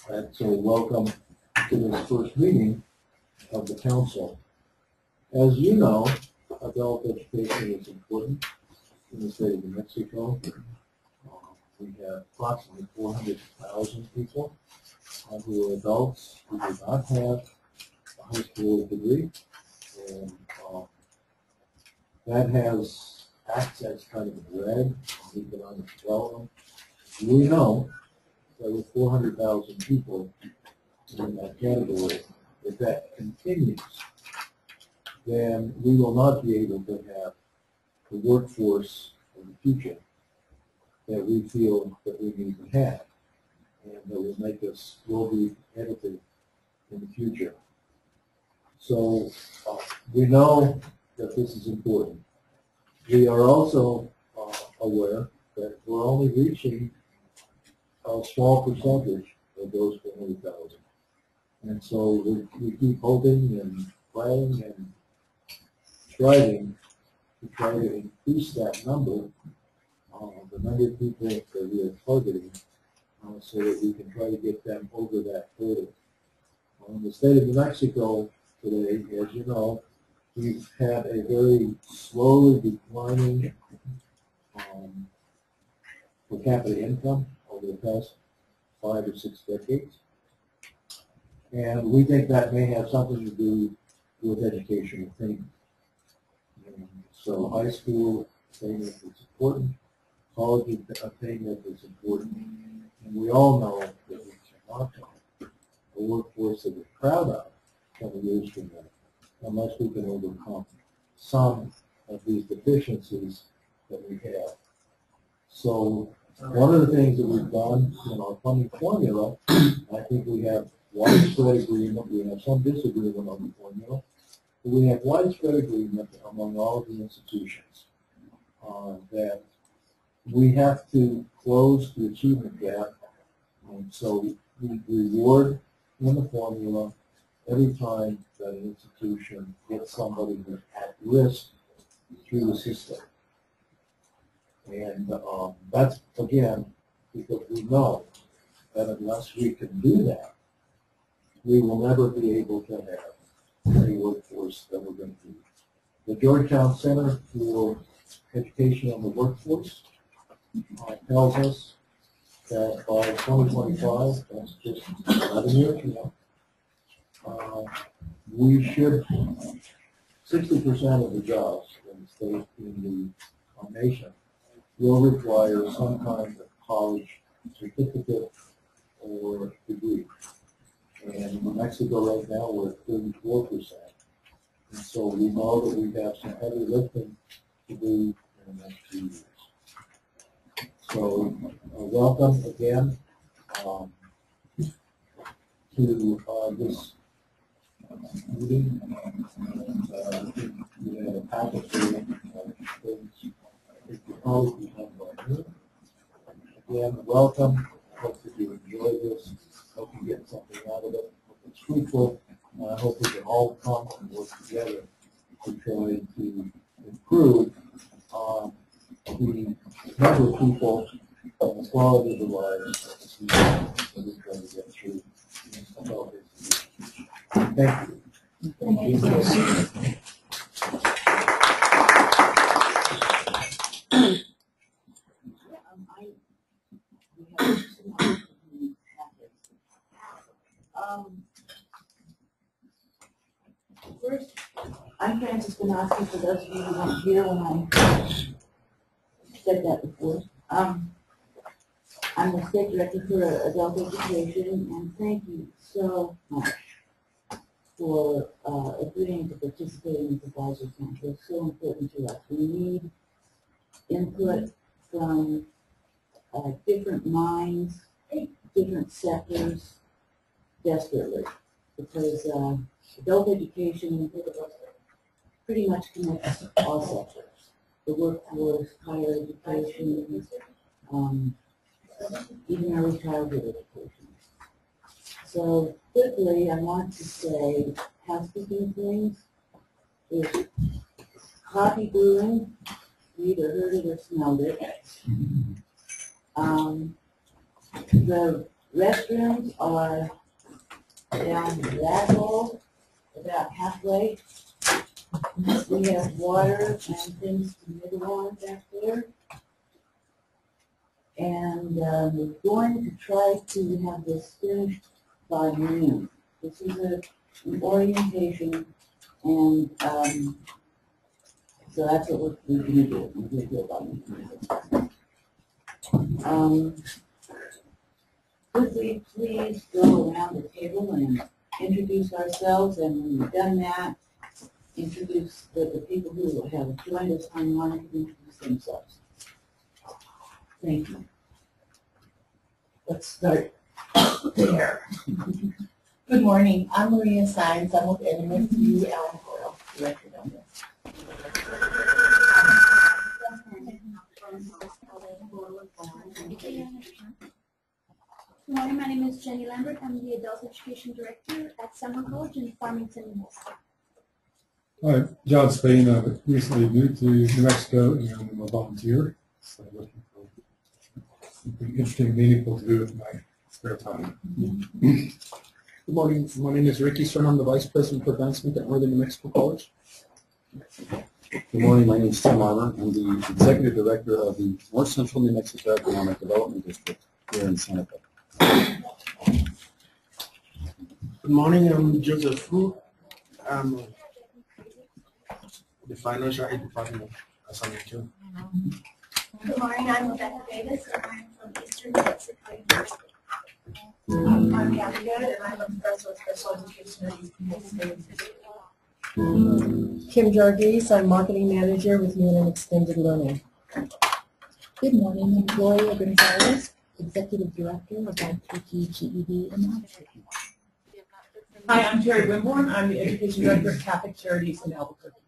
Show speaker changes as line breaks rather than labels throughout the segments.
And so welcome to this first meeting of the council. As you know, adult education is important in the state of New Mexico. We have approximately 400,000 people who are adults who do not have a high school degree. And that has acts as kind of a drag on economic development. We know that with 400,000 people in that category, if that continues, then we will not be able to have the workforce of the future that we feel that we need to have, and that will make us globally competitive in the future. So we know that this is important. We are also aware that we're only reaching a small percentage of those 400,000. And so we keep hoping and praying and striving to try to increase that number, the number of people that we are targeting, so that we can try to get them over that hurdle. In the state of New Mexico today, as you know, we've had a very slowly declining per capita income over the past 5 or 6 decades. And we think that may have something to do with educational attainment. So high school attainment is important, college attainment is important, and we all know that we cannot have a workforce that we're proud of 20 years from now, unless we can overcome some of these deficiencies that we have. So one of the things that we've done in our funding formula, I think we have widespread agreement. We have some disagreement on the formula, but we have widespread agreement among all of the institutions that we have to close the achievement gap. And so we reward in the formula every time that an institution gets somebody who's at risk through the system. And that's, again, because we know that unless we can do that, we will never be able to have a workforce that we're going to need. The Georgetown Center for Education on the Workforce tells us that by 2025, that's just 11 years from now, we should, 60% of the jobs in the state, in the nation, will require some kind of college certificate or degree. And in New Mexico right now, we're at 34%. And so we know that we have some heavy lifting to do in the next few years. So welcome again to this meeting. We have a packet of things. Again, welcome. Hope that you enjoy this. Hope you get something out of it. Hope it's fruitful. I hope we can all come and work together to try to improve the number of people and the quality of the lives that we're trying to get through. Thank you. Thank you.
First, I'm Frances Ganoski, for those of you who weren't here when I said that before. I'm the State Director for Adult Education, and thank you so much for agreeing to participate in this advisory council. It's so important to us. We need input from different minds, different sectors, desperately, because adult education pretty much connects all sectors. The workforce, higher education, even early childhood education. So quickly, I want to say housekeeping things. There's coffee brewing. You either heard it or smelled it. The Restrooms are down that hole, about halfway. We have water and things to nibble on back there. And we're going to try to have this finished by noon. This is an orientation, and so that's what we're going to do. We're going to do it by noon. Could we please go around the table and introduce ourselves, and when we've done that, introduce the people who have joined us online to introduce themselves. Thank you.
Let's start there. Good morning. I'm Maria Sines. I'm with NMHED Elm Coral, director on this.
Good morning, my name is Jenny Lambert. I'm the Adult Education Director at Summer College in Farmington, Minnesota.
Hi, John Spain. I recently moved to New Mexico and I'm a volunteer. So I'm looking for something interesting, meaningful to do with my spare time.
Good morning. My name is Ricky Stern. I'm the Vice President for Advancement at Northern New Mexico College.
Good morning. My name is Tim Armour. I'm the Executive Director of the North Central New Mexico Economic Development District here in Santa Fe.
Good morning, I'm Joseph Fu. I'm the financial aid department at San Antonio.
Good morning, I'm Rebecca Davis, and I'm from Eastern New Mexico University. I'm Kathy Good, and I'm a professor of special education at Eastern New Mexico.
Kim Jarvis, I'm Marketing Manager with UNM Extended Learning.
Good morning, I'm Gloria Gonzalez, Executive Director of IPP, GED, and Albuquerque.
Hi, I'm Terry Wimborne. I'm the Education Director of Catholic Charities in Albuquerque.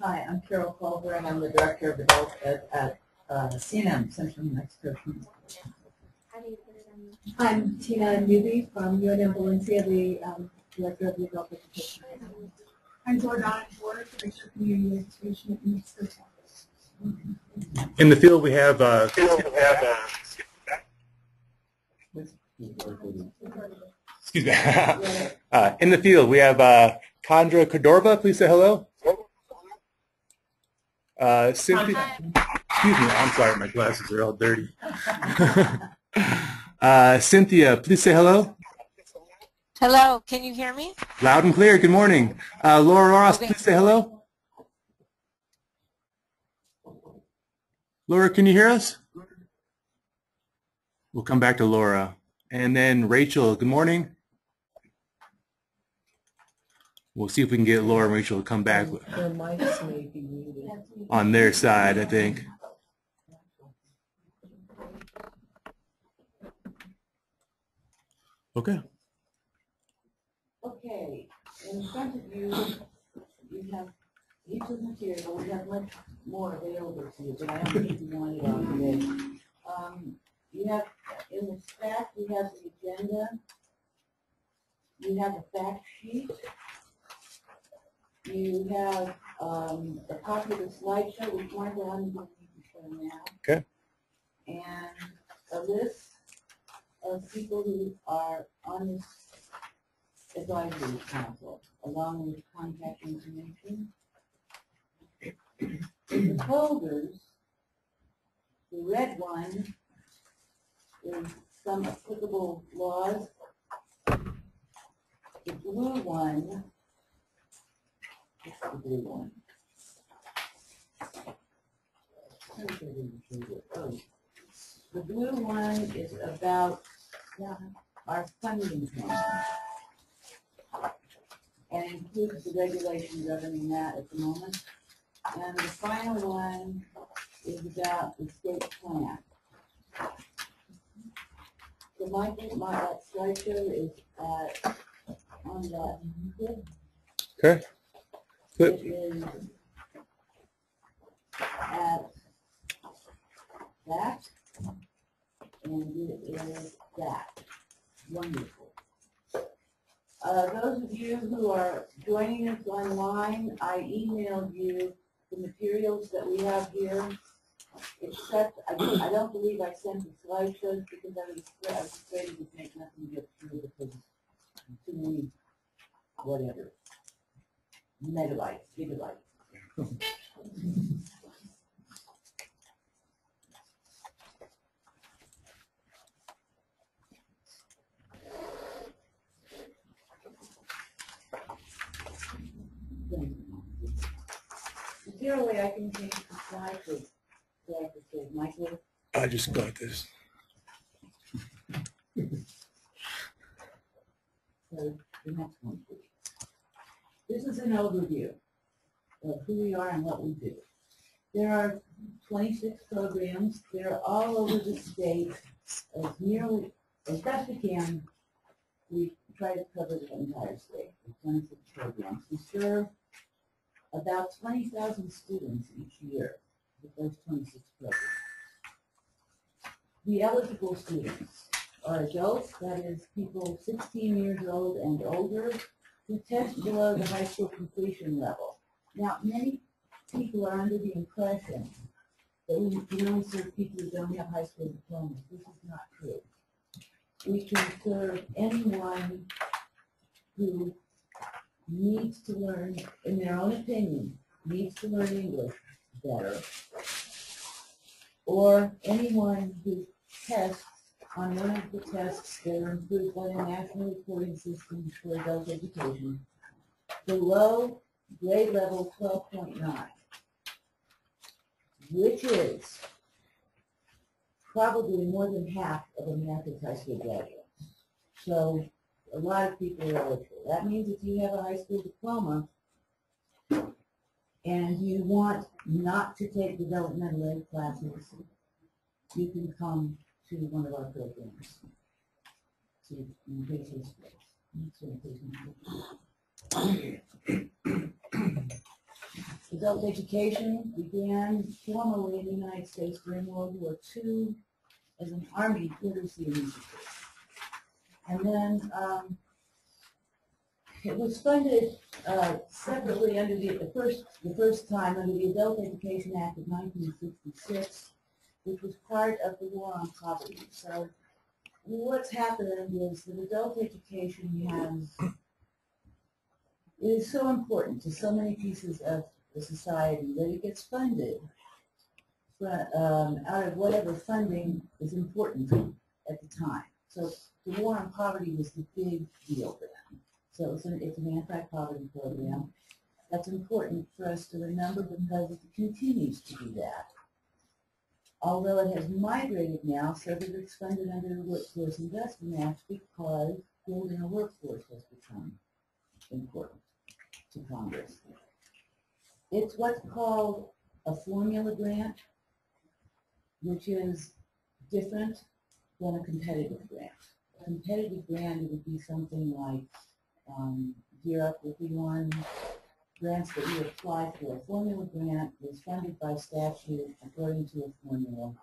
Hi, I'm Carol Culver, and I'm the Director of Adult Ed at CNM, Central New Mexico.
I'm Tina Newby from UNM Valencia, the Director of the Adult Education.
I'm Jordana Porter, Director of Community Education at New Mexico.
In the field, we have excuse me. In the field, we have Condra Cordova. Please say hello. Cynthia. Excuse me. I'm sorry, my glasses are all dirty. Cynthia, please say hello.
Hello. Can you hear me?
Loud and clear. Good morning. Laura Ross, please say hello. Laura, can you hear us? We'll come back to Laura. And then Rachel, good morning. We'll see if we can get Laura and Rachel to come back
Their mics may be muted.
on their side, I think. Okay.
Okay, in front of you, you have heaps of material. We have much more available to you, but I don't think you want it all today. You have, in the stack, we have the agenda. You have a fact sheet. You have a copy of the slideshow, which Martha, I'm going to show now.
Okay.
And a list of people who are on this advisory council, along with contact information. In the folders, the red one is some applicable laws. The blue one, what's the blue one? The blue one is about our funding plan and includes the regulation governing that at the moment. And the final one is about the state plan. So that slideshow is on that clip.
Okay. Good.
It is at that, and it is that. Wonderful. Those of you who are joining us online, I emailed you the materials that we have here except I don't believe I sent the slideshows because I was afraid it would make nothing get through because too many, whatever, megabytes, gigabytes. Is there a way I can change the slide to say Michael?
I just got this.
So the next one, please. This is an overview of who we are and what we do. There are 26 programs. They're all over the state. As best we can, we try to cover the entire state with 26 programs. We serve about 20,000 students each year with those 26 programs. The eligible students are adults, that is people 16 years old and older, who test below the high school completion level. Now, many people are under the impression that we can only serve people who don't have high school diplomas. This is not true. We can serve anyone who needs to learn, in their own opinion, needs to learn English better, or anyone who tests on one of the tests that are improved by the National Reporting System for Adult Education below grade level 12.9, which is probably more than half of America's high school graduates. So a lot of people are eligible. That means if you have a high school diploma and you want not to take developmental ed classes, you can come to one of our programs to increase your skills. Adult education began formally in the United States during World War II as an Army literacy initiative. And then it was funded separately under the first time under the Adult Education Act of 1966, which was part of the War on Poverty. So what's happened is that adult education is so important to so many pieces of the society that it gets funded out of whatever funding is important at the time. So the War on Poverty was the big deal for them. So it's an anti-poverty program. That's important for us to remember because it continues to do that. Although it has migrated now so that it's funded under the Workforce Investment Act because building a workforce has become important to Congress. It's what's called a formula grant, which is different than a competitive grant. A competitive grant would be something like Gear Up would be one. Grants that you apply for. A formula grant is funded by statute according to a formula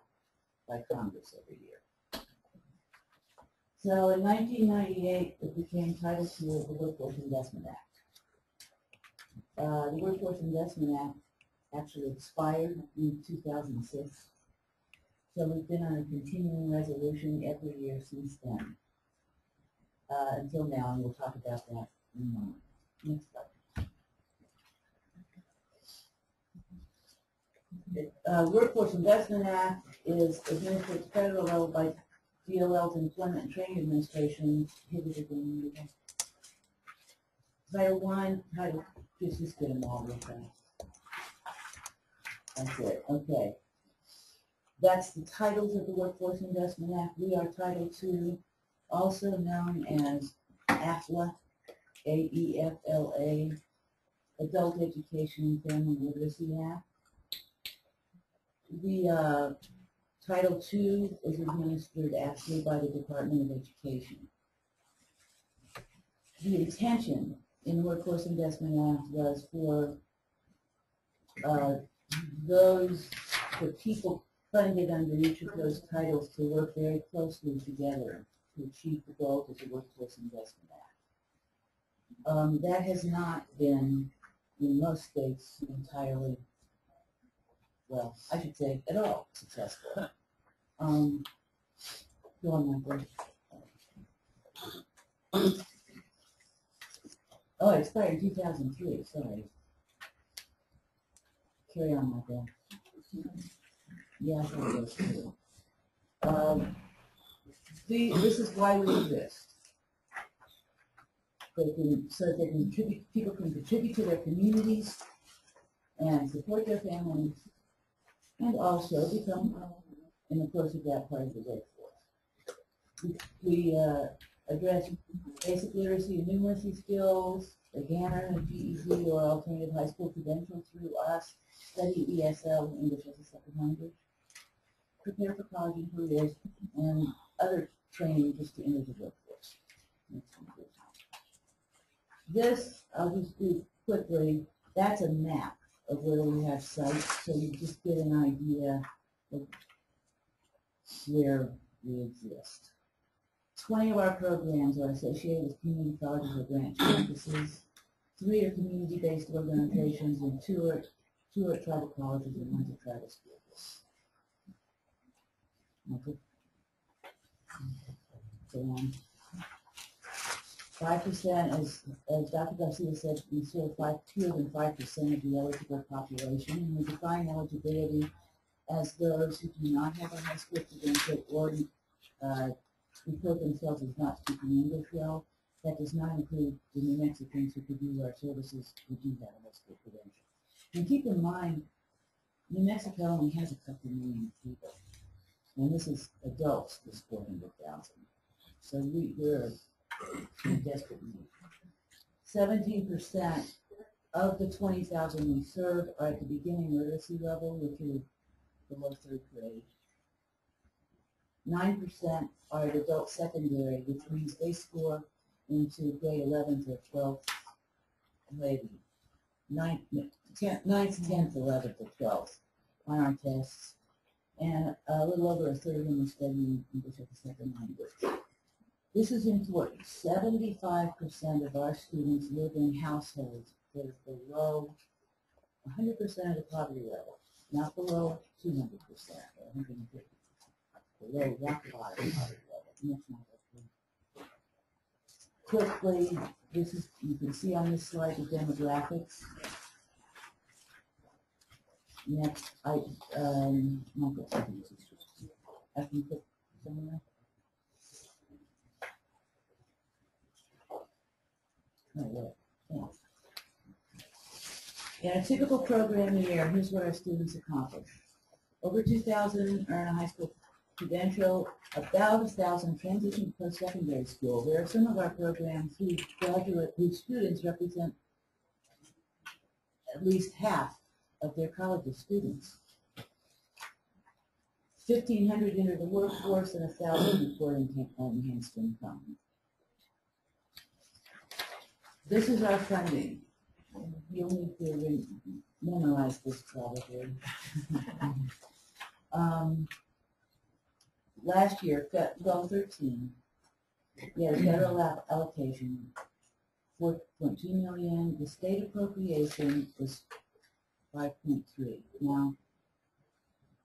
by Congress every year. So in 1998, it became Title II of the Workforce Investment Act. The Workforce Investment Act actually expired in 2006. So we've been on a continuing resolution every year since then. Until now, and we'll talk about that in a moment. Next slide. Workforce Investment Act is administered at the federal level by DOL's Employment and Training Administration. Title I, Title, just get them all real fast. That's it, okay. That's the titles of the Workforce Investment Act. We are Title II, also known as AFLA, A-E-F-L-A, Adult Education and Family Literacy Act. The Title II is administered actually by the Department of Education. The intention in the Workforce Investment Act was for people funded under each of those titles to work very closely together to achieve the goals of the Workforce Investment Act. That has not been, in most states, entirely well, I should say at all successful. Go on, Michael. Oh, it expired in 2003, sorry. Carry on, Michael. Yeah, I thought it was too. This is why we exist. So they can contribute, people can contribute to their communities and support their families, and also become an inclusive part of the workforce. We address basic literacy and numeracy skills, the Ganner and GED or alternative high school credentials through us, study ESL, English as a second language, prepare for college and careers, and other training just to enter the workforce. This, I'll just do quickly, that's a map of where we have sites, so you just get an idea of where we exist. 20 of our programs are associated with community colleges or branch campuses. 3 are community-based organizations, and 2 are tribal colleges and 1 are tribal schools. Okay. Go on. 5%, as Dr. Garcia said, we serve 2 than 5% of the eligible population, and we define eligibility as those who do not have a high school credential or report themselves as not speaking English well. That does not include the New Mexicans who could use our services who do have a high school credential. And keep in mind, New Mexico only has a couple million people, and this is adults, this 400,000. So we're in desperate need. 17% of the 20,000 we serve are at the beginning literacy level, which is below 3rd grade. 9% are at adult secondary, which means they score into grade 11th or 12th, maybe 9th, 10th, 11th, or 12th on our tests. And a little over a third of them are studying English as a second language. This is important. 75% of our students live in households that are below 100% of the poverty level, not below 200% or 150%. Below rock bottom poverty level. That's not okay. Quickly, this is, you can see on this slide the demographics. Next, I can put somewhere. In a typical program year, here's what our students accomplish. Over 2,000 earn a high school credential, about 1,000 transition to post-secondary school. There are some of our programs whose students represent at least half of their college's students. 1,500 enter the workforce and 1,000 report enhanced income. This is our funding. You'll need to memorize this probably. Last year, 13, we had a federal allocation, $4.2 million. The state appropriation was 5.3. Now,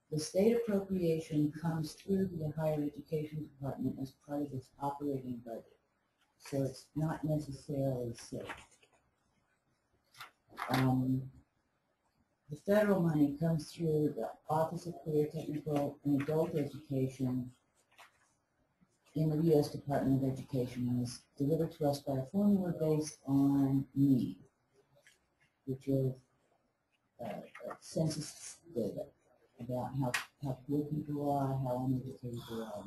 the state appropriation comes through the higher education department as part of its operating budget, so it's not necessarily safe. The federal money comes through the Office of Career Technical and Adult Education in the U.S. Department of Education, and is delivered to us by a formula based on need, which is census data about how poor people are, how uneducated they are,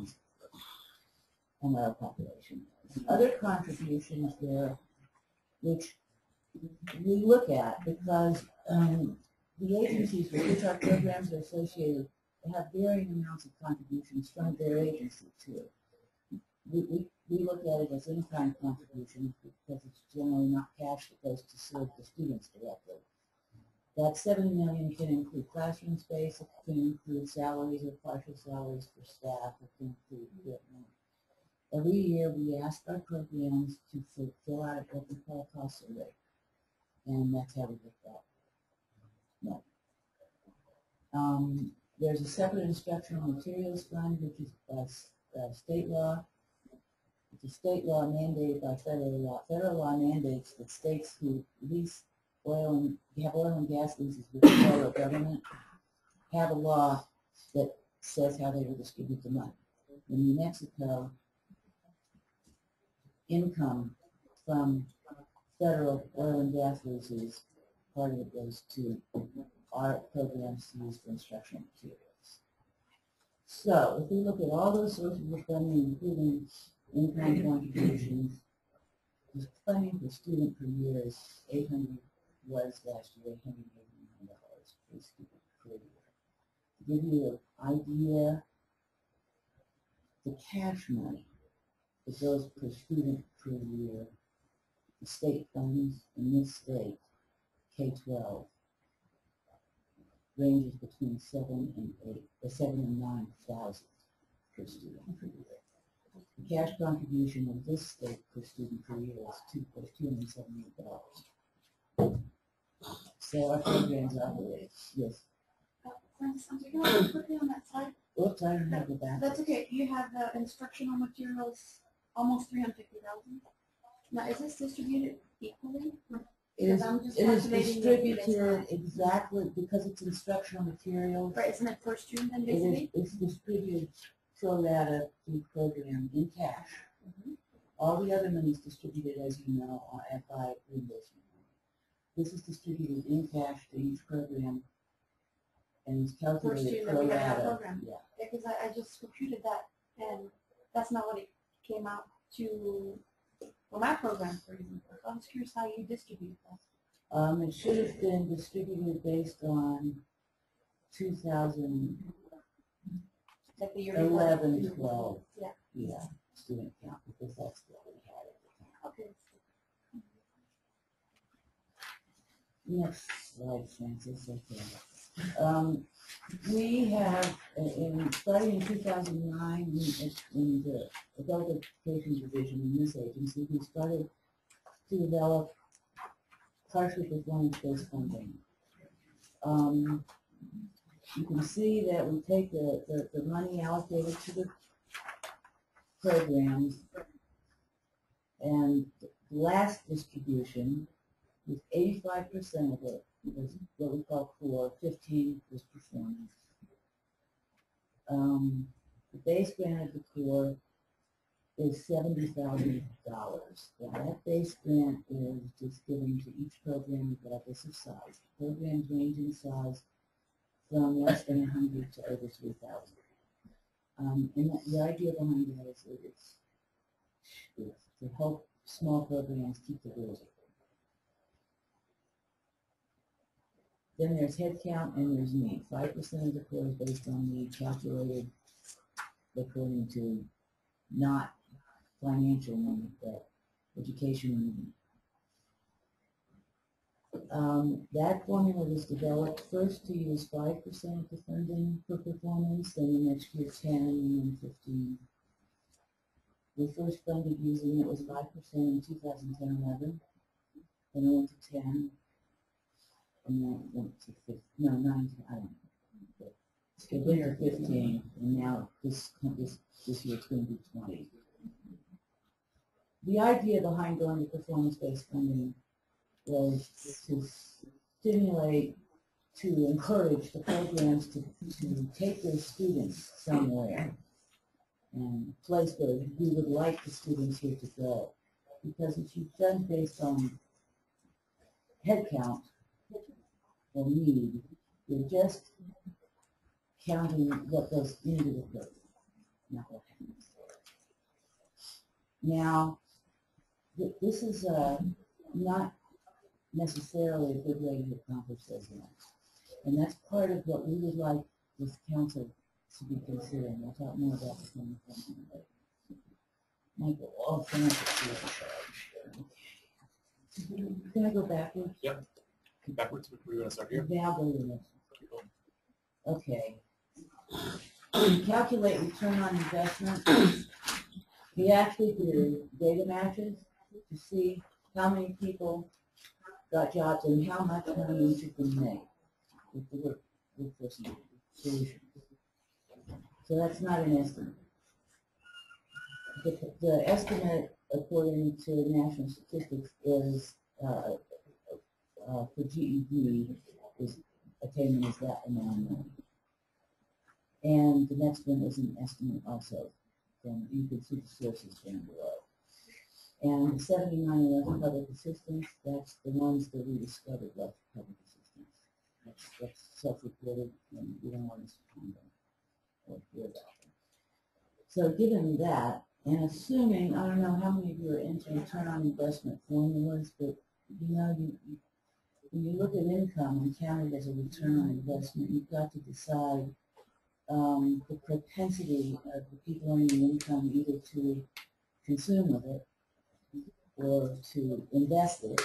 and our population. Other contributions there, which we look at because the agencies with which our programs are associated have varying amounts of contributions from their agency too. We look at it as in-kind contributions because it's generally not cash that goes to serve the students directly. That $7 million can include classroom space, it can include salaries or partial salaries for staff, it can include equipment. Every year we ask our programs to fill out what we call a cost survey, and that's how we get that. No. There's a separate instructional materials fund, which is state law. It's a state law mandated by federal law. Federal law mandates that states who lease have oil and gas leases with the federal government have a law that says how they will distribute the money. In New Mexico, income from federal oil and gas leases, part of it goes to our programs used for instructional materials. So if we look at all those sources of funding, including in-kind contributions, the funding per student per year is was last year $889 per student per year. To give you an idea, the cash money that goes per student per year, the state funds in this state, K-12, ranges between 7 and 9,000 per student per year. The cash contribution of this state per student per year is $278. So our programs operate, yes.
Francis, I'm sorry, can I quickly on that slide?
Oops, I don't have the back.
That's okay. You have the instructional materials, almost 350,000. Now, is this distributed equally?
It is
calculating
distributed exactly because it's instructional materials.
Right, isn't it per student then basically?
It's distributed pro rata through program in cash. All the other money is distributed, as you know, by reimbursement. This is distributed in cash to each program and it's calculated pro rata.
Yeah, because I just computed that and that's not what it came out to for my program, for example. So I was curious how you distribute that.
It should have been distributed based on 2011, 12. Yeah, student count, because that's what we had at the time.
Okay.
Next slide, Francis. Okay. We have, starting in 2009, in the Adult Education Division in this agency, we started to develop partially performance-based funding. You can see that we take the money allocated to the programs, and the last distribution with 85% of it was what we call core, 15 was performance. The base grant of the core is $70,000. Now that base grant is just given to each program regardless of size. Programs range in size from less than 100 to over 3,000. And the idea behind that is that it's to help small programs keep the rules open. Then there's head count and there's need. 5% of the core is based on need, calculated according to not financial need, but educational need. That formula was developed first to use 5% of the funding for performance, then the next year 10, and then 15. We first funded using it was 5% in 2010-11, then it went to 10, and then it went to 15, no, 9, I don't know. It went to 15, and now this year it's going to be 20. The idea behind going to performance-based funding was to stimulate, to encourage the programs to take their students somewhere and place where we would like the students here to go. Because if you've done based on head count or need, you're just counting what goes into the program, not what happens. Now, this is not necessarily a good way to accomplish those goals. And that's part of what we would like this council to be considering. We'll talk more about this in a minute. Michael, all Francis is in charge. Can I go backwards?
Yep. Backwards, we're going to start here.
Now go to the next one. Okay. Calculate return on investment. We actually do data matches to see how many people got jobs and how much money each of them made with the work workforce solutions. So that's not an estimate. The estimate, according to national statistics, is for GED is attainment is that amount of money. And the next one is an estimate also. Then you can see the sources down below. And the 79 public assistance, that's the ones that we discovered left public assistance. That's self-reported, and we don't want us to find them or hear about them. So given that, and assuming, I don't know how many of you are into return on investment formulas, but you know, when you look at income and count it as a return on investment, you've got to decide the propensity of the people earning income either to consume with it, or to invest it,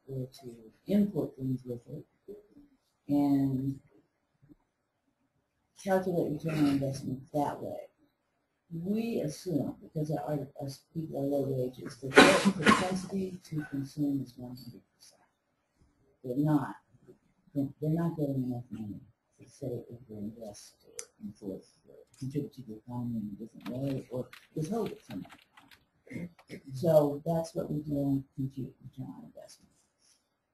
or to import things with it, and calculate return on investment that way. We assume, because our people are low wages, that their propensity to consume is 100%. They're not getting enough money to say if they invest in force, or contribute to the economy in a different way, or withhold it from that. So that's what we do in compute return on investment.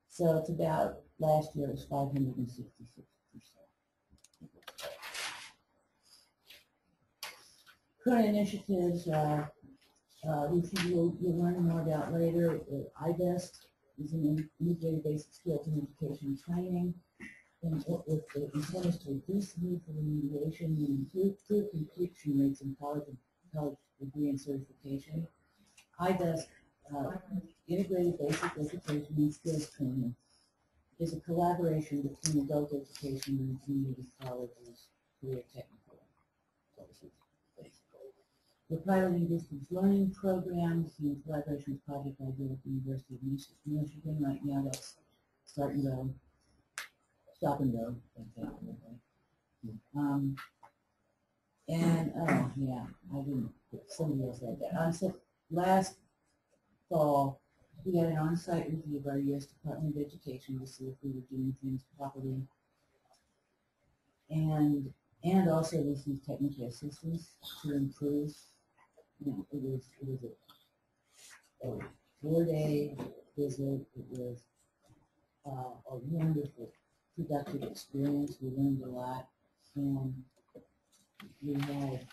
So it's about, last year it was 566%. Current initiatives, which you'll learn more about later. IBEST is an integrated basic skills in education and training, and with the intent is to reduce the need for remediation and improve completion rates in college degree and certification. IBEST, integrated basic education and skills training, is a collaboration between adult education and community colleges, career technical courses. We're piloting distance learning programs in collaboration with Project Idea at the University of Michigan. Right now that's stop and go. And, oh yeah, I didn't, somebody else said that. So last fall, we had an on-site review of our U.S. Department of Education to see if we were doing things properly. And also received technical assistance to improve. You know, it was a 4-day visit. It was a wonderful, productive experience. We learned a lot, and we had,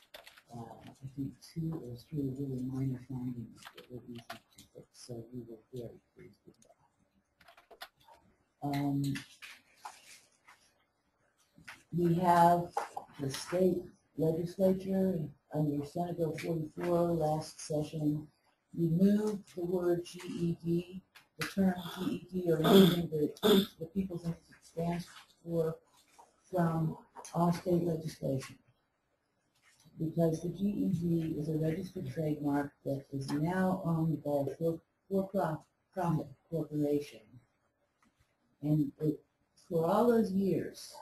I think, 2 or 3 really minor findings that were easy to fix. So we were very pleased with that. We have the state legislature under Senate Bill 44 last session removed the word GED, the term GED, or anything that the People's Institute stands for, from all state legislation. Because the GED is a registered trademark that is now owned by a for-profit corporation. And for all those years,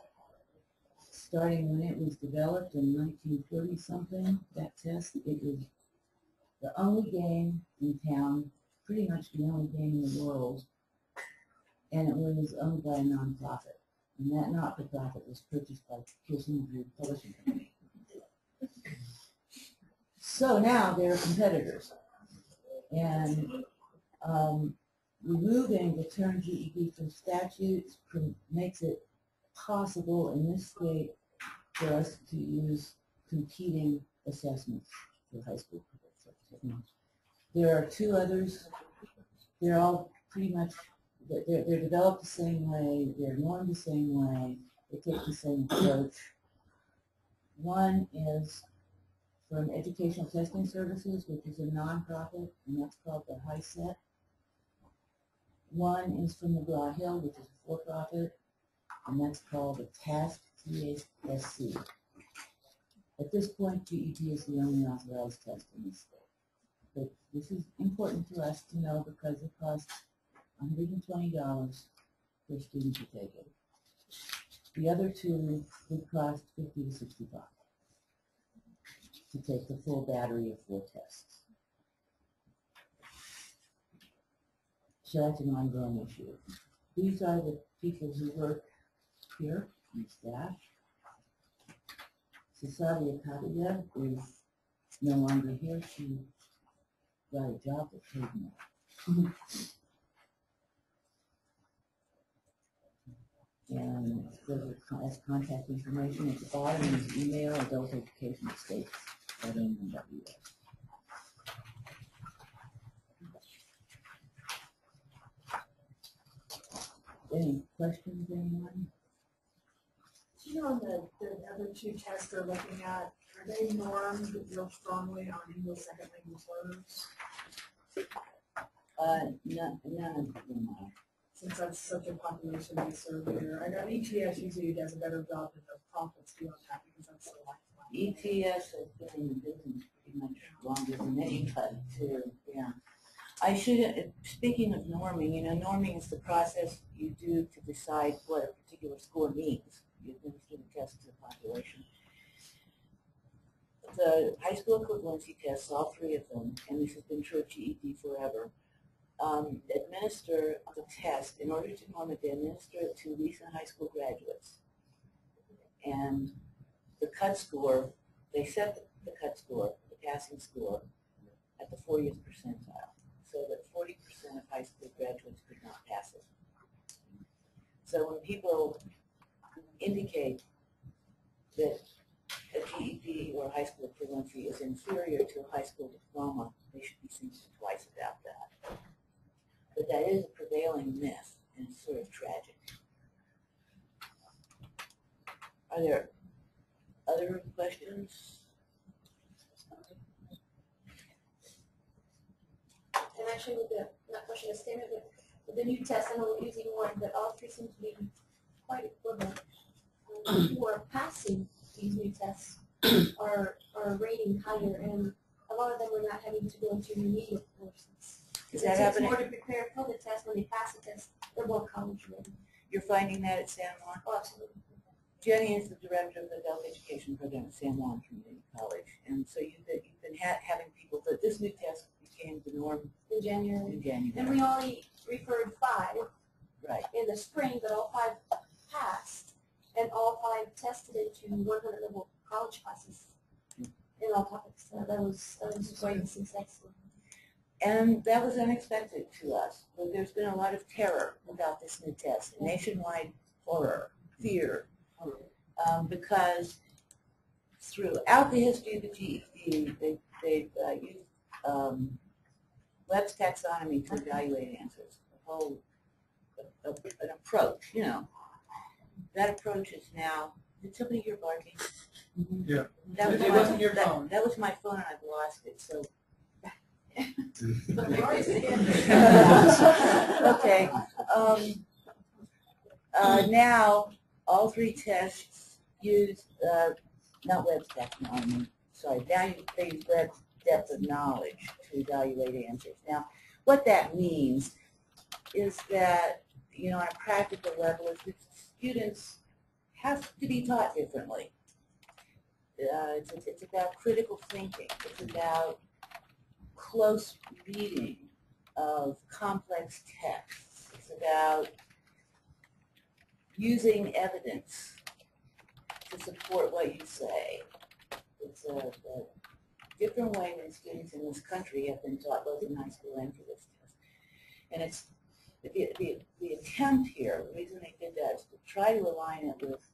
starting when it was developed in 1930-something, that test, it was the only game in town, pretty much the only game in the world, and it was owned by a nonprofit. And that not-for-profit was purchased by Kirsten Group Publishing Company. So now they're competitors. And removing the term GED from statutes makes it possible in this state for us to use competing assessments for high school credits. There are 2 others. They're all pretty much, they're developed the same way, they're normed the same way, they take the same approach. One is from Educational Testing Services, which is a nonprofit, and that's called the HiSET. One is from McGraw-Hill, which is a for-profit, and that's called the TASC, T-A-S-C. At this point, GED is the only authorized test in this state. But this is important to us to know because it costs $120 for a student to take it. The other 2 would cost $50 to $65 to take the full battery of 4 tests. So that's an ongoing issue. These are the people who work here and staff. Cesaria Padilla is no longer here. She got a job that paid more. And as contact information at the bottom is email, adult education states at NMHED. Any questions, anyone?
Do you know the other two tests they're looking at, are they normed real strongly on English second language words?
None of them are.
Since that's such a population we serve here. I know ETS usually does a better job than the profits do on that because that's the lifeline.
ETS has been in the business pretty much longer than anybody too, yeah. I should, speaking of norming, you know, norming is the process you do to decide what a particular score means. You administer the test to the population. The high school equivalency tests, all three of them, and this has been true of GED forever, administer the test. In order to norm it, they administer it to recent high school graduates. And the cut score, they set the cut score, the passing score, at the 40th percentile, so that 40% of high school graduates could not pass it. So when people indicate that a GED or high school equivalency is inferior to a high school diploma, they should be thinking twice about that. But that is a prevailing myth, and it's sort of tragic. Are there other questions?
And actually with the, not question, a statement, but with the new test, I know we're using one, but all three seem to be quite equivalent. Who are passing these new tests are rating higher, and a lot of them are not having to go into remedial courses.
Is that happening?
More to prepare for the test. When they pass the test, they're more college ready.
You're finding that at San Juan?
Oh, absolutely.
Jenny is the director of the adult education program at San Juan Community College, and so you've been having people, but this new test became the norm
in January. And we only referred 5
right
in the spring, but all 5 passed, and all 5 tested into 100 level college classes in all topics. So that was quite successful.
And that was unexpected to us. But there's been a lot of terror about this new test, nationwide horror, fear, because throughout the history of the GED, they've used Webb's taxonomy to evaluate answers, a whole an approach, you know. That approach is now, did somebody hear barking?
Yeah.
It wasn't your phone.
That was my phone and I've lost it, so. Okay. Now, all 3 tests use, not Webb's taxonomy, sorry, now they use Webb's depth of knowledge to evaluate answers. Now, what that means is that, you know, on a practical level, is that students have to be taught differently. It's about critical thinking. It's about close reading of complex texts. It's about using evidence to support what you say. It's a different way than students in this country have been taught, both in high school and for this test. And it's the attempt here, the reason they did that is to try to align it with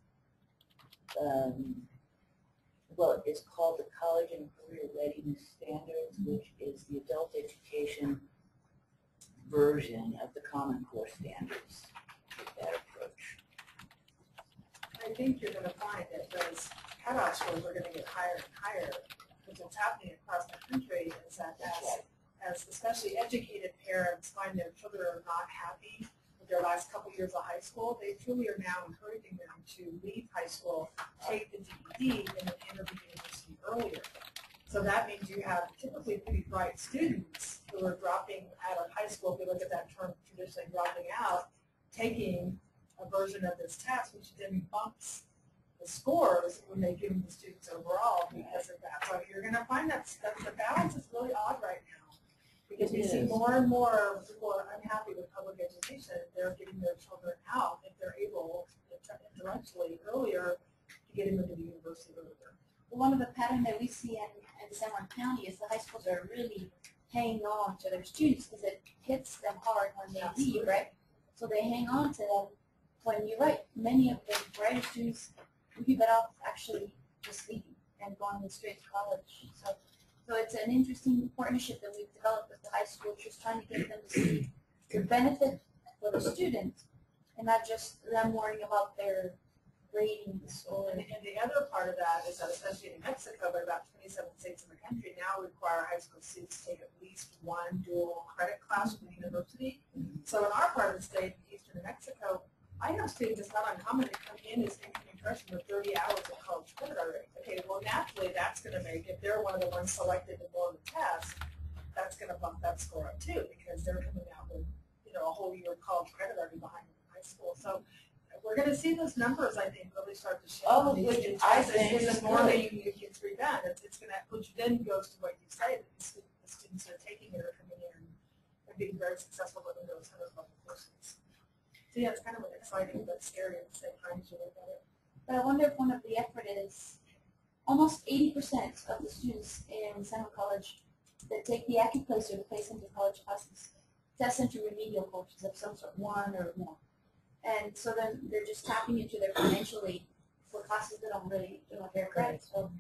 well, it's called the College and Career Readiness Standards, which is the adult education version of the Common Core Standards, that approach.
I think you're going to find that those cutoff scores are going to get higher and higher, because what's happening across the country is that as especially educated parents find their children are not happy with their last couple years of high school, they truly are now encouraging them to leave high school, take the GED, and then enter the university earlier. So that means you have typically pretty bright students who are dropping out of high school, if you look at that term traditionally dropping out, taking a version of this test, which then bumps the scores when they give them the students overall because of that. So you're going to find that the balance is really odd right now. Because we see more and more people are unhappy with public education. They're getting their children out if they're able intellectually earlier to get him into the university earlier.
One of the patterns that we see in San Juan County is the high schools are really hanging on to their students because it hits them hard when they leave, right? So they hang on to them. When you're right, many of the brighter students would be better off actually just leaving and going straight to college. So it's an interesting partnership that we've developed with the high school, just trying to get them to see the benefit for the student and not just them worrying about their ratings or.
And the other part of that is that especially in New Mexico, but about 27 states in the country now require high school students to take at least one dual credit class from the university. So in our part of the state, eastern New Mexico, I know students, it's not uncommon to come in as incoming freshmen with 30 hours of college credit already. Okay, well naturally that's going to make, if they're one of the ones selected to go on the test, that's going to bump that score up too because they're coming out with, a whole year of college credit already behind them in high school. So we're going to see those numbers, I think, really start to shift.
Oh, which I think
the
is
more that
good.
you get redone, it's going to, which then goes to what you say, that the students that are taking it are coming in and being very successful within those 100 level courses. So yeah, it's kind of exciting but scary at the same time as you look at it.
But I wonder if one of the effort is almost 80% of the students in San Juan College that take the AccuPlace or the Place into College classes test into remedial courses of some sort, one or more. And so then they're just tapping into their financial aid for classes that don't really bear credit. So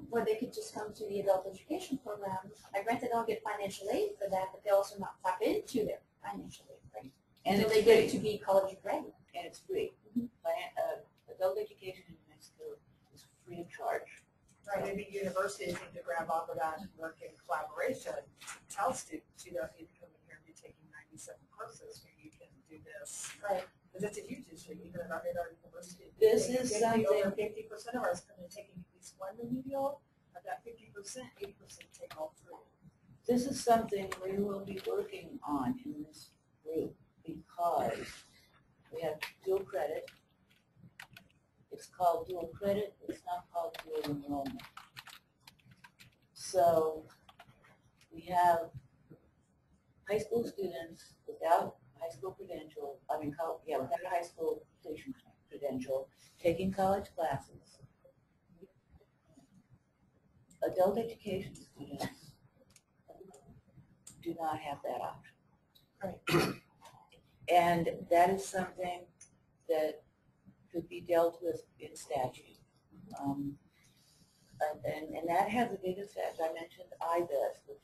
where they could just come to the adult education program. I granted they don't get financial aid for that, but they also not tap into their financial aid, right?
And
so
it's
they get
free.
to be college ready.
And it's free. Adult education in New Mexico is free of charge.
Right, maybe universities need to grab onto that and work in collaboration to tell students you don't need to come in here and be taking 97 courses where you can do this.
Right.
Because it's a huge issue, even at our university.
This is
Over
something.
50% of us come in taking at least one remedial. Of that 50%, 80% take all three.
This is something we will be working on in this group because we have dual credit. It's called dual credit, it's not called dual enrollment. So we have high school students without high school credential, without a high school completion credential, taking college classes. Adult education students do not have that option.
Right.
And that is something that could be dealt with in statute. And that has a big effect. I mentioned IBES, which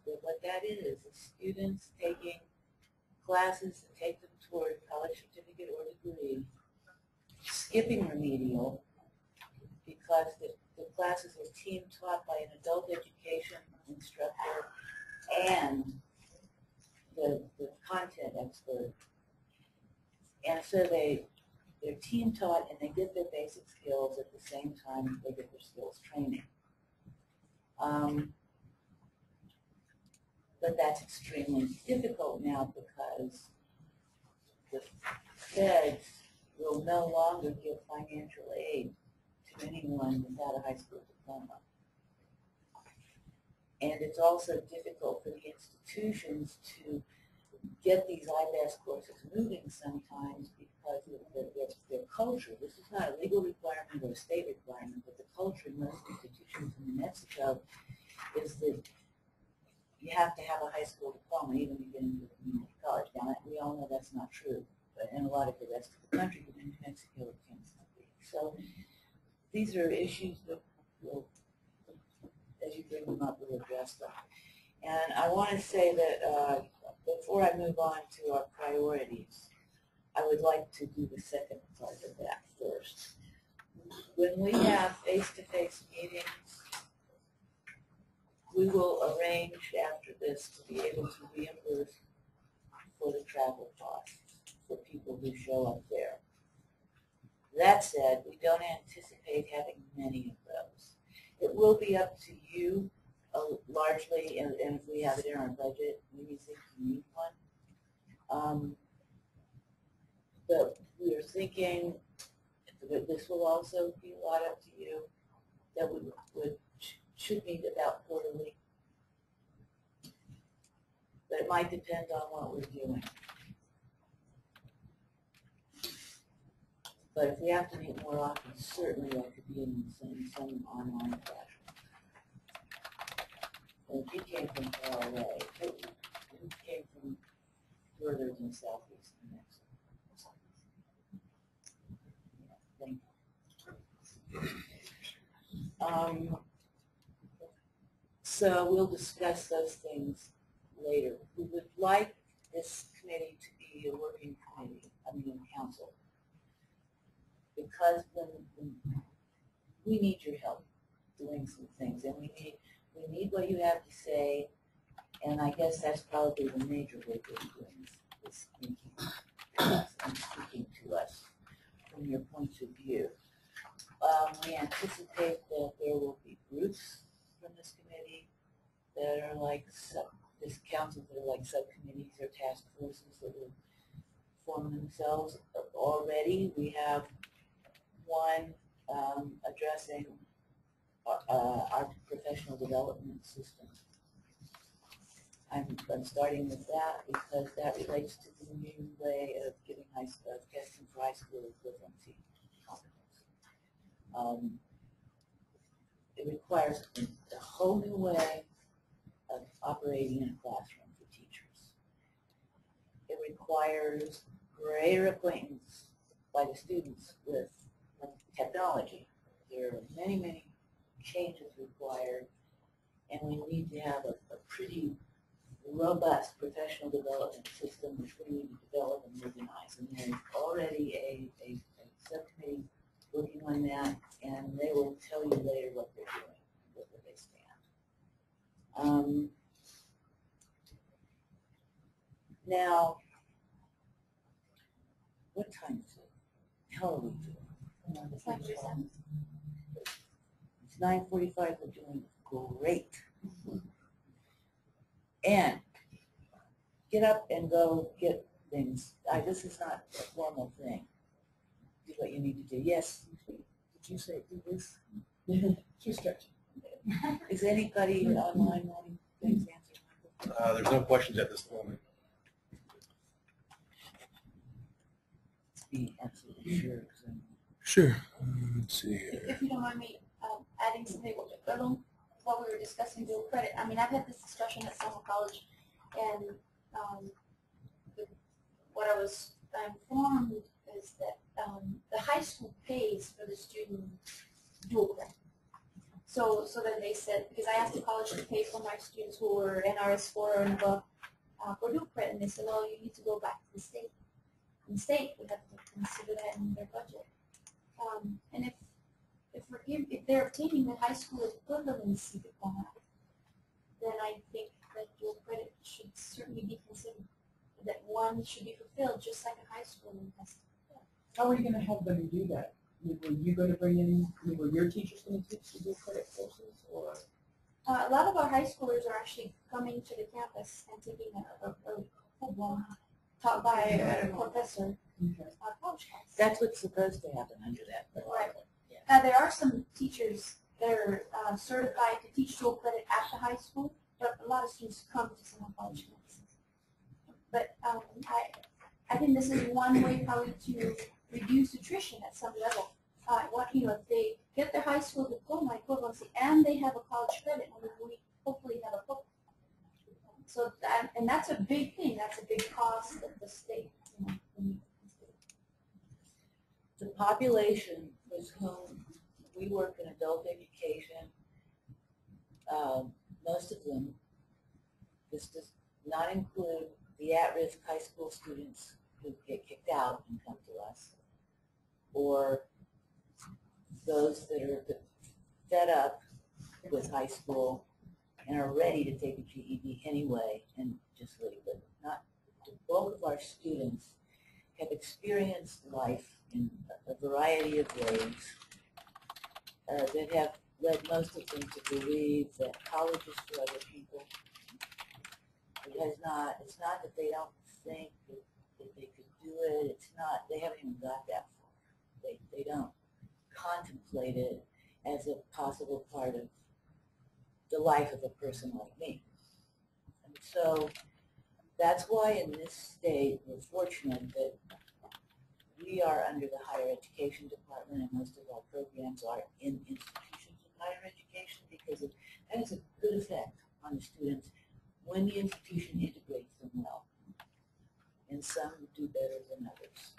is what that is students taking classes that take them toward college certificate or degree, skipping remedial because the classes are team taught by an adult education instructor and the content expert. And so they're team taught and they get their basic skills at the same time they get their skills training. But that's extremely difficult now because the feds will no longer give financial aid to anyone without a high school diploma. And it's also difficult for the institutions to get these IBES courses moving sometimes because of their culture. This is not a legal requirement or a state requirement, but the culture in most institutions in New Mexico is that you have to have a high school diploma even to get into a community college. Now, we all know that's not true, but in a lot of the rest of the country, but in New Mexico, it tends to be. So these are issues that will, as you bring them up, we'll address them. And I want to say that before I move on to our priorities, I would like to do the second part of that first. When we have face-to-face meetings, we will arrange after this to be able to reimburse for the travel costs for people who show up there. That said, we don't anticipate having many of those. It will be up to you largely, and if we have it in our budget, when you think you need one. But we are thinking that this will also be a lot up to you, that we should meet about quarterly. But it might depend on what we're doing. But if we have to meet more often, certainly that could be in some online classroom. And if you came from far away, if you came from further than southeast New Mexico. Thank you. So we'll discuss those things later. We would like this committee to be a working committee, council. Because when we need your help doing some things, and we need what you have to say, and I guess that's probably the major way that you're doing is thinking to us and speaking to us from your points of view. We anticipate that there will be groups from this committee that are like this council that are like subcommittees or task forces that will form themselves already. We have one addressing our professional development system. I'm starting with that because that relates to the new way of giving testing for high school equivalency competence. It requires a whole new way of operating in a classroom for teachers. It requires greater acquaintance by the students with technology. There are many, many changes required, and we need to have a pretty robust professional development system which we need to develop and organize. And there's already a subcommittee working on that, and they will tell you later what they're doing, where they stand. Now, what time is it? How are we doing? It's 9:45. We're doing great. And get up and go get things. This is not a formal thing. Do what you need to do. Yes. Did you say do this?
Just stretching.
Is anybody online wanting things answered?
There's no questions at this moment.
Let's be absolutely sure.
Sure. Let's see here.
If you don't mind me adding something along what we were discussing dual credit, I've had this discussion at Summer College, and what I was informed is that the high school pays for the student dual credit. So then they said, because I asked the college to pay for my students who were NRS 4 and above for dual credit, and they said, well, you need to go back to the state. In the state, we have to consider that in their budget. And if they're obtaining the high school equivalency diploma, then I think that dual credit should certainly be considered. That one should be fulfilled just like a high school has.
How are you going to have them do that? Were you going to bring in, were your teachers going to teach the dual credit courses, or?
A lot of our high schoolers are actually coming to the campus and taking a full-blown taught by a professor. College class.
That's what's supposed to happen under that.
Right. There are some teachers that are certified to teach dual credit at the high school, but a lot of students come to some college campuses. But I think this is one way probably to reduce attrition at some level. If they get their high school diploma equivalency and they have a college credit, and we hopefully have a book. So that's a big thing. That's a big cost of the state.
The population with whom we work in adult education, most of them, this does not include the at-risk high school students who get kicked out and come to us, or those that are fed up with high school and are ready to take a GED anyway and just leave it. Not the bulk of our students have experienced life in a variety of ways that have led most of them to believe that college is for other people. It's not that they don't think that they could do it. It's not, they haven't even got that far. They don't contemplate it as a possible part of the life of a person like me. And so that's why in this state we're fortunate that we are under the higher education department, and most of our programs are in institutions of higher education because that has a good effect on the students when the institution integrates them well. And some do better than others.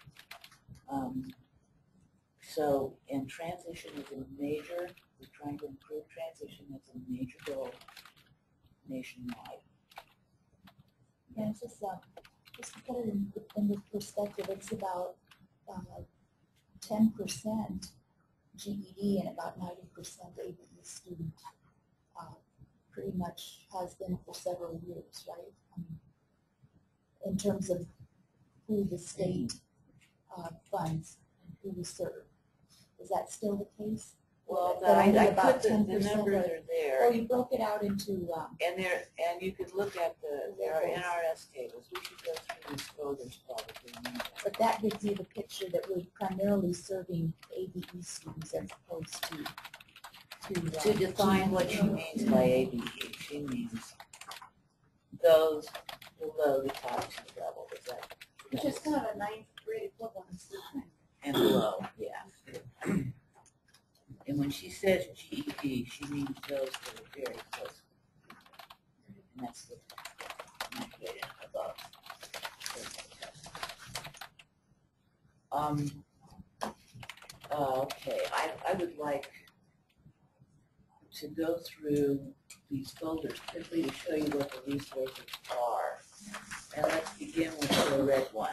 And transition is a major, we're trying to improve transition, that's a major goal nationwide.
And just to put it in the perspective, it's about 10% GED and about 90% ABE student pretty much has been for several years, right? In terms of who the state funds and who we serve. Is that still the case?
Well,
That only
I
about
put the
10%
numbers are there.
Oh, you broke it out into
And you could look at there are NRS tables. We should go through these folders probably.
but that gives you the picture that we're primarily serving ABE students as opposed to
define what she means by ABE, she means those below the top two level. Is that
Which is kind of a ninth grade equivalent.
and below, yeah. And when she says GED, she means those that are very close. And that's the ninth grade and above. Okay, I would like to go through these folders quickly to show you what the resources are. And let's begin with the red one.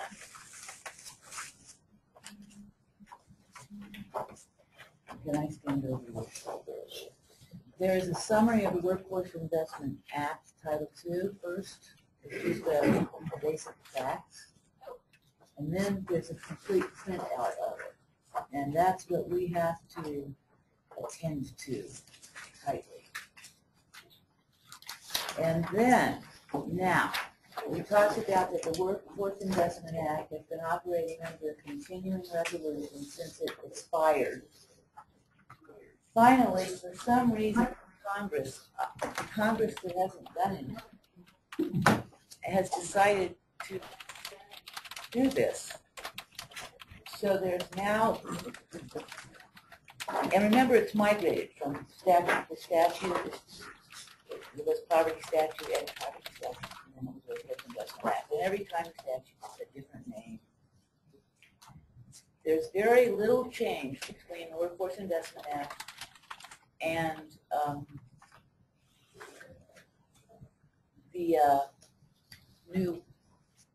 Can I stand over your shoulder? There is a summary of the Workforce Investment Act, Title II first. It's just the basic facts. And then there's a complete printout of it. And that's what we have to attend to tightly. And then, now, we talked about that the Workforce Investment Act has been operating under a continuing resolution since it expired. Finally, for some reason, Congress that hasn't done it, has decided to do this. So there's now, and remember it's migrated from statute to statute. There was poverty statute and poverty statute, and then it was Workforce Investment Act. And every time the statute is a different name. There's very little change between the Workforce Investment Act and the new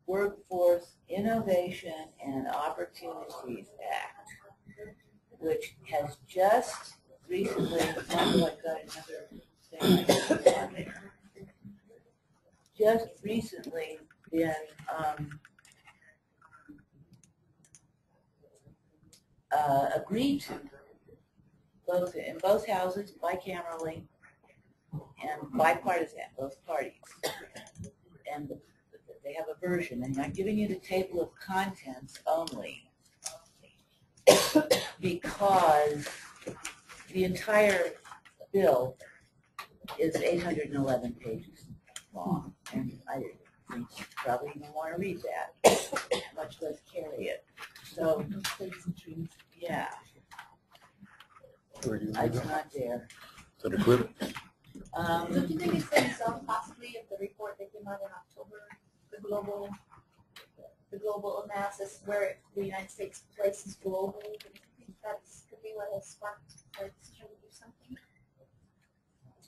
Workforce Innovation and Opportunities Act, which has just recently, just recently been agreed to in both houses bicamerally and bipartisan, both parties. And they have a version, and I'm giving you the table of contents only because the entire bill is 811 pages long, and I think you probably don't want to read that, much less carry it. So, yeah. It's not there.
So the clip?
So do you think it's going to sell possibly of the report that came out in October, the global analysis where the United States places globally? Do you think that could be what has sparked the decision to do something?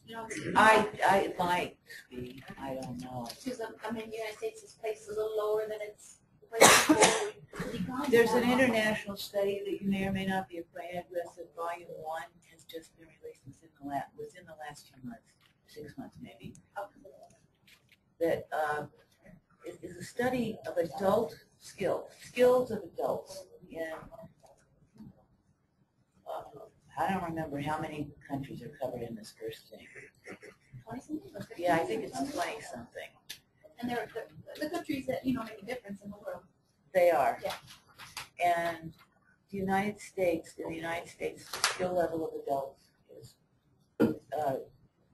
You know,
I might be. I don't know.
Because I mean, the United States is placed a little lower than its place before.
There's an international study that you may or may not be acquainted with. That Volume 1 has just been released within the last 2 months, 6 months maybe. That is a study of adult skills of adults in. I don't remember how many countries are covered in this first thing.
20-something?
Yeah, I think it's 20-something.
And they're the countries that, you know, make a difference in the world.
They are.
Yeah.
And in the United States, the skill level of adults is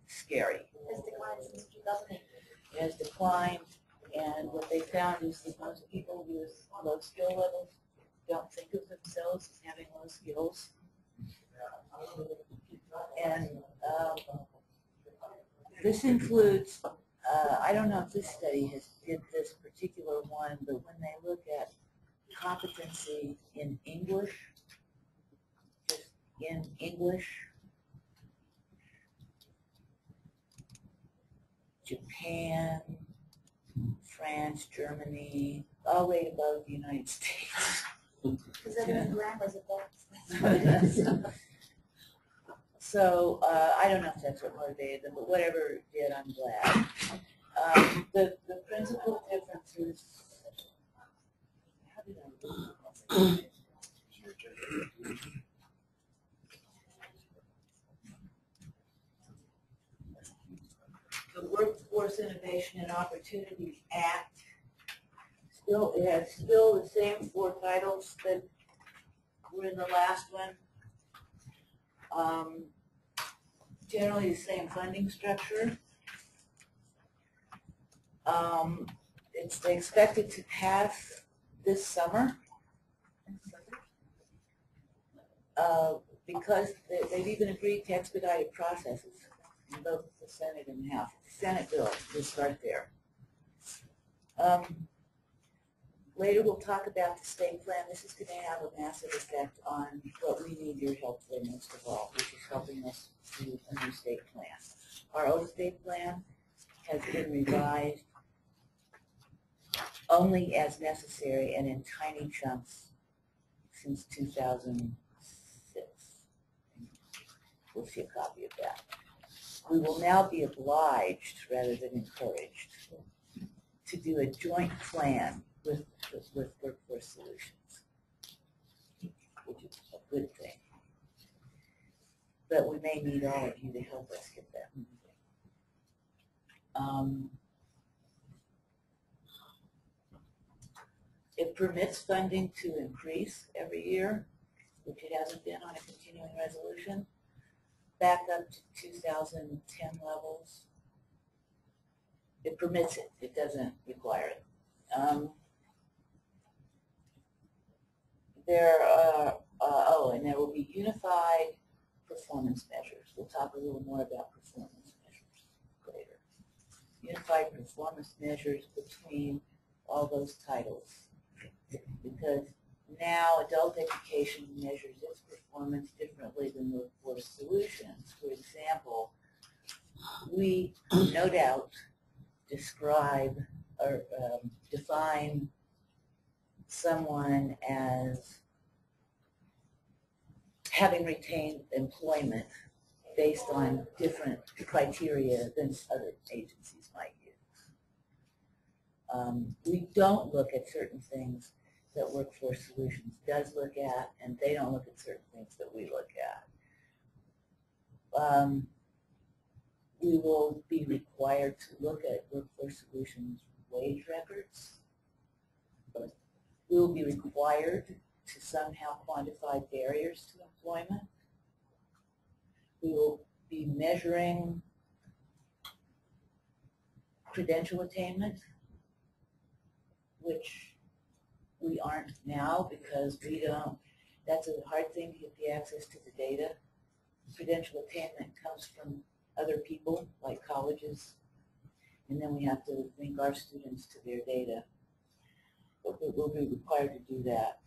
scary.
It's declined since 2008.
It has declined, and what they found is that most people with low skill levels don't think of themselves as having low skills. And this includes, I don't know if this study did this particular one, but when they look at competency in English, just in English, Japan, France, Germany, all way above the United States.
Because they're doing grammars at that.
So I don't know if that's what motivated them, but whatever it did, I'm glad. The principal difference is, how did I lose it? The Workforce Innovation and Opportunities Act it has still the same 4 titles that were in the last one. Generally the same funding structure. It's expected to pass this summer because they've even agreed to expedited processes in both the Senate and the House. The Senate bill will start there. Later we'll talk about the state plan. This is going to have a massive effect on what we need your help for most of all, which is helping us do a new state plan. Our old state plan has been revised only as necessary and in tiny chunks since 2006. We'll see a copy of that. We will now be obliged, rather than encouraged, to do a joint plan with Workforce Solutions, which is a good thing. But we may need all of you to help us get that moving. It permits funding to increase every year, which it hasn't been on a continuing resolution, back up to 2010 levels. It permits it. It doesn't require it. And there will be unified performance measures. We'll talk a little more about performance measures later. Unified performance measures between all those titles. Because now adult education measures its performance differently than Workforce Solutions. For example, we no doubt describe or define someone as having retained employment based on different criteria than other agencies might use. We don't look at certain things that Workforce Solutions does look at, and they don't look at certain things that we look at. We will be required to look at Workforce Solutions wage records. We will be required to somehow quantify barriers to employment. We will be measuring credential attainment, which we aren't now because we don't, that's a hard thing to get the access to the data. Credential attainment comes from other people, like colleges, and then we have to link our students to their data. But we'll be required to do that.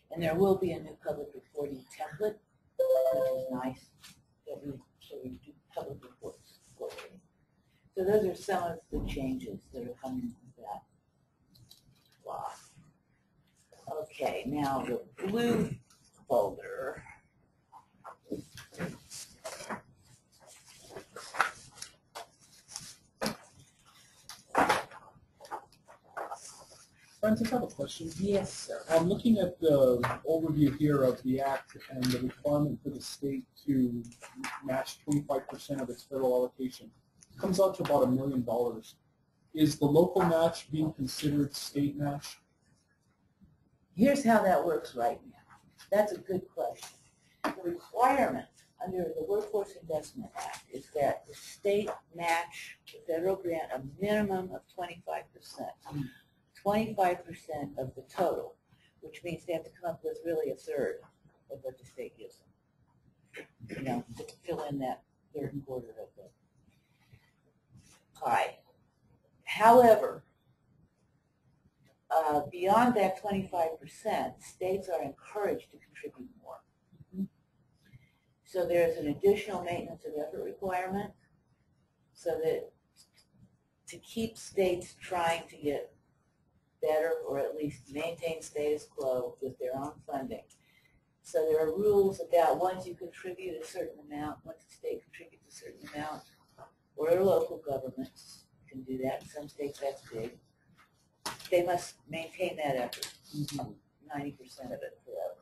And there will be a new public reporting template, which is nice, that we do public reports quarterly. So those are some of the changes that are coming with that law. Okay, now the blue folder.
Francis, I have a question.
Yes, sir.
I'm looking at the overview here of the Act and the requirement for the state to match 25% of its federal allocation. It comes out to about $1 million. Is the local match being considered state match?
Here's how that works right now. That's a good question. The requirement under the Workforce Investment Act is that the state match the federal grant a minimum of 25%. 25% of the total, which means they have to come up with really a third of what the state gives them. You know, to fill in that third quarter of the pie. However, beyond that 25%, states are encouraged to contribute more. So there's an additional maintenance of effort requirement, so that to keep states trying to get better or at least maintain status quo with their own funding. So there are rules about once you contribute a certain amount, once the state contributes a certain amount, or local governments can do that. In some states that's big. They must maintain that effort, 90% of it forever,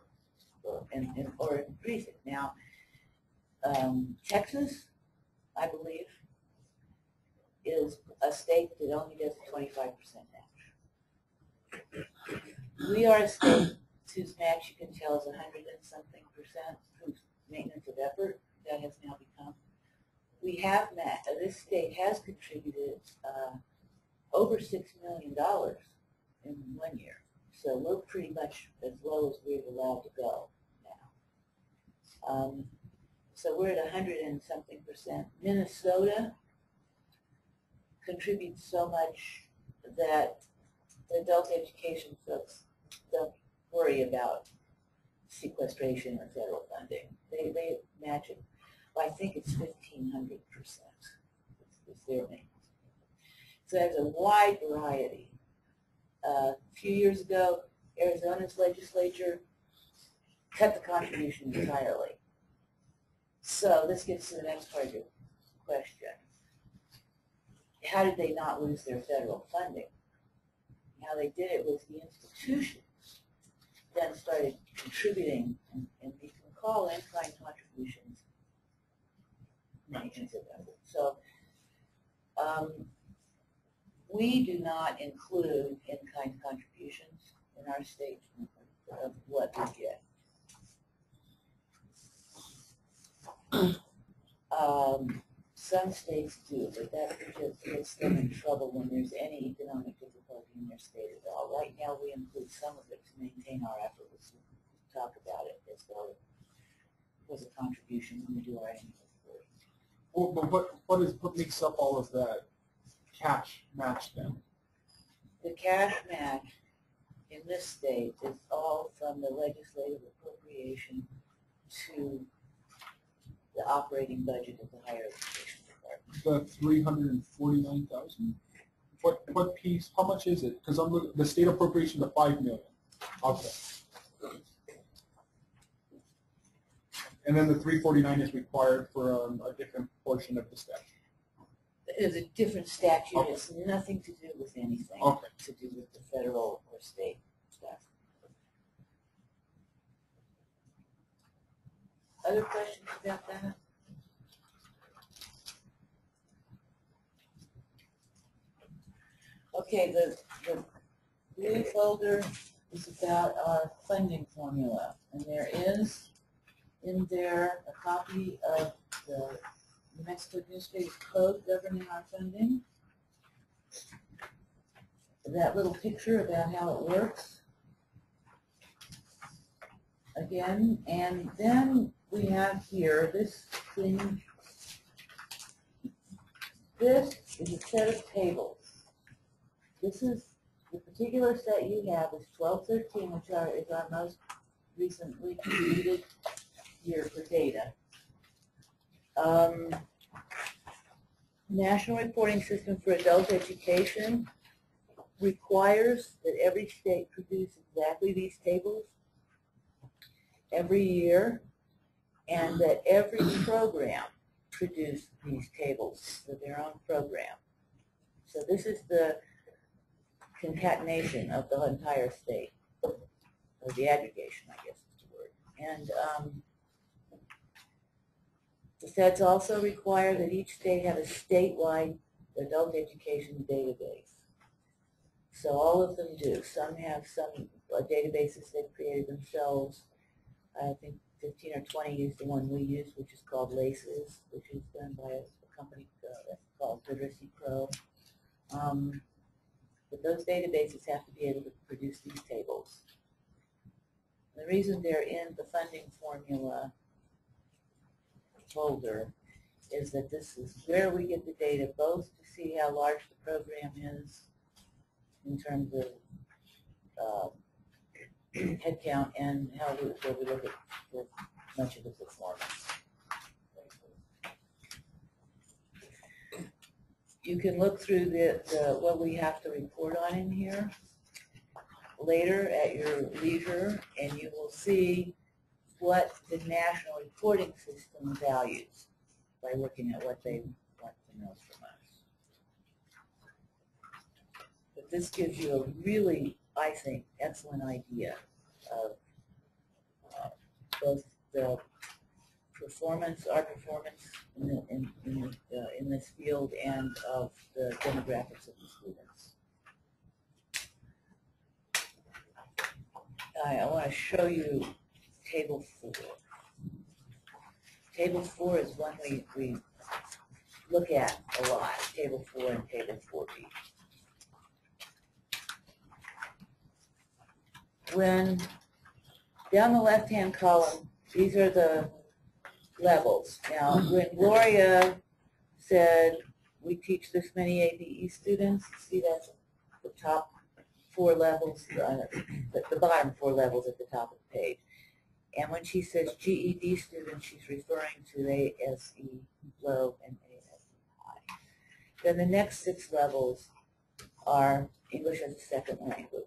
or increase it. Now, Texas, I believe, is a state that only does a 25% match. We are a state whose match you can tell is 100 and something percent, whose maintenance of effort that has now become. We have matched, this state has contributed over $6 million in 1 year. So we're pretty much as low as we're allowed to go now. So we're at 100 and something percent. Minnesota contributes so much that the adult education folks don't worry about sequestration or federal funding. They match it. Well, I think it's 1,500%. It's their maintenance. So there's a wide variety. A few years ago, Arizona's legislature cut the contribution entirely. So this gets to the next part of your question. How did they not lose their federal funding? How they did it was the institutions then started contributing, and you can call in-kind contributions maintenance of effort. So we do not include in-kind contributions in our state of what we get. Some states do, but that just gets them in trouble when there's any economic difficulty in their state at all. Right now, we include some of it to maintain our effort. We'll talk about it as though it was a contribution when we do our annual report.
Well, but what makes up all of that cash match then?
The cash match in this state is all from the legislative appropriation to the operating budget of the higher education department.
The 349,000. What piece? How much is it? Because I'm looking the state appropriation to $5 million. Okay. And then the 349 is required for a different portion of the statute.
It's a different statute.
Okay.
It's nothing to do with anything to do with the federal or state stuff. Other questions about that? Okay, the blue folder is about our funding formula, and there is in there a copy of the New Mexico Administrative Code governing our funding. That little picture about how it works. Again, and then we have here this thing. This is a set of tables. This is the particular set you have is 1213, which is our most recently completed year for data. National Reporting System for Adult Education requires that every state produce exactly these tables every year, and that every program produce these tables for their own program. So this is the concatenation of the entire state, or the aggregation, I guess is the word. And the sets also require that each state have a statewide adult education database. So all of them do. Some have some databases they've created themselves. I think 15 or 20 use the one we use, which is called LACES, which is done by a company called Literacy Pro. but those databases have to be able to produce these tables. The reason they're in the funding formula folder is that this is where we get the data, both to see how large the program is in terms of headcount and where we look at much of the performance. You can look through what we have to report on in here later at your leisure, and you will see what the national reporting system values by looking at what they want to know from us. But this gives you a really, I think, excellent idea of both the performance, our performance in this field, and of the demographics of the students. I want to show you Table 4. Table 4 is one we look at a lot, Table 4 and Table 4B. When down the left-hand column, these are the levels. Now, when Gloria said we teach this many ABE students, see that's the top 4 levels, the bottom 4 levels at the top of the page. And when she says GED students, she's referring to ASE low and ASE high. Then the next 6 levels are English as a second language.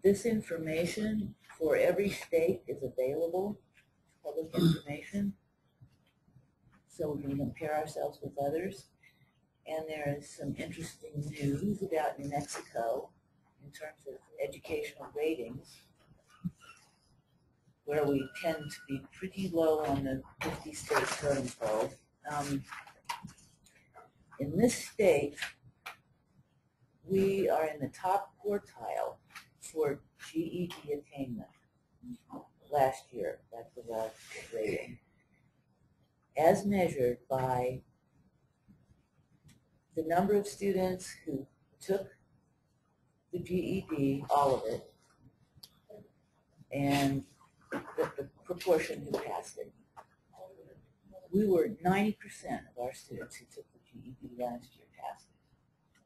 This information for every state is available, public information, so we can compare ourselves with others. And there is some interesting news about New Mexico in terms of educational ratings, where we tend to be pretty low on the 50-state totem pole. In this state, we are in the top quartile for GED attainment last year. That was our rating, as measured by the number of students who took the GED, all of it, and the proportion who passed it. We were 90% of our students who took the GED last year passed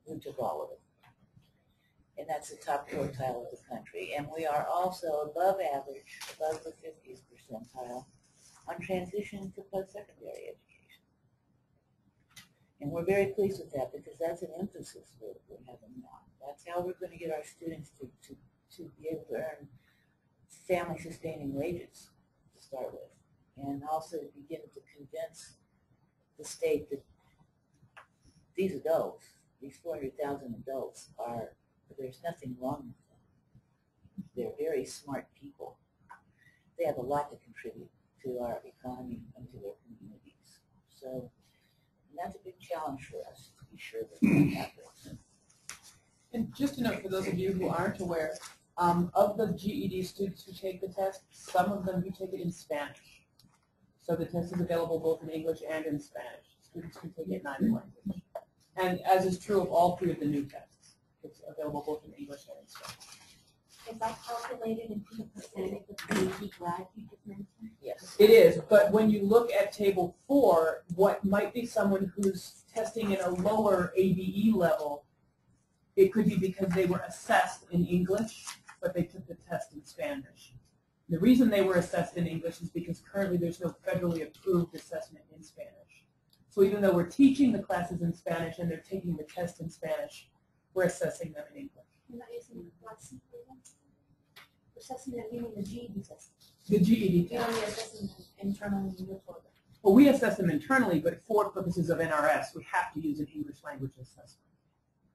it. We took all of it. And that's the top quartile of the country. And we are also above average, above the 50th percentile on transition to post-secondary education. And we're very pleased with that because that's an emphasis we're having now. That's how we're going to get our students to be able to earn family-sustaining wages to start with, and also begin to convince the state that these adults, these 400,000 adults, there's nothing wrong with them. They're very smart people. They have a lot to contribute to our economy and to their communities. So that's a big challenge for us to be sure that that happens.
And just a note for those of you who aren't aware, of the GED students who take the test, some of them do take it in Spanish. So the test is available both in English and in Spanish. Students can take it in either language. And as is true of all 3 of the new tests. It's available both in English and in Spanish.
Is that calculated into the percentage of the grad you just mentioned?
Yes. It is, but when you look at Table 4, what might be someone who's testing in a lower ABE level, it could be because they were assessed in English, but they took the test in Spanish. The reason they were assessed in English is because currently there's no federally approved assessment in Spanish. So even though we're teaching the classes in Spanish and they're taking the test in Spanish, we're assessing them in English.
You're not using the class assessing them, you mean the GED test?
The GED
You're
test.
only assessing them internally in your program.
Well, we assess them internally, but for purposes of NRS, we have to use an English language assessment.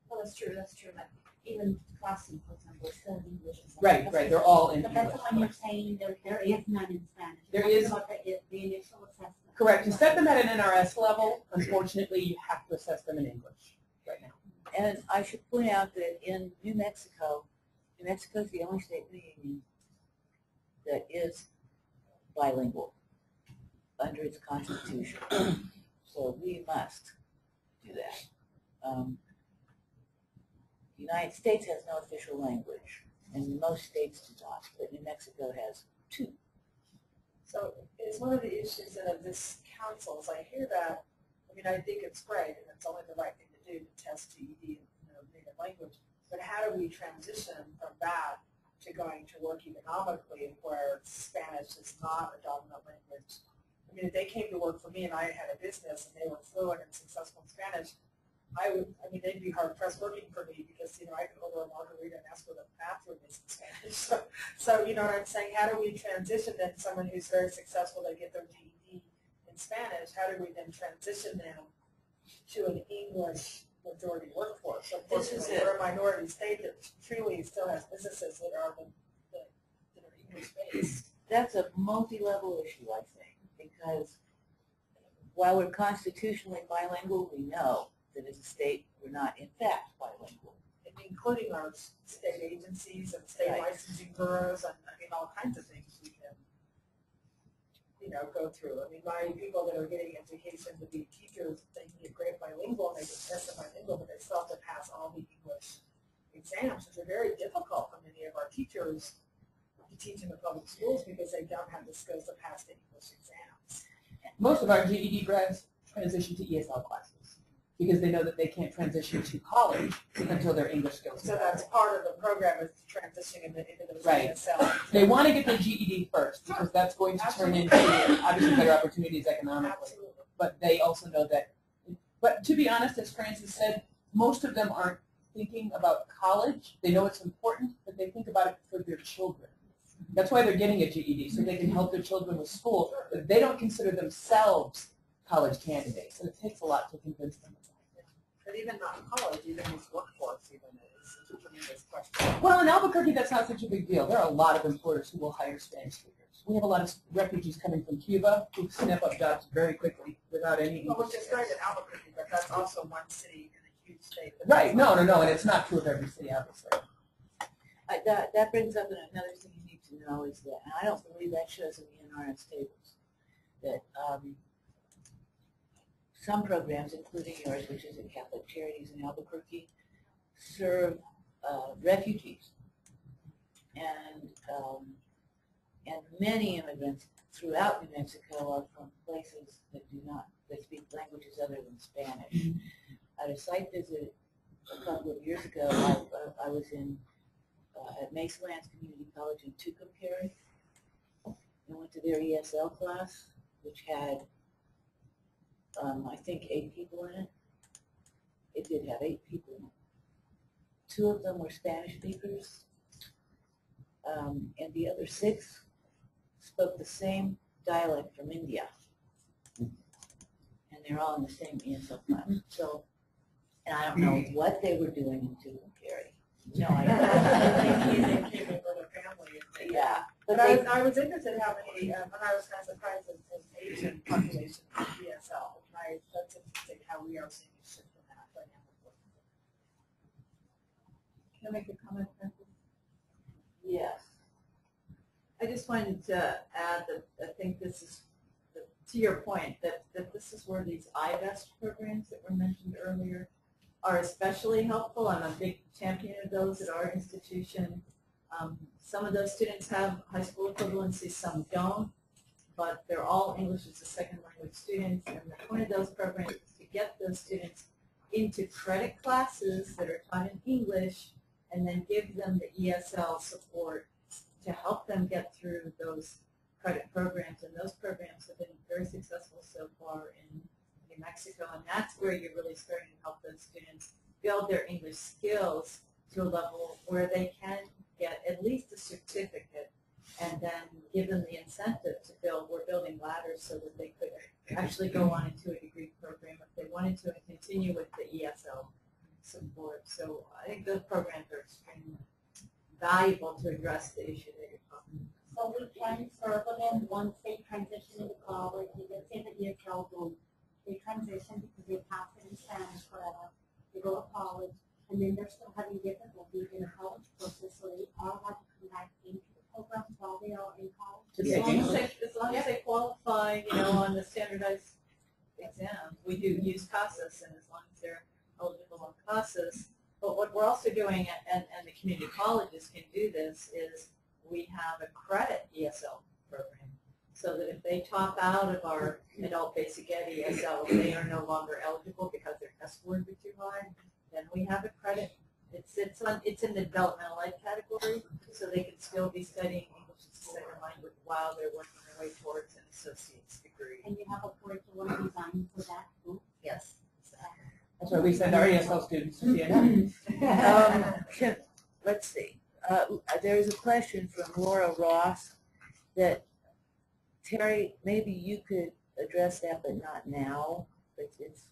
Well, that's true, that's true. Like even classing, for example, is still in English. And
Right,
That's
right, they're all in
But that's
English.
the one you're saying there is none in Spanish.
There
You're
is-
talking about the initial assessment.
Correct. To set them at an NRS level, unfortunately, you have to assess them in English right now.
And I should point out that in New Mexico is the only state in the union that is bilingual under its constitution. So we must do that. The United States has no official language, and most states do not, but New Mexico has 2.
So is one of the issues of this council, as I hear that, I mean, I think it's great, and it's only the right thing to do to test GED in native language, but how do we transition from that to going to work economically where Spanish is not a dominant language? I mean, if they came to work for me and I had a business and they were fluent and successful in Spanish, they'd be hard pressed working for me because, I could order a margarita and ask where the bathroom is in Spanish. So, you know what I'm saying? How do we transition then someone who's very successful, they get their GED in Spanish, how do we then transition them to an English majority workforce? So unfortunately, we're a minority state that truly still has businesses that are English-based.
That's a multi-level issue, I think, because while we're constitutionally bilingual, we know that as a state we're not in fact bilingual.
Including our state agencies and state licensing bureaus and all kinds of things we can go through. My people that are getting education to be teachers, they can get great bilingual and they get tested bilingual, but they still have to pass all the English exams, which are very difficult for many of our teachers to teach in the public schools because they don't have the skills to pass the English exams.
Most of our GED grads transition to ESL classes because they know that they can't transition to college until their English skills.
So that's part of the program is transitioning into those
right.
ESL.
They want to get their GED first because that's going to turn into obviously better opportunities economically.
Absolutely.
But they also know that. But to be honest, as Francis said, most of them aren't thinking about college. They know it's important, but they think about it for their children. That's why they're getting a GED, so they can help their children with school. But they don't consider themselves college candidates, and it takes a lot to convince them.
But even not college, even his workforce, even is a tremendous question.
Well, in Albuquerque, that's not such a big deal. There are a lot of employers who will hire Spanish speakers. We have a lot of refugees coming from Cuba who snap up jobs very quickly without any English.
Well, which is great in Albuquerque, but that's also one city in a huge state.
Right. No, and it's not true of every city, obviously.
That brings up another thing you need to know is that, and I don't believe that shows in the NRS tables, that some programs, including yours, which is at Catholic Charities in Albuquerque, serve refugees, and many immigrants throughout New Mexico are from places that speak languages other than Spanish. At a site visit a couple of years ago, I was at Mesalands Community College in Tucumcari, and went to their ESL class, which had I think 8 people in it. It did have 8 people in it. 2 of them were Spanish speakers, and the other 6 spoke the same dialect from India. And they're all in the same ESL class. So, and I don't know what they were doing in Tucumcari. No idea.
They came in with a family.
Yeah.
But I was interested in how many, and I was kind of surprised at the Asian population in ESL. That's interesting how we are seeing a shift in that dynamic.
Can I make a comment, Francis?
Yes.
I just wanted to add that I think this is, to your point, that this is where these iVest programs that were mentioned earlier are especially helpful. I'm a big champion of those at our institution. Some of those students have high school equivalency, some don't, but they're all English as a second language students, and the point of those programs is to get those students into credit classes that are taught in English and then give them the ESL support to help them get through those credit programs, and those programs have been very successful so far in New Mexico, and that's where you're really starting to help those students build their English skills to a level where they can get at least a certificate, and then give them the incentive to build. We're building ladders so that they could actually go on into a degree program if they wanted to and continue with the ESL support. So I think those programs are extremely valuable to address the issue that you're talking about.
So we can serve them once they transition into college. They get say the ESL group. They transition because they pass it in Spanish forever. They go to college, and then they're still having difficulty in a college process, so they all have to come back into the program while they are in college.
As long as they qualify, on the standardized exam. We do use CASAS, and as long as they're eligible on CASAS. But what we're also doing, and the community colleges can do this, is we have a credit ESL program. So that if they top out of our adult basic ed ESL, they are no longer eligible because their test scores are too high, then we have a credit. It's in the developmental ed category, so they can still be studying English as a second language while they're working their way towards an associate's degree.
And you have a curriculum designed for that too?
Yes.
That's why we send our ESL students to Vienna.
Let's see. There's a question from Laura Ross that, Terry, maybe you could address that, but not now. But it's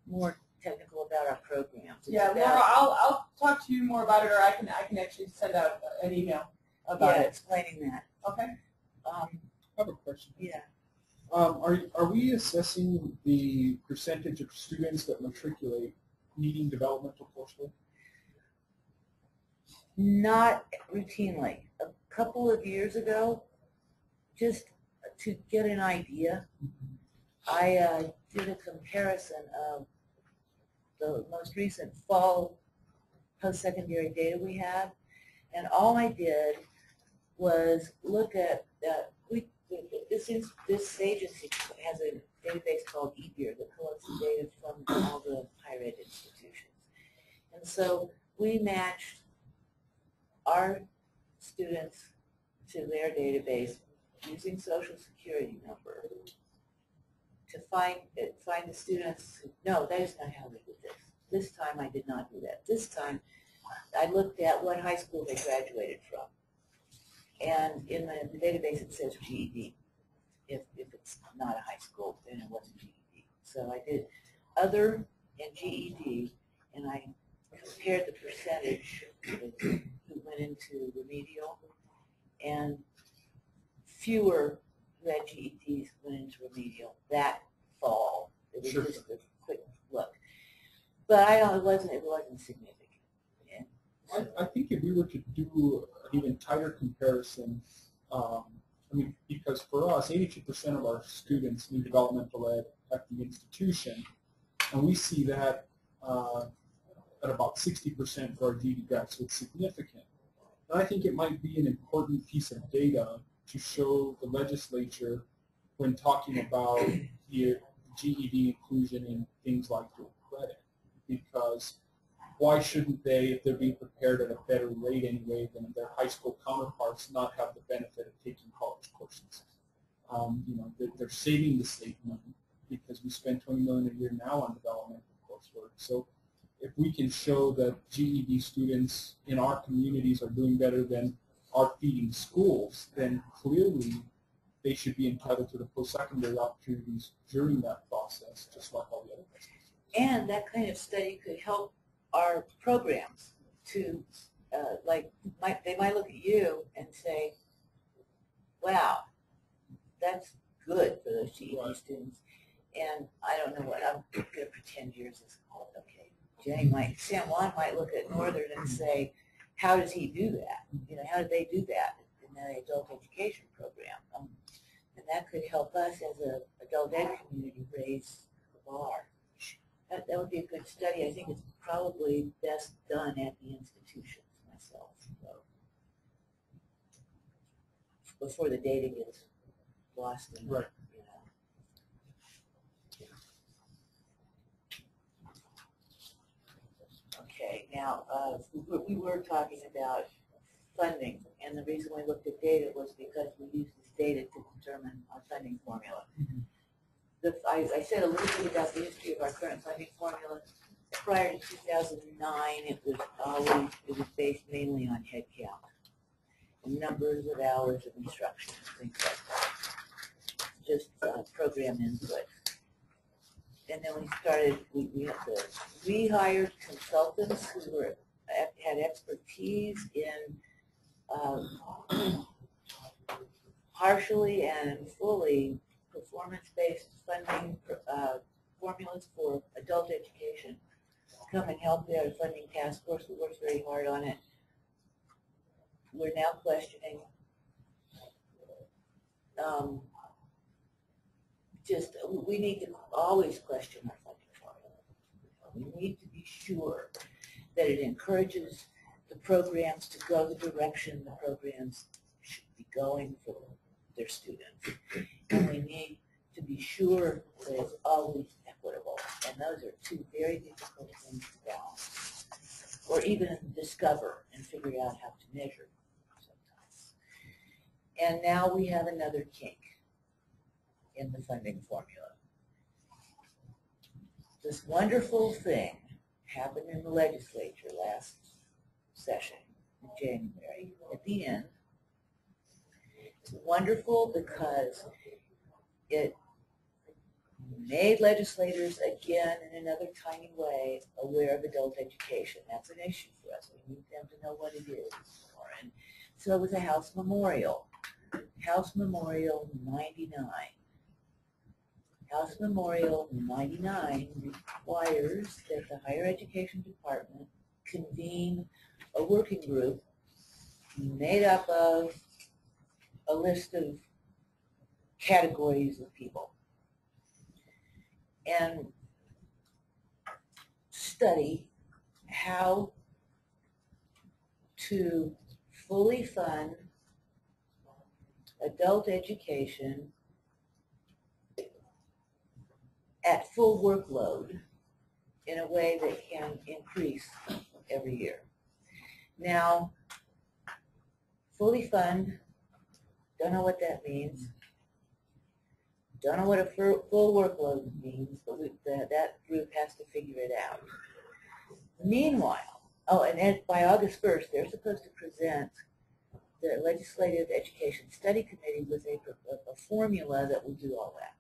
more technical about our programs. It's
Yeah, Laura, I'll talk to you more about it, or I can actually send out an email about it.
explaining that.
Okay.
I have a question.
Yeah.
Are we assessing the percentage of students that matriculate needing developmental coursework?
Not routinely. A couple of years ago, just to get an idea, I did a comparison of the most recent fall post-secondary data we have, and all I did was look at this agency has a database called eBeer that collects the data from all the higher ed institutions, and so we matched our students to their database using social security number to find the students. No, that is not how we did this. This time I did not do that. This time I looked at what high school they graduated from. And in the database it says GED. If it's not a high school, then it wasn't GED. So I did other and GED, and I compared the percentage who went into remedial, and fewer who had GEDs went into remedial that fall. It was just a quick look. But it wasn't significant. Yeah.
I think if we were to do an even tighter comparison, because for us, 82% of our students need developmental ed at the institution, and we see that at about 60% for our GED grads, so it's significant. And I think it might be an important piece of data to show the legislature when talking about the GED inclusion in things like dual credit, because why shouldn't they, if they're being prepared at a better rate anyway than their high school counterparts, not have the benefit of taking college courses? They're saving the state money because we spend $20 million a year now on developmental coursework. So if we can show that GED students in our communities are doing better than our feeding schools, then clearly they should be entitled to the post-secondary opportunities during that process, just like all the other places.
And that kind of study could help our programs to, they might look at you and say, wow, that's good for those GED students. And I don't know what, I'm going to pretend yours is called, okay. San Juan might look at Northern and say, how does he do that? How did they do that in the adult education program? And that could help us as an adult ed community raise the bar. That would be a good study. I think it's probably best done at the institutions myself. So before the data gets lost in
right.
Okay, now we were talking about funding, and the reason we looked at data was because we used this data to determine our funding formula. I said a little bit about the history of our current funding formula. Prior to 2009, it was based mainly on head count, and numbers of hours of instruction, things like that. Just program input. And then we hired consultants who had expertise in partially and fully performance-based funding formulas for adult education. Come and help the funding task force who works very hard on it. We're now questioning we need to always question our funding formula. We need to be sure that it encourages the programs to go the direction the programs should be going for their students. And we need to be sure that it's always equitable. And those are two very difficult things to balance, or even discover and figure out how to measure sometimes. And now we have another kink in the funding formula. This wonderful thing happened in the legislature last session in January. At the end, it's wonderful because it made legislators again in another tiny way aware of adult education. That's an issue for us. We need them to know what it is. And so it was a House Memorial. House Memorial 99. House Memorial 99 requires that the Higher Education Department convene a working group made up of a list of categories of people and study how to fully fund adult education at full workload in a way that can increase every year. Now, fully fund, don't know what that means. Don't know what a full workload means, but that group has to figure it out. Meanwhile, and by August 1st, they're supposed to present the Legislative Education Study Committee with a formula that will do all that.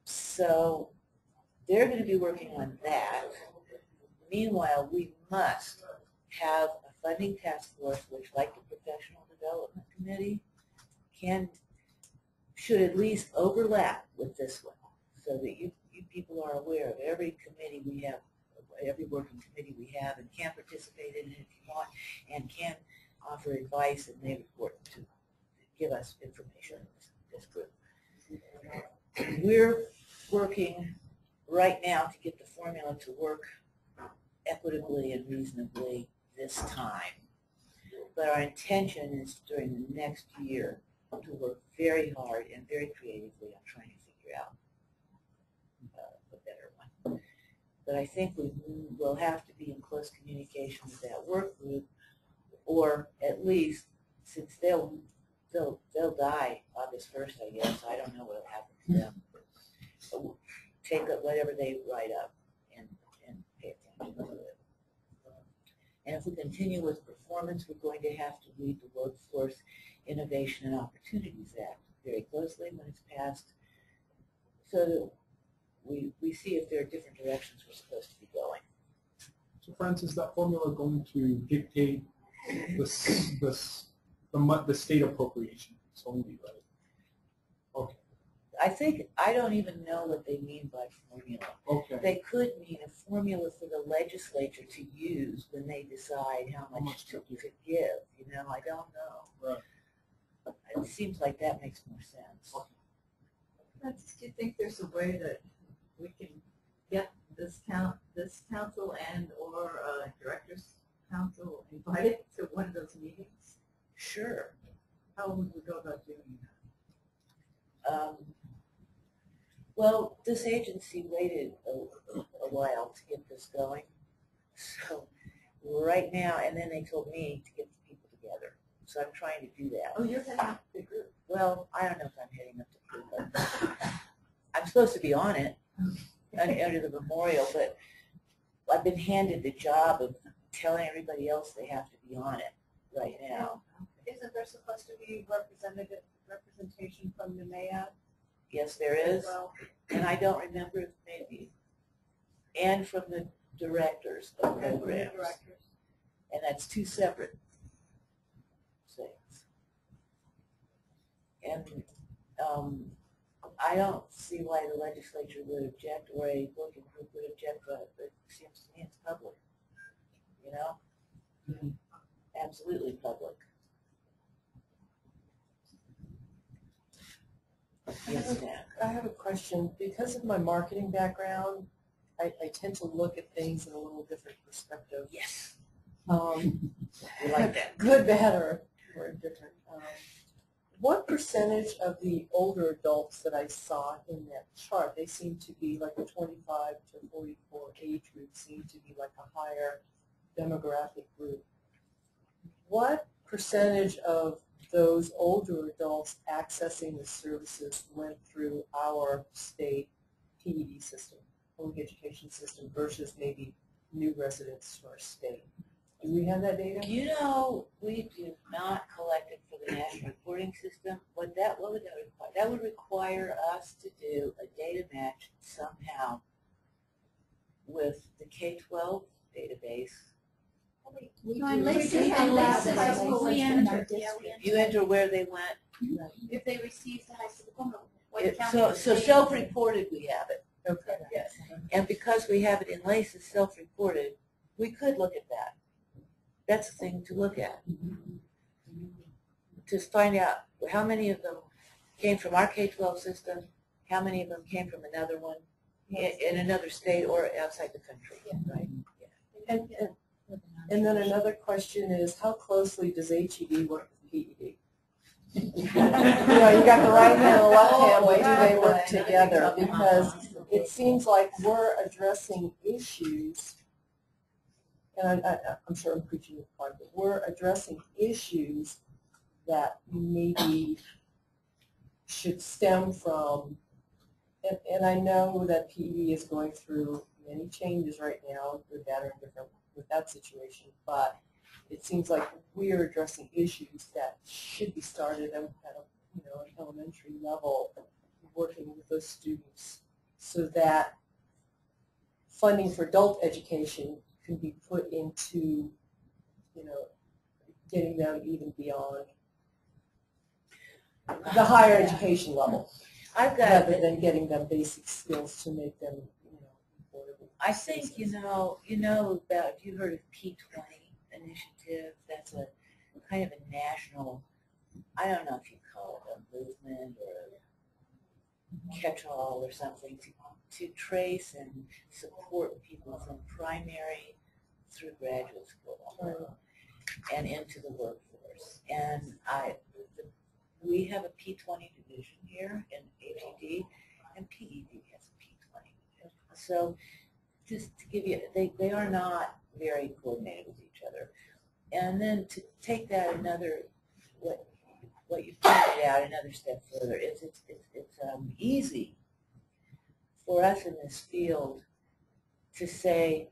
So they're going to be working on that. Meanwhile, we must have a funding task force which, like the Professional Development Committee, should at least overlap with this one, so that you people are aware of every committee we have, every working committee we have, and can participate in it if you want, and can offer advice, and they report to give us information in this group. We're working right now to get the formula to work equitably and reasonably this time. But our intention is during the next year to work very hard and very creatively on trying to figure out a better one. But I think we will have to be in close communication with that work group, or at least, since they'll die August 1st, I guess. I don't know what will happen to them. But we'll take up whatever they write up and pay attention to it. And if we continue with performance, we're going to have to read the Workforce Innovation and Opportunities Act very closely when it's passed, so that we see if there are different directions we're supposed to be going.
So, Francis, that formula going to dictate the state appropriation only, right? Okay.
I don't even know what they mean by formula.
Okay.
They could mean a formula for the legislature to use when they decide how much to give. You know, I don't know.
Right.
It seems like that makes more sense.
Francis, do you think there's a way that we can get this council and or directors council invited to one of those meetings?
Sure.
How would we go about doing
that? Well, this agency waited a while to get this going. So right now, and then they told me to get the people together. So I'm trying to do that.
Oh, you're heading up the group.
Well, I don't know if I'm heading up the group, but I'm supposed to be on it under the memorial, but I've been handed the job of telling everybody else they have to be on it right now.
Isn't there supposed to be representation from NMHED?
Yes, there is, and I don't remember if maybe, and from the directors of programs, and that's two separate things. And I don't see why the legislature would object, or a working group would object, but it seems to me it's public, you know? Mm-hmm. Absolutely public.
I have a question. Because of my marketing background, I tend to look at things in a little different perspective.
Yes.
We like that. Good, bad, or different. What percentage of the older adults that I saw in that chart, they seem to be like a 25 to 44 age group, seem to be like a higher demographic group. What percentage of those older adults accessing the services went through our state PED system, public education system, versus maybe new residents to our state? Do we have that data?
You know, we do not collect it for the national reporting system. What would that require? That would require us to do a data match somehow with the K-12 database.
We
No,
do.
in Lacey,
We
and
Lacey
High School, we entered,
You enter where they went.
if they received the high school diploma. what
It-
county
So,
they
so
stayed in.
self-reported we have it.
Okay.
Yes. And because we have it in Lacey self-reported, we could look at that. That's the thing to look at. To find out how many of them came from our K-12 system, how many of them came from another one in another state or outside the country. Right?
And then another question is, how closely does HED work with PED? You know, you got the right hand and the left hand, but do they work together? Because it seems like we're addressing issues, and I'm sure I'm preaching to the choir, but we're addressing issues that maybe should stem from, and I know that PED is going through many changes right now, good, bad, or indifferent with that situation, but it seems like we are addressing issues that should be started at an elementary level, working with those students so that funding for adult education can be put into, getting them even beyond the higher education level, rather than getting them basic skills to make them, affordable.
I think you know about, you heard of P20 initiative. That's a kind of a national, I don't know if you call it a movement or a catch-all or something, to trace and support people from primary through graduate school and into the workforce. And we have a P20 division here in HED, and PED has a P20 division. So just to give you, they are not very coordinated with each other. And then to take that another, what you pointed out another step further, is it's easy for us in this field to say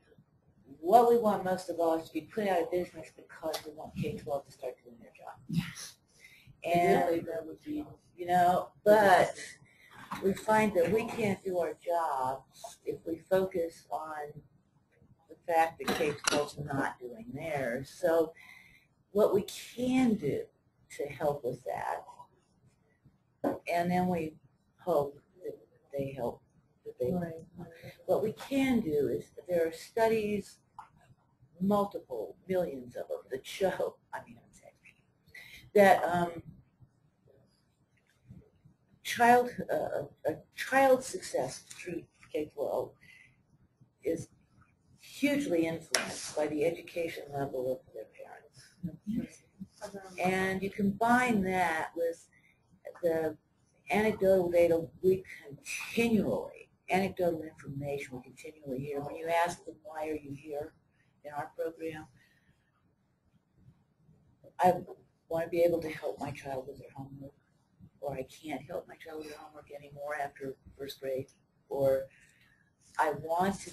what we want most of all is to be put out of business because we want K-12 to start doing their job.
Yes.
And
really, that would be,
but we find that we can't do our job if we focus on the fact that K-12 is not doing theirs. So what we can do to help with that, and then we hope that they help, what we can do is, there are studies, multiple millions of them, that show, that child success through K-12 is hugely influenced by the education level of their parents. And you combine that with the anecdotal data anecdotal information we continually hear. When you ask them, why are you here in our program? I want to be able to help my child with their homework, or I can't help my child with their homework anymore after first grade, or I want to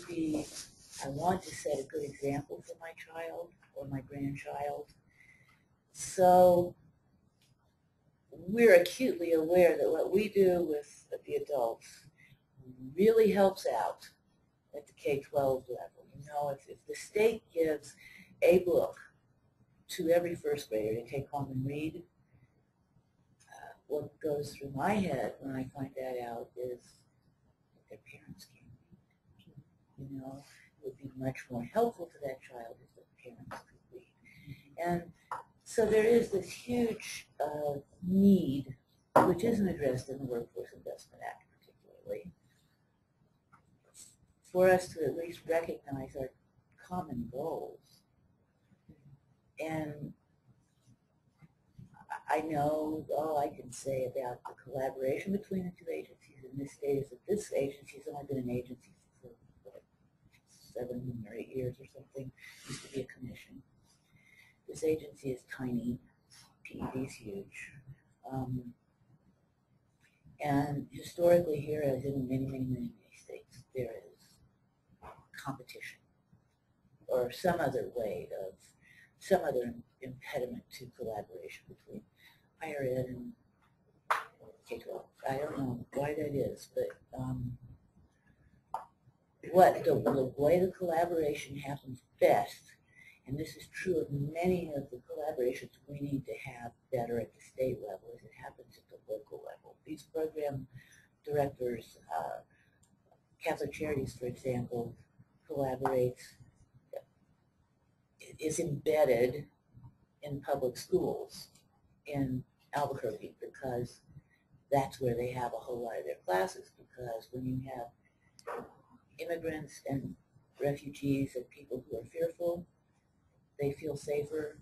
set a good example for my child or my grandchild. So we're acutely aware that what we do with the adults really helps out at the K-12 level. If the state gives a book to every first grader to take home and read, what goes through my head when I find that out is that their parents can't read. It would be much more helpful to that child if the parents could read. And so there is this huge need which isn't addressed in the Workforce Investment Act particularly, for us to at least recognize our common goals. And I know all I can say about the collaboration between the two agencies in this state is that this agency has only been an agency for what, 7 or 8 years or something. It used to be a commission. This agency is tiny. PED is huge. And historically here, as in many states, there is competition or some other way of, some other impediment to collaboration between higher ed and K-12. I don't know why that is, but the way the collaboration happens best, and this is true of many of the collaborations we need to have better at the state level, is it happens at the local level. These program directors, Catholic Charities, for example, collaborates, is embedded in public schools in Albuquerque because that's where they have a whole lot of their classes, because when you have immigrants and refugees and people who are fearful, they feel safer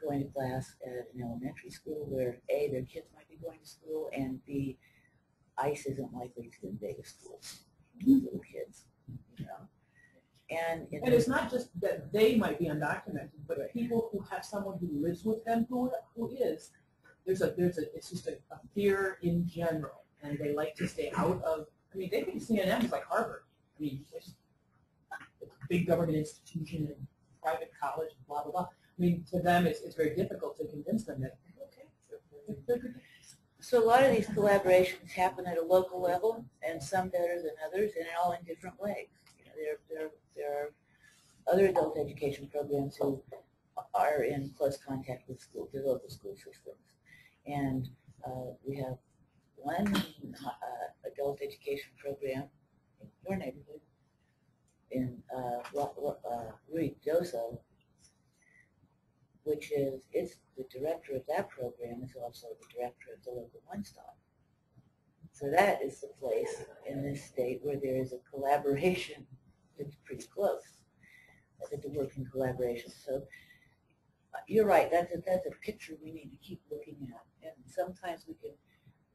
going to class at an elementary school where A, their kids might be going to school, and B, ICE isn't likely to invade a school with little kids, you know. And
it's not just that they might be undocumented, but people who have someone who lives with them who is, it's just a fear in general, and they like to stay out of, I mean, they think CNN is like Harvard. I mean, it's a big government institution and private college, and blah, blah, blah. I mean, to them, it's very difficult to convince them that, okay, they're good.
So a lot of these collaborations happen at a local level, and some better than others, and all in different ways. You know, there are other adult education programs who are in close contact with the local school systems. And we have one adult education program in your neighborhood, in Ruidoso, which is, it's the director of that program is also the director of the local One Stop. So that is the place in this state where there is a collaboration that's pretty close, that the work in collaboration. So you're right, that's a picture we need to keep looking at. And sometimes we can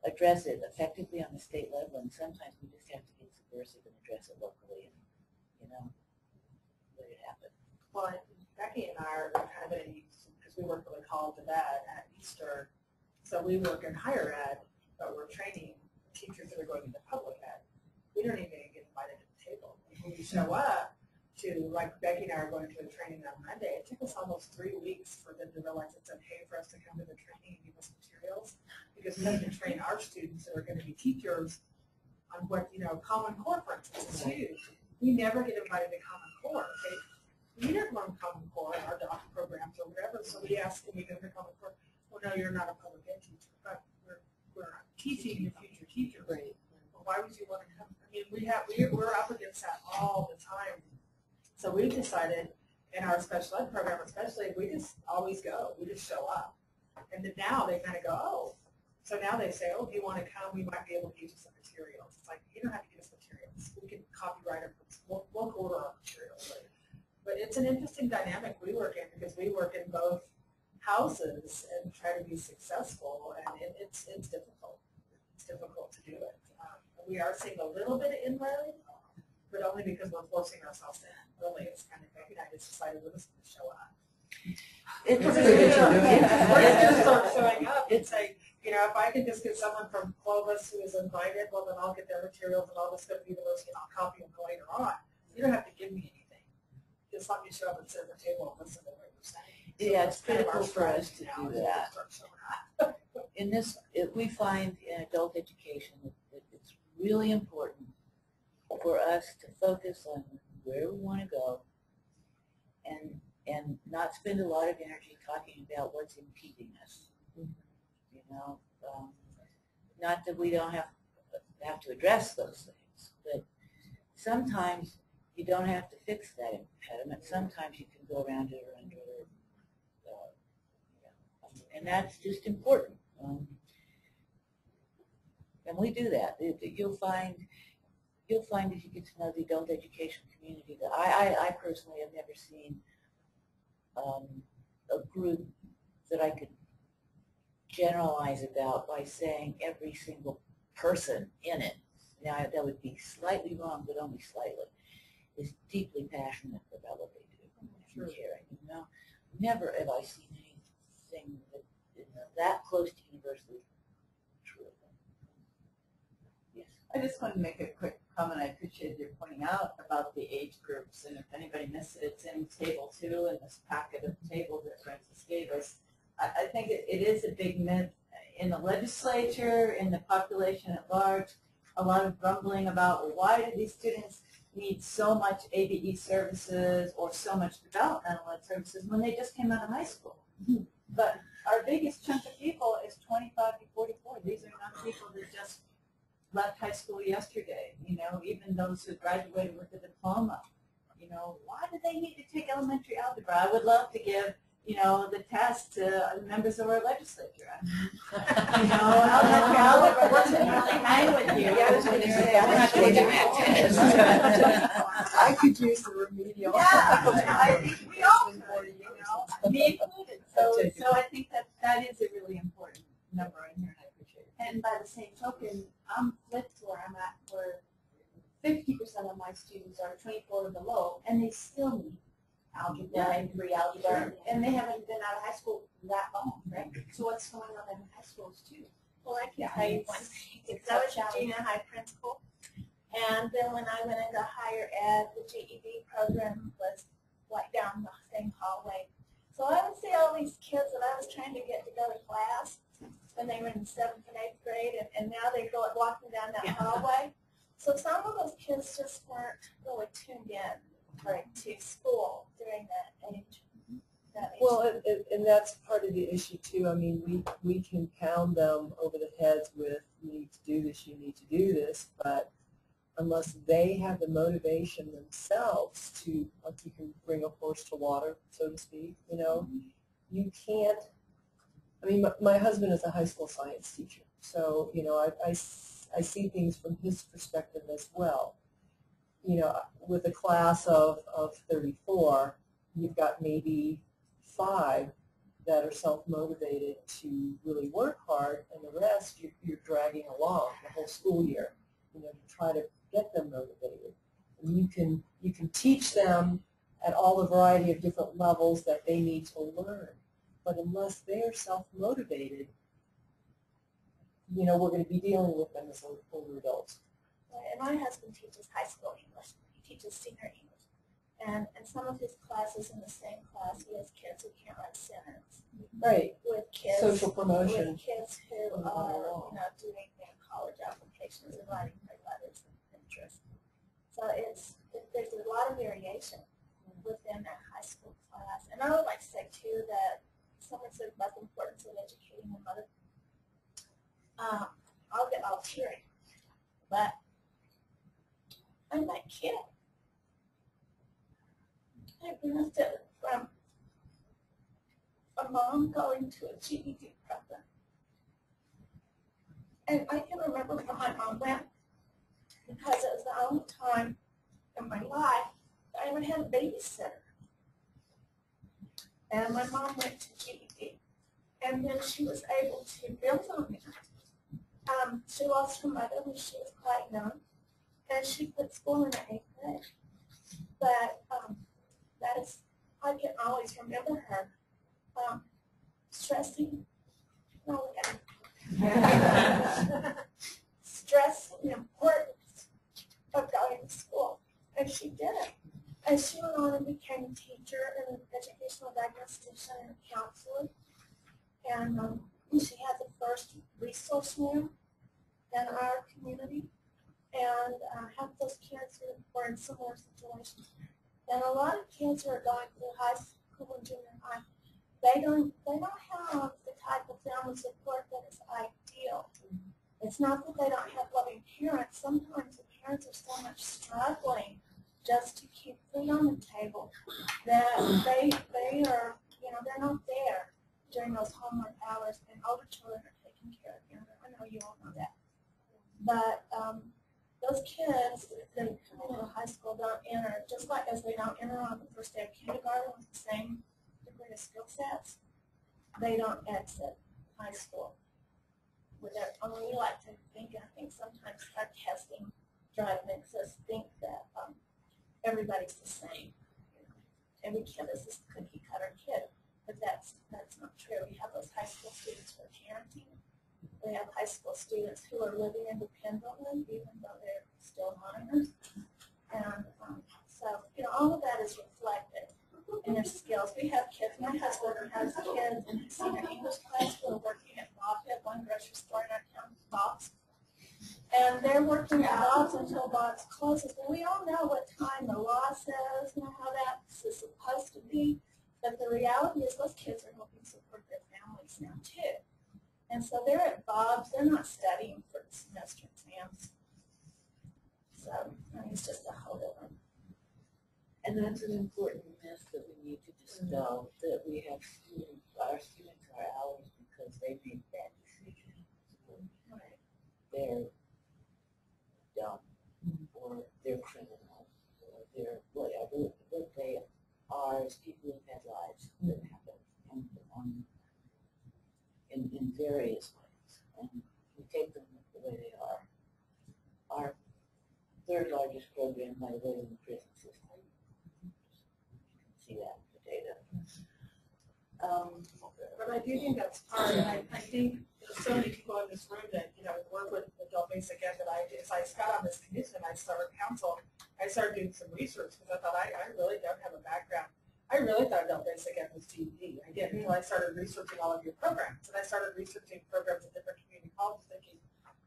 address it effectively on the state level, and sometimes we just have to get subversive and address it locally and, you know, let it happen.
Well, Becky and I are kind of in, because we work with the College of Ed at Eastern, so we work in higher ed, but we're training teachers that are going into public ed. We don't even get invited to the table. When we show up to, like Becky and I are going to a training on Monday, it took us almost 3 weeks for them to realize it's okay for us to come to the training and give us materials, because we have to train our students that are going to be teachers on what, you know, Common Core, for instance, is huge. We never get invited to Common Core. We didn't learn Common Core in our doctor programs or whatever, so we asked, can we go to Common Core? Well, no, you're not a public ed teacher, but we're teaching the future teachers.
Right.
Well, why would you want to come? I mean, we're up against that all the time. So we decided in our special ed program, especially, we just always go. We just show up. And then now they kind of go, oh. So now they say, oh, do you want to come? We might be able to use some materials. It's like, you don't have to give us materials. We can copyright them. We'll order our materials later. But it's an interesting dynamic we work in, because we work in both houses and try to be successful, and it's difficult. It's difficult to do it. We are seeing a little bit of inroad, but only because we're forcing ourselves in. Really, it's kind of, maybe I just decided we're just going to show up.
It's
we're just going to start showing up and say, you know, if I can just get someone from Clovis who is invited, well, then I'll get their materials and I'll just go to the university and I'll copy them later on. You don't have to give me anything. Just let me show up and sit at the table and listen to what you're saying. So
yeah, it's critical for us to do that. In this, we find in adult education that it's really important for us to focus on where we want to go and not spend a lot of energy talking about what's impeding us. You know, not that we don't have to address those things, but sometimes you don't have to fix that impediment. Sometimes you can go around it or under it, and that's just important. And we do that. You'll find as you get to know the adult education community that I personally have never seen a group that I could generalize about by saying every single person in it. Now that would be slightly wrong, but only slightly. Is deeply passionate about what they do and caring. You know, never have I seen anything that is that close to universally true. Yes.
I just want to make a quick comment. I appreciate your pointing out about the age groups, and if anybody missed it, it's in table 2 in this packet of tables that Francis gave us. I think it is a big myth in the legislature, in the population at large, a lot of grumbling about, well, why do these students need so much ABE services or so much developmental ed services when they just came out of high school. But our biggest chunk of people is 25 to 44. These are not people that just left high school yesterday, you know, even those who graduated with a diploma. You know, why do they need to take elementary algebra? I would love to give, you know, the test to members of our legislature. You know, elementary algebra doesn't really hang with you.
Yeah, I was going to say, I'm not taking that test. I could use the remedial.
Yeah, I think we all could, you know, me included. So I think that is a really important number in here, and I appreciate it.
And by the same token, I'm flipped where I'm at, where 50% of my students are 24 or below, and they still need algebra and pre-algebra, and they haven't been out of high school that long, right? So what's going on in high schools too?
Well, I can tell you one thing, because I was a junior high principal, and then when I went into higher ed, the GED program was right down the same hallway. So I would see all these kids that I was trying to get to go to class when they were in 7th and 8th grade, and now they're walking down that hallway. So some of those kids just weren't really tuned in to school during that age.
Well, and that's part of the issue too. I mean, we can pound them over the heads with, you need to do this, you need to do this, but unless they have the motivation themselves to, like, you can bring a horse to water, so to speak, you know, you can't. I mean, my husband is a high school science teacher, so, you know, I see things from his perspective as well. You know, with a class of 34, you've got maybe 5 that are self-motivated to really work hard, and the rest you're dragging along the whole school year, you know, to try to get them motivated. And you can teach them at all the variety of different levels that they need to learn, but unless they're self-motivated, you know, we're going to be dealing with them as older adults.
And my husband teaches high school English. He teaches senior English. And some of his classes in the same class, he has kids who can't write sentences.
Right.
With kids.
Social promotion.
With kids who are, you know, doing their college applications and writing their letters of interest. So there's a lot of variation within that high school class. And I would like to say, too, that someone said about the importance of educating the mother. I'll get all teary. But I'm that kid. I benefited from a mom going to a GED program. And I can remember when my mom went, because it was the only time in my life that I ever had a babysitter. And my mom went to GED. And then she was able to build on it. She lost her mother when she was quite young, and she quit school in the 8th grade. But that is, I can always remember her stressing the importance of going to school, and she did it. And she went on and became a teacher and an educational diagnostician and a counselor. And she had the first resource room in our community, and helped those kids who were in similar situations. And a lot of kids who are going through high school and junior high, they don't have the type of family support that is ideal. It's not that they don't have loving parents. Sometimes the parents are so much struggling just to keep food on the table that they are, you know, they're not there during those homework hours, and older children are taking care of you. I know you all know that.
those kids that come into high school don't enter, just like as they don't enter on the first day of kindergarten with the same degree of skill sets, they don't exit high school with that. And we like to think, I think sometimes our testing drive makes us think that everybody's the same. Every kid is this cookie cutter kid, but that's not true. We have those high school students who are parenting. We have high school students who are living independently, even though they're still minors. And so, all of that is reflected in their skills. We have kids. My husband has kids in his senior English class who are working at Bob's, at one grocery store in our town, Bob's. And they're working at Bob's until Bob's closes. But we all know what time the law says, how that's supposed to be. But the reality is those kids are helping support their families now, too. And so they're at Bob's. They're not studying for the semester exams. So it's just a whole different.
And that's an important myth that we need to dispel, that we have students, our students are ours because they make that decision. Right. They're dumb, or they're criminal, or they're whatever. What they are is people who've had lives that happen in various ways, and we take them the way they are. Our third largest program, by the way, in the prison system. You can see that in the data.
But I do think that's hard, and I think there's so many people in this room that, work with adult basic ed that as I got on this commission, I started council, I started doing some research because I thought I really don't have a background. I really thought adult basic ed was GED. I did until I started researching all of your programs. And I started researching programs at different community colleges thinking,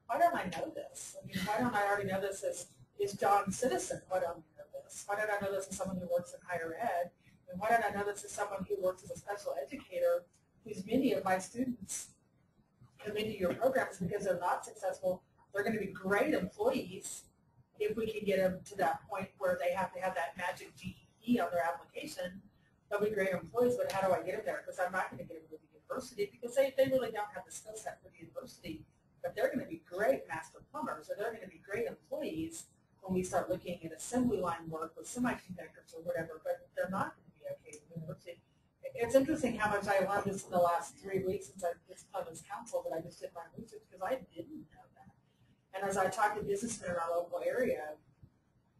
why don't I know this? I mean, why don't I already know this is John Citizen? Why don't I know this? Why don't I know this as someone who works in higher ed? And why don't I know this as someone who works as a special educator whose many of my students come into your programs because they're not successful. They're going to be great employees if we can get them to that point where they have to have that magic GED on their application. They'll be great employees, but how do I get them there? Because I'm not going to get them to the university because they really don't have the skill set for the university. But they're going to be great master plumbers, or they're going to be great employees when we start looking at assembly line work with semiconductors or whatever, but they're not going to be okay with the university. It's interesting how much I learned this in the last 3 weeks since I've just come as council, that I just did my research because I didn't know that. And as I talk to businessmen in our local area,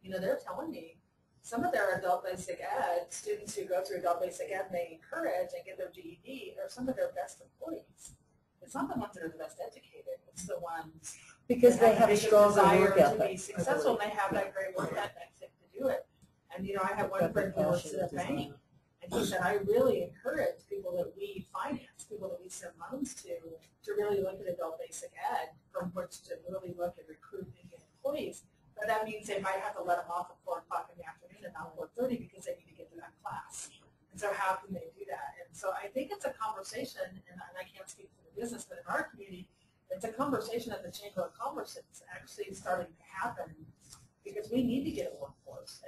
they're telling me some of their adult basic ed students who go through adult basic ed and they encourage and get their GED are some of their best employees. It's not the ones that are the best educated. It's the ones
because they have a stronger work
desire to be
ethic.
successful. And they have that great work ethic to do it. And I have one friend who works at a bank, and he said, I really encourage people that we finance, people that we send loans to really look at adult basic ed, from which to really look at recruiting employees. But that means they might have to let them off at 4 o'clock in the afternoon and not 4:30 because they need to get to that class. And so how can they do that? And so I think it's a conversation, and I can't speak for the business, but in our community, it's a conversation at the Chamber of Commerce that's actually starting to happen because we need to get a workforce.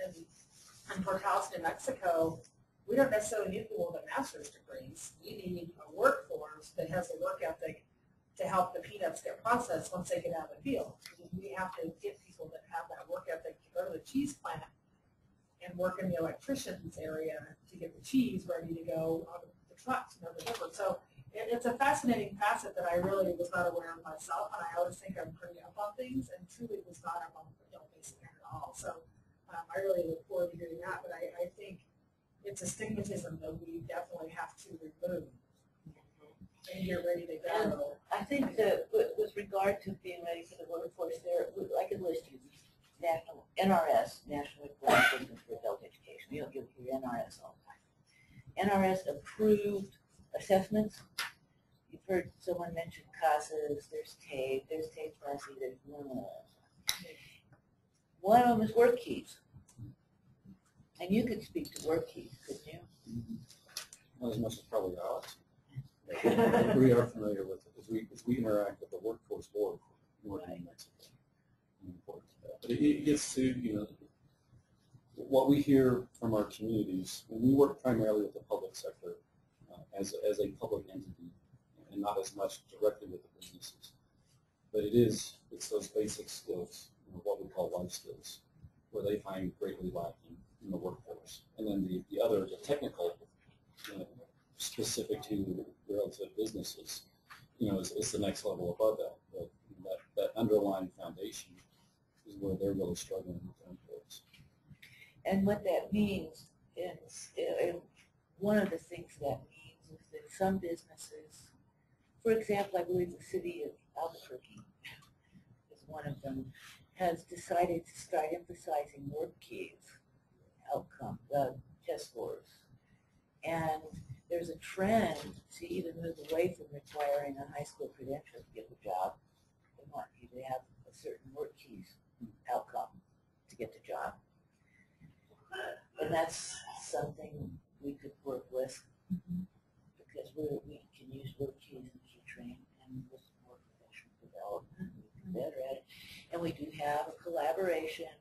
And for Taos, New Mexico, we don't necessarily need people with master's degrees. We need a workforce that has the work ethic to help the peanuts get processed once they get out of the field. We have to get people that have that work ethic to go to the cheese plant and work in the electrician's area to get the cheese ready to go on the trucks and whatever. So it's a fascinating facet that I really was not aware of myself, and I always think I'm pretty up on things, and truly was not up on adult basic ed at all. So I really look forward to hearing that, but I think it's a stigmatism that we definitely have to remove and get ready to go.
And I think that with regard to being ready for the workforce, I could list you national NRS, National Organization for Adult Education. You'll hear NRS all the time. NRS approved assessments. You've heard someone mention CASAs, there's TAPE, there's TAPE Classy, there's one of them is work keys. And you could speak to work keys, couldn't you?
Not as much as probably Alex. We are familiar with it as we interact with the workforce board in New Mexico. But it gets to, what we hear from our communities, and we work primarily with the public sector as a public entity and not as much directly with the businesses. But it's those basic skills, what we call life skills, where they find greatly lacking in the workforce. And then the other, the technical, specific to relative businesses, is the next level above that. But that underlying foundation is where they're really struggling with their employees.
And what that means is, one of the things that means is that some businesses, for example, I believe the city of Albuquerque is one of them, has decided to start emphasizing work keys, outcome, test scores. And there's a trend to even move away from requiring a high school credential to get the job. They want you to have a certain work keys outcome to get the job. And that's something we could work with, because we can use work keys and key train, and with more professional development, we can be better at it. And we do have a collaboration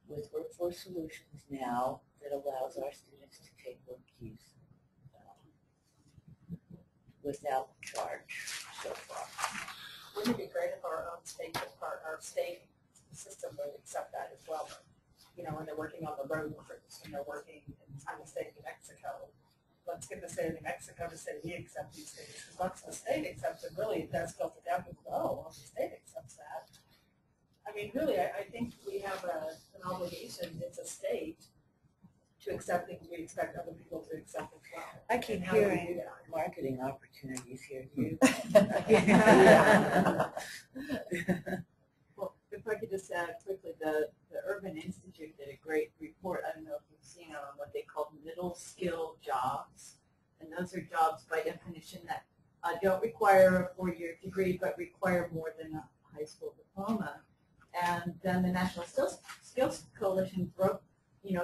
with Workforce Solutions now that allows our students to take work keys without charge so far.
Wouldn't it be great if our state system would accept that as well? When they're working on the road workers, and they're working in the state of New Mexico, let's get the state of New Mexico to say we accept these things. Because once the state accepts it, really it does filter down to, oh, well, the state accepts that. I mean, really, I think we have an obligation, it's a state, to accept things we expect other people to accept as well.
I keep hearing marketing opportunities here too.
Well, if I could just add quickly, the Urban Institute did a great report. I don't know if you've seen it, on what they call middle skill jobs. And those are jobs by definition that don't require a 4-year degree, but require more than a high school diploma. And then the National Skills Coalition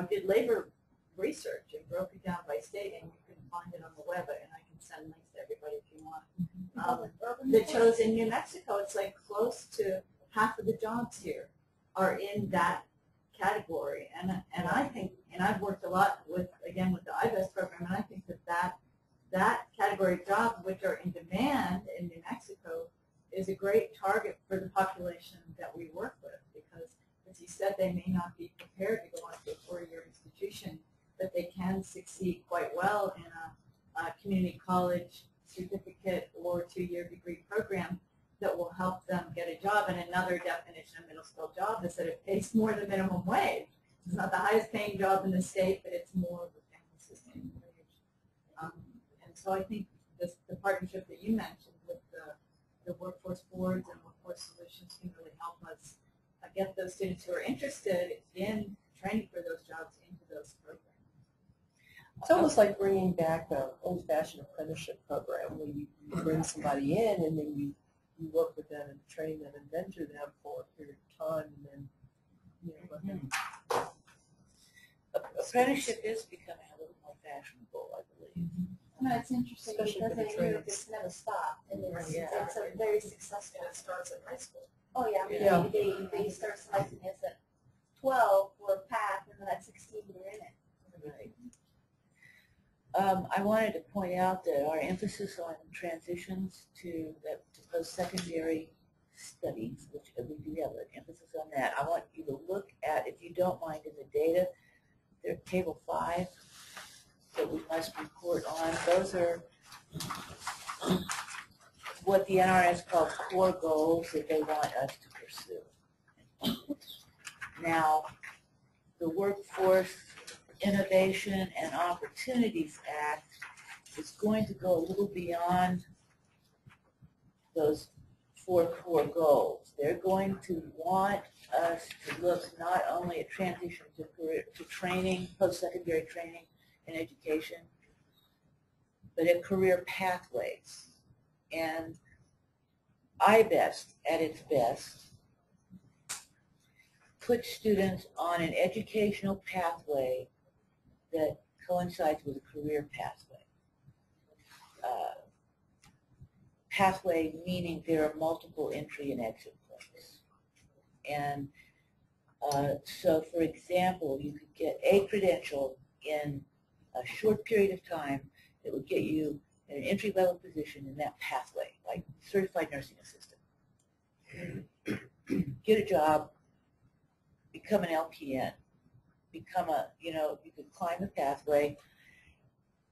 did labor research and broke it down by state, and you can find it on the web, and I can send links to everybody if you want. That shows in New Mexico, it's like close to half of the jobs here are in that category, and I think, and I've worked a lot with the IBEST program, and I think that category of jobs which are in demand in New Mexico is a great target for the population that we work with, because as you said, they may not be prepared to go on to a 4-year institution, but they can succeed quite well in a community college certificate or 2-year degree program that will help them get a job. And another definition of middle skill job is that it pays more than minimum wage. It's not the highest paying job in the state, but it's more of a family sustaining wage. And so I think the partnership that you mentioned with the workforce boards and workforce solutions can really help us get those students who are interested in training for those jobs into those programs.
It's almost like bringing back an old-fashioned apprenticeship program where you bring somebody in and then you work with them and train them and mentor them for a period of time, and then let them.
Apprenticeship is becoming a little more fashionable, I believe.
No, it's interesting,
Especially
because
for the
in
trades.
Europe it's never stopped, and it's a
And
very successful.
it starts at high school.
Oh yeah,
Yeah.
they start selecting us at 12 for a path, and then at 16 they're in it.
Right. I wanted to point out that our emphasis on transitions to post-secondary studies, which we do have an emphasis on that. I want you to look at, if you don't mind, in the data, there's table 5 that we must report on. Those are what the NRS calls core goals that they want us to pursue. Now, the Workforce Innovation and Opportunities Act is going to go a little beyond those 4 core goals. They're going to want us to look not only at transition to training, post-secondary training and education, but at career pathways. And IBEST, at its best, puts students on an educational pathway that coincides with a career pathway. Pathway meaning there are multiple entry and exit points. And so, for example, you could get a credential in a short period of time that would get you in an entry-level position in that pathway, like certified nursing assistant. Get a job, become an LPN, become a, you could climb the pathway.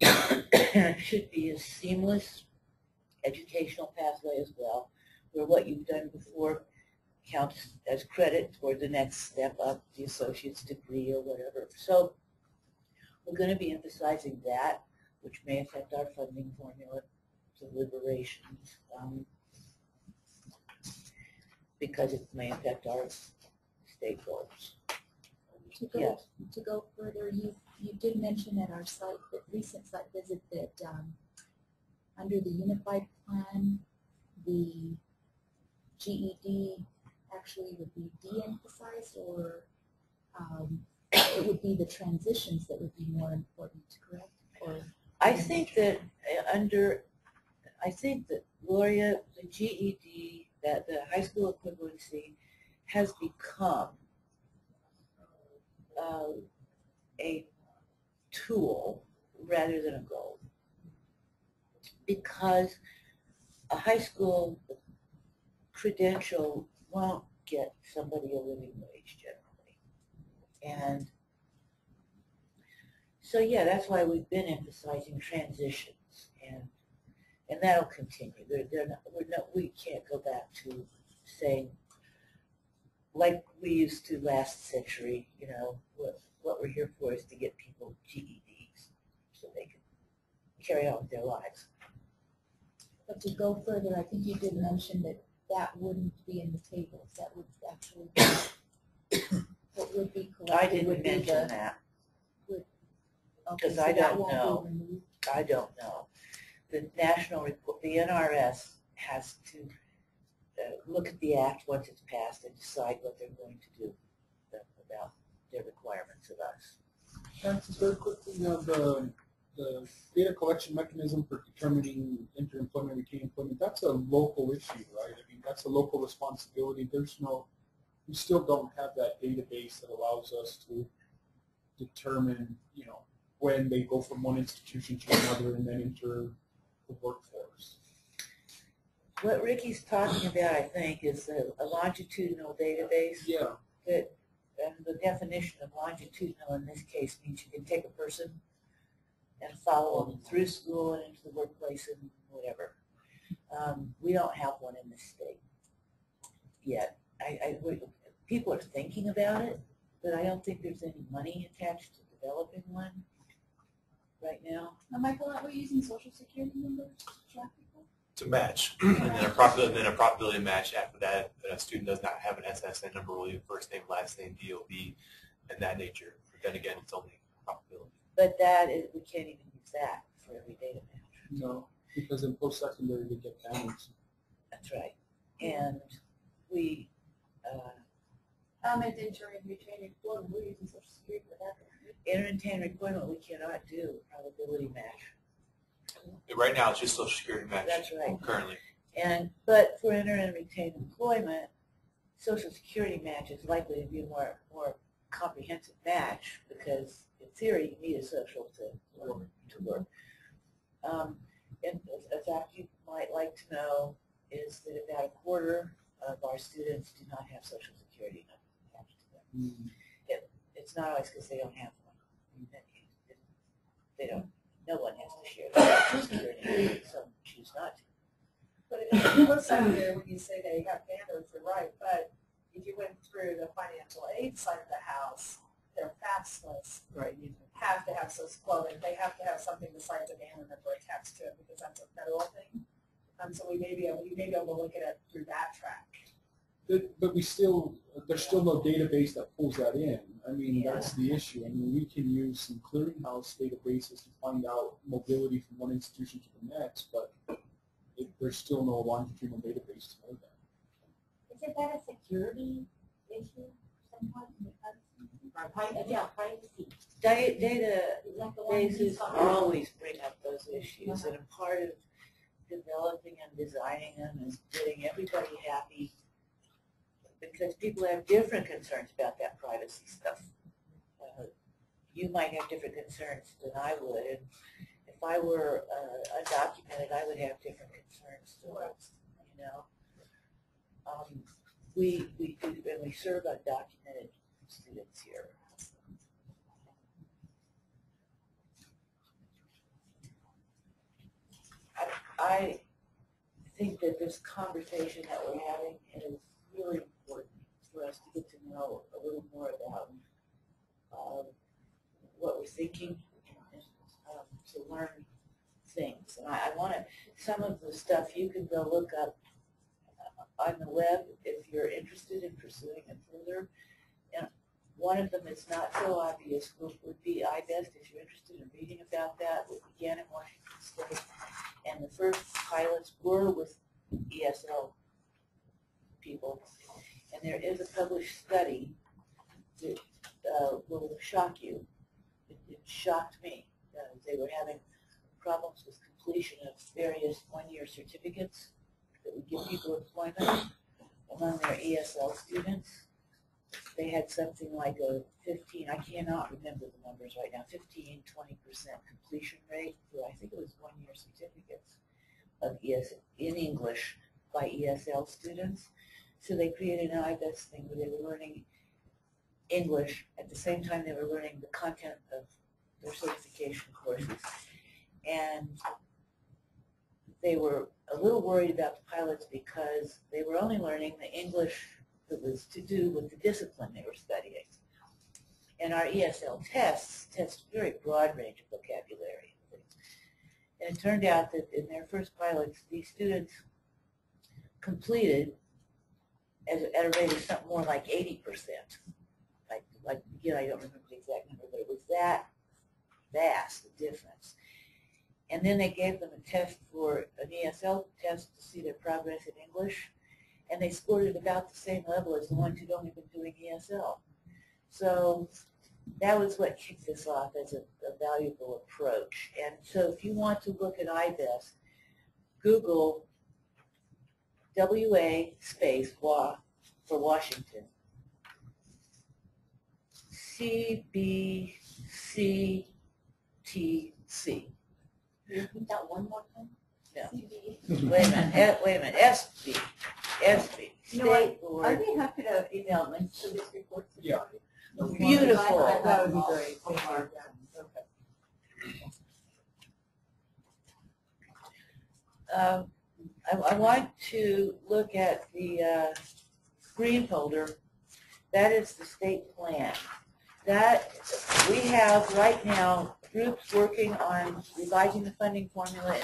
It should be a seamless educational pathway as well, where what you've done before counts as credit toward the next step up, the associate's degree or whatever. So we're going to be emphasizing that, which may affect our funding formula deliberations, because it may affect our state goals.
To go further, you did mention at our recent site visit that under the unified plan, the GED actually would be de-emphasized, or it would be the transitions that would be more important, correct? Or
I think that Gloria, the GED, that the high school equivalency has become a tool rather than a goal, because a high school credential won't get somebody a living wage generally. And so yeah, that's why we've been emphasizing transitions, and that'll continue. We can't go back to saying, like we used to last century, what we're here for is to get people GEDs so they can carry on with their lives.
But to go further, I think you did mention that wouldn't be in the tables. That would actually be what would be correct.
I didn't mention that because I don't know. I don't know. The national report, the NRS has to look at the act once it's passed and decide what they're going to do about their requirements of us.
Francis, very quickly, the data collection mechanism for determining inter-employment and retained employment, that's a local issue, right? I mean, that's a local responsibility. We still don't have that database that allows us to determine, when they go from one institution to another and then enter the workforce.
What Ricky's talking about, I think, is a longitudinal database.
Yeah.
And the definition of longitudinal in this case means you can take a person and follow them through school and into the workplace and whatever. We don't have one in this state yet. People are thinking about it, but I don't think there's any money attached to developing one right now.
Now, Michael, aren't we using social security numbers to track people?
To match, and then a probability match after that. That a student does not have an SSN number, will leave first name, last name, DOB, and that nature. But then again, it's only a probability.
But we can't even use that for every data match.
No, because in post-secondary we get families.
That's right. And we
And enter and retain employment, we're using social security for that.
enter and retain employment, we cannot do probability match.
Right now, it's just social security match.
That's right.
Currently.
But for enter and retain employment, social security match is likely to be a more comprehensive match, because in theory you need a social to work. And a fact you might like to know is that about a quarter of our students do not have social security numbers attached to them. It's not always because they don't have one. They don't. No one has to share their social security number. Some choose not to.
But in post-secondary, when you say they have standards, you're right, but if you went through the financial aid side of the house, their FAFSA
Right.
have to have social clothing. They have to have something besides a banner number attached to it, because that's a federal thing. So you may be able to look at it through that track.
But there's still no database that pulls that in. I mean, that's the issue. I mean, we can use some clearinghouse databases to find out mobility from one institution to the next, but there's still no longitudinal database to know that.
Isn't that a security issue somewhat in the privacy? Yeah, privacy.
Databases always bring up those issues, and a part of developing and designing them is getting everybody happy, because people have different concerns about that privacy stuff. You might have different concerns than I would, and if I were undocumented, I would have different concerns too. We serve undocumented students here. I think that this conversation that we're having is really important for us to get to know a little more about what we're thinking and to learn things. And I want to, some of the stuff you can go look up on the web if you're interested in pursuing it further. And one of them is not so obvious would be iBest if you're interested in reading about that. We began in Washington State, and the first pilots were with ESL people. And there is a published study that will shock you. It shocked me. They were having problems with completion of various one-year certificates that would give people employment among their ESL students. They had something like a 15, I cannot remember the numbers right now, 15, 20% completion rate for, I think it was one-year certificates of in English by ESL students. So they created an iBest thing where they were learning English at the same time they were learning the content of their certification courses. And they were a little worried about the pilots because they were only learning the English that was to do with the discipline they were studying. And our ESL tests test a very broad range of vocabulary. And it turned out that in their first pilots, these students completed at a rate of something more like 80%. Like again, I don't remember the exact number, but it was that vast a difference. And then they gave them a test for an ESL test to see their progress in English, and they scored at about the same level as the ones who'd only been doing ESL. So that was what kicked this off as a valuable approach. And so if you want to look at iBest, Google WA space WA for Washington, CBCTC.
Repeat that one more time.
No. Wait a minute. SB.
You know what?
State Board.
I'd be happy to email links to these reports.
Yeah.
Beautiful.
That would be great.
I want to look at the green folder. That is the state plan. That we have right now groups working on revising the funding formula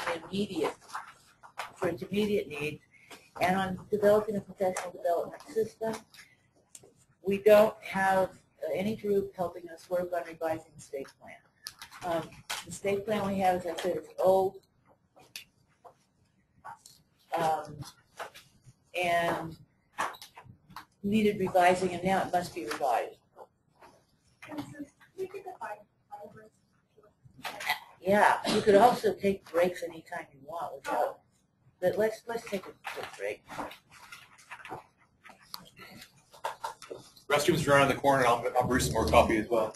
for its immediate needs, and on developing a professional development system. We don't have any group helping us work on revising the state plan. The state plan we have, as I said, is old, and needed revising, and now it must be revised. Yeah, you could also take breaks anytime you want without, but let's take a quick break.
Restrooms are around the corner. I'll brew some more coffee as well.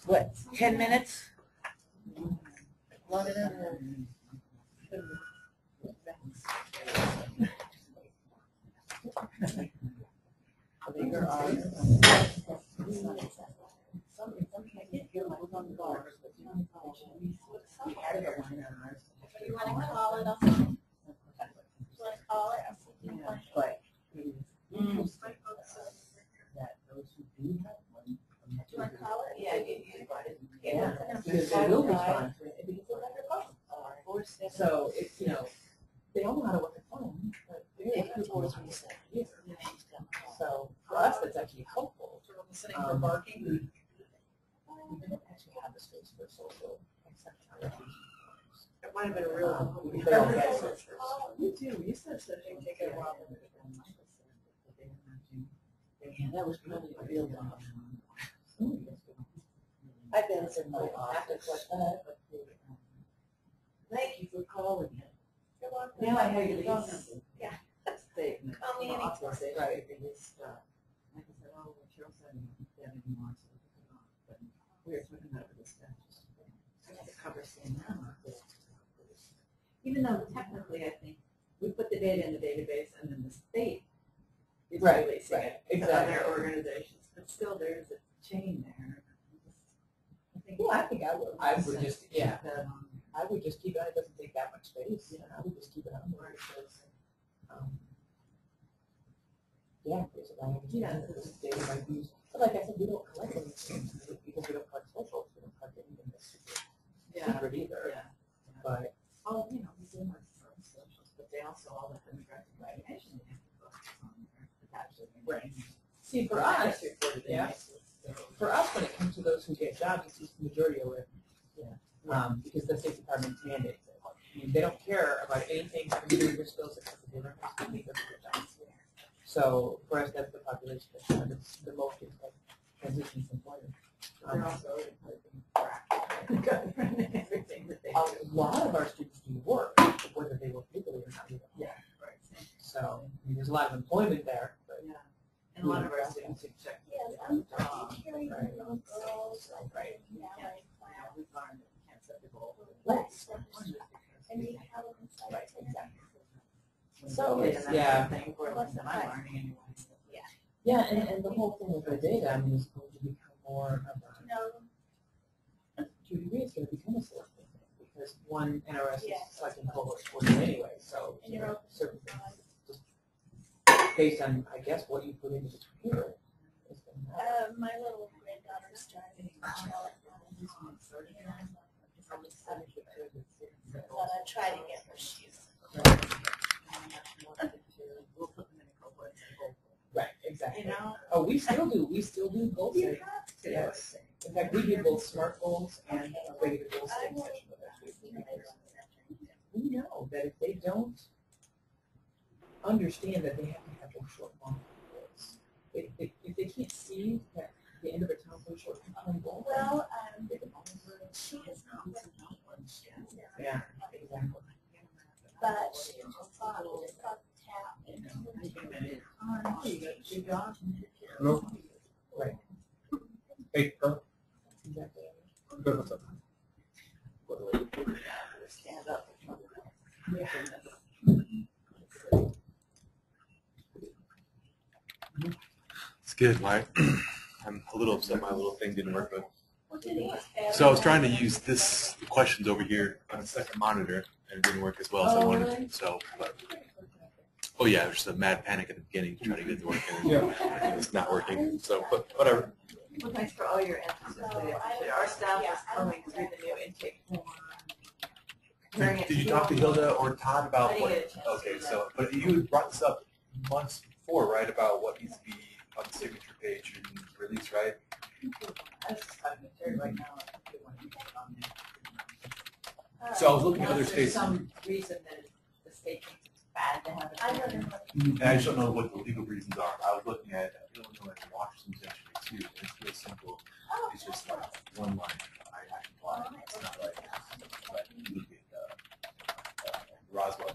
What, 10 minutes? Long enough?
You want to call it? You want to call it? Do you want to call it?
Yeah.
They will respond to it because they're under cost. So it's, they all know how to work a phone, but they're here. So for us, that's actually helpful.
Listening for barking.
We don't actually have the space for social acceptance.
It might have been a real.
We do. We used to have such a take a while.
Yeah, that was probably a real long.
I've been in my office.
Thank you for calling.
Now I know your phone number.
Yeah.
They,
Call me anytime.
right, they just, like I said, oh, Cheryl said, that anymore, so but we were talking about this stuff. I have to cover saying now.
Even though technically I think data in the database, and then the state is
Right,
releasing
right,
it to
exactly.
other organizations. But still, there's a chain there.
I think I would. I would just, yeah.
Keep that on.
I would just keep it, it doesn't take that much space, I would just keep it on there because, there's a lot of, this data might be used, but like I said, we don't collect anything because we don't collect socials, we don't collect anything that's secret either.
Yeah.
But,
Oh, we do have some socials, but they also all the demographic information they have to focus on there. Attached to the
Right.
information.
see, for us, for us, when it comes to those who get jobs, it's just the majority of it. Because the State Department mandates it. I mean, they don't care about anything from your skills except for the jobs. So for us, that's the population that's the most like, transitions employment.
They're also everything that they
A
do.
lot of our students do work, whether they work legally or not.
Right.
So I mean, there's a lot of employment there. But
Yeah. And a lot of our students who check.
Yes, I'm carrying little girls,
Right.
yeah, like,
We've learned that we can't set the goal.
less and we have them inside.
Right, exactly.
So
it's-
that's
yeah.
the thing for us that I'm learning anyway.
Yeah, and the whole thing with the data, I mean, is going to become more of a,
No,
to a degree, it's going to become a selective thing because one NRS
Yeah.
is selecting cohorts for you anyway, so
and you're open.
certain things, just based on, I guess, what you put into the computer. Is going to matter.
My little granddaughter's driving. But I try to get her shoes.
We'll put them in a cohort.
Right, exactly.
You know?
Oh, we still do goal
You
setting.
have to.
Yes. In fact, we do both SMART goals and regular goal setting session with our students because we know that if they don't understand that they have to have those short long goals, if they can't see that the end of a town for short term goal.
Well, she is not with me.
Yeah, exactly.
But she just thought it was on tap.
Good job.
Hello?
Right.
Hey, Carl.
Exactly.
Good, what's up?
Stand up.
It's good. I'm a little upset my little thing didn't work, but
What did he?
so I was trying to use the questions over here on a second monitor and it didn't work as well as I wanted to. So, but oh yeah, there's a mad panic at the beginning to try to get it to work and it's not working. So, but whatever.
Well, thanks for all your answers. Our staff is coming through the new intake form.
Did you talk to Hilda or Todd about
I didn't
what?
get a chance to
Okay,
do that.
so but you brought this up months before, right? About what needs to be on the signature page and release, right?
I was just talking to Terry right now. I think we want to get on there.
So I was looking at other
Unless there's
states.
some reason that the state thinks it's bad to have it.
I don't know.
And I just don't know what the legal reasons are. I was looking at Illinois and Washington section too, and it's real simple. It's just like one line. I apply. It's not like you look at Roswell.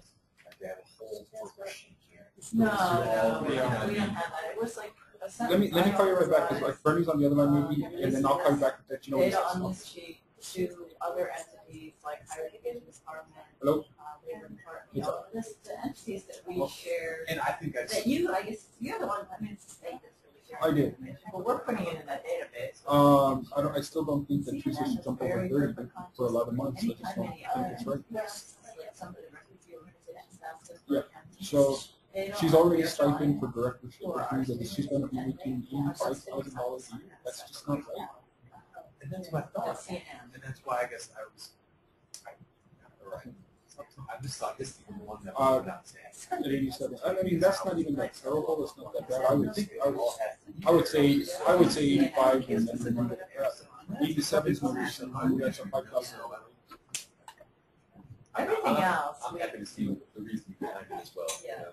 Like they have a whole worksheet here.
No,
So
no, we
yeah.
don't have that. It was like a
Let me call you right back, because like Bernie's on the other line maybe, and then I'll call you back to let you know.
data
what's
on
up.
this sheet to other entities like higher education department.
Hello?
Labor department, you know, the entities that we share.
And I think that's
That you, I guess, you're the one, I mean, it's the state that's really sharing.
I did.
information, but we're putting it in that database.
I still don't think that Teresa should jump over 30 for 11 months. I just don't think it's right.
Some of the refugee organizations have to.
Yeah. So she's already stipend for directorship reviews, and she's going to be making $85,000 a year. That's just not right.
And that's what I thought.
That's CNN.
And that's why I guess I was. Right. I just thought this is the one that
Uh,
was not saying.
At 87. I mean, that's not even that terrible. It's not that bad. I would say 85 and then remove it. 87 is maybe some. That's a $5,000.
Everything else,
I'm happy to see the reason behind it as well.
Yeah.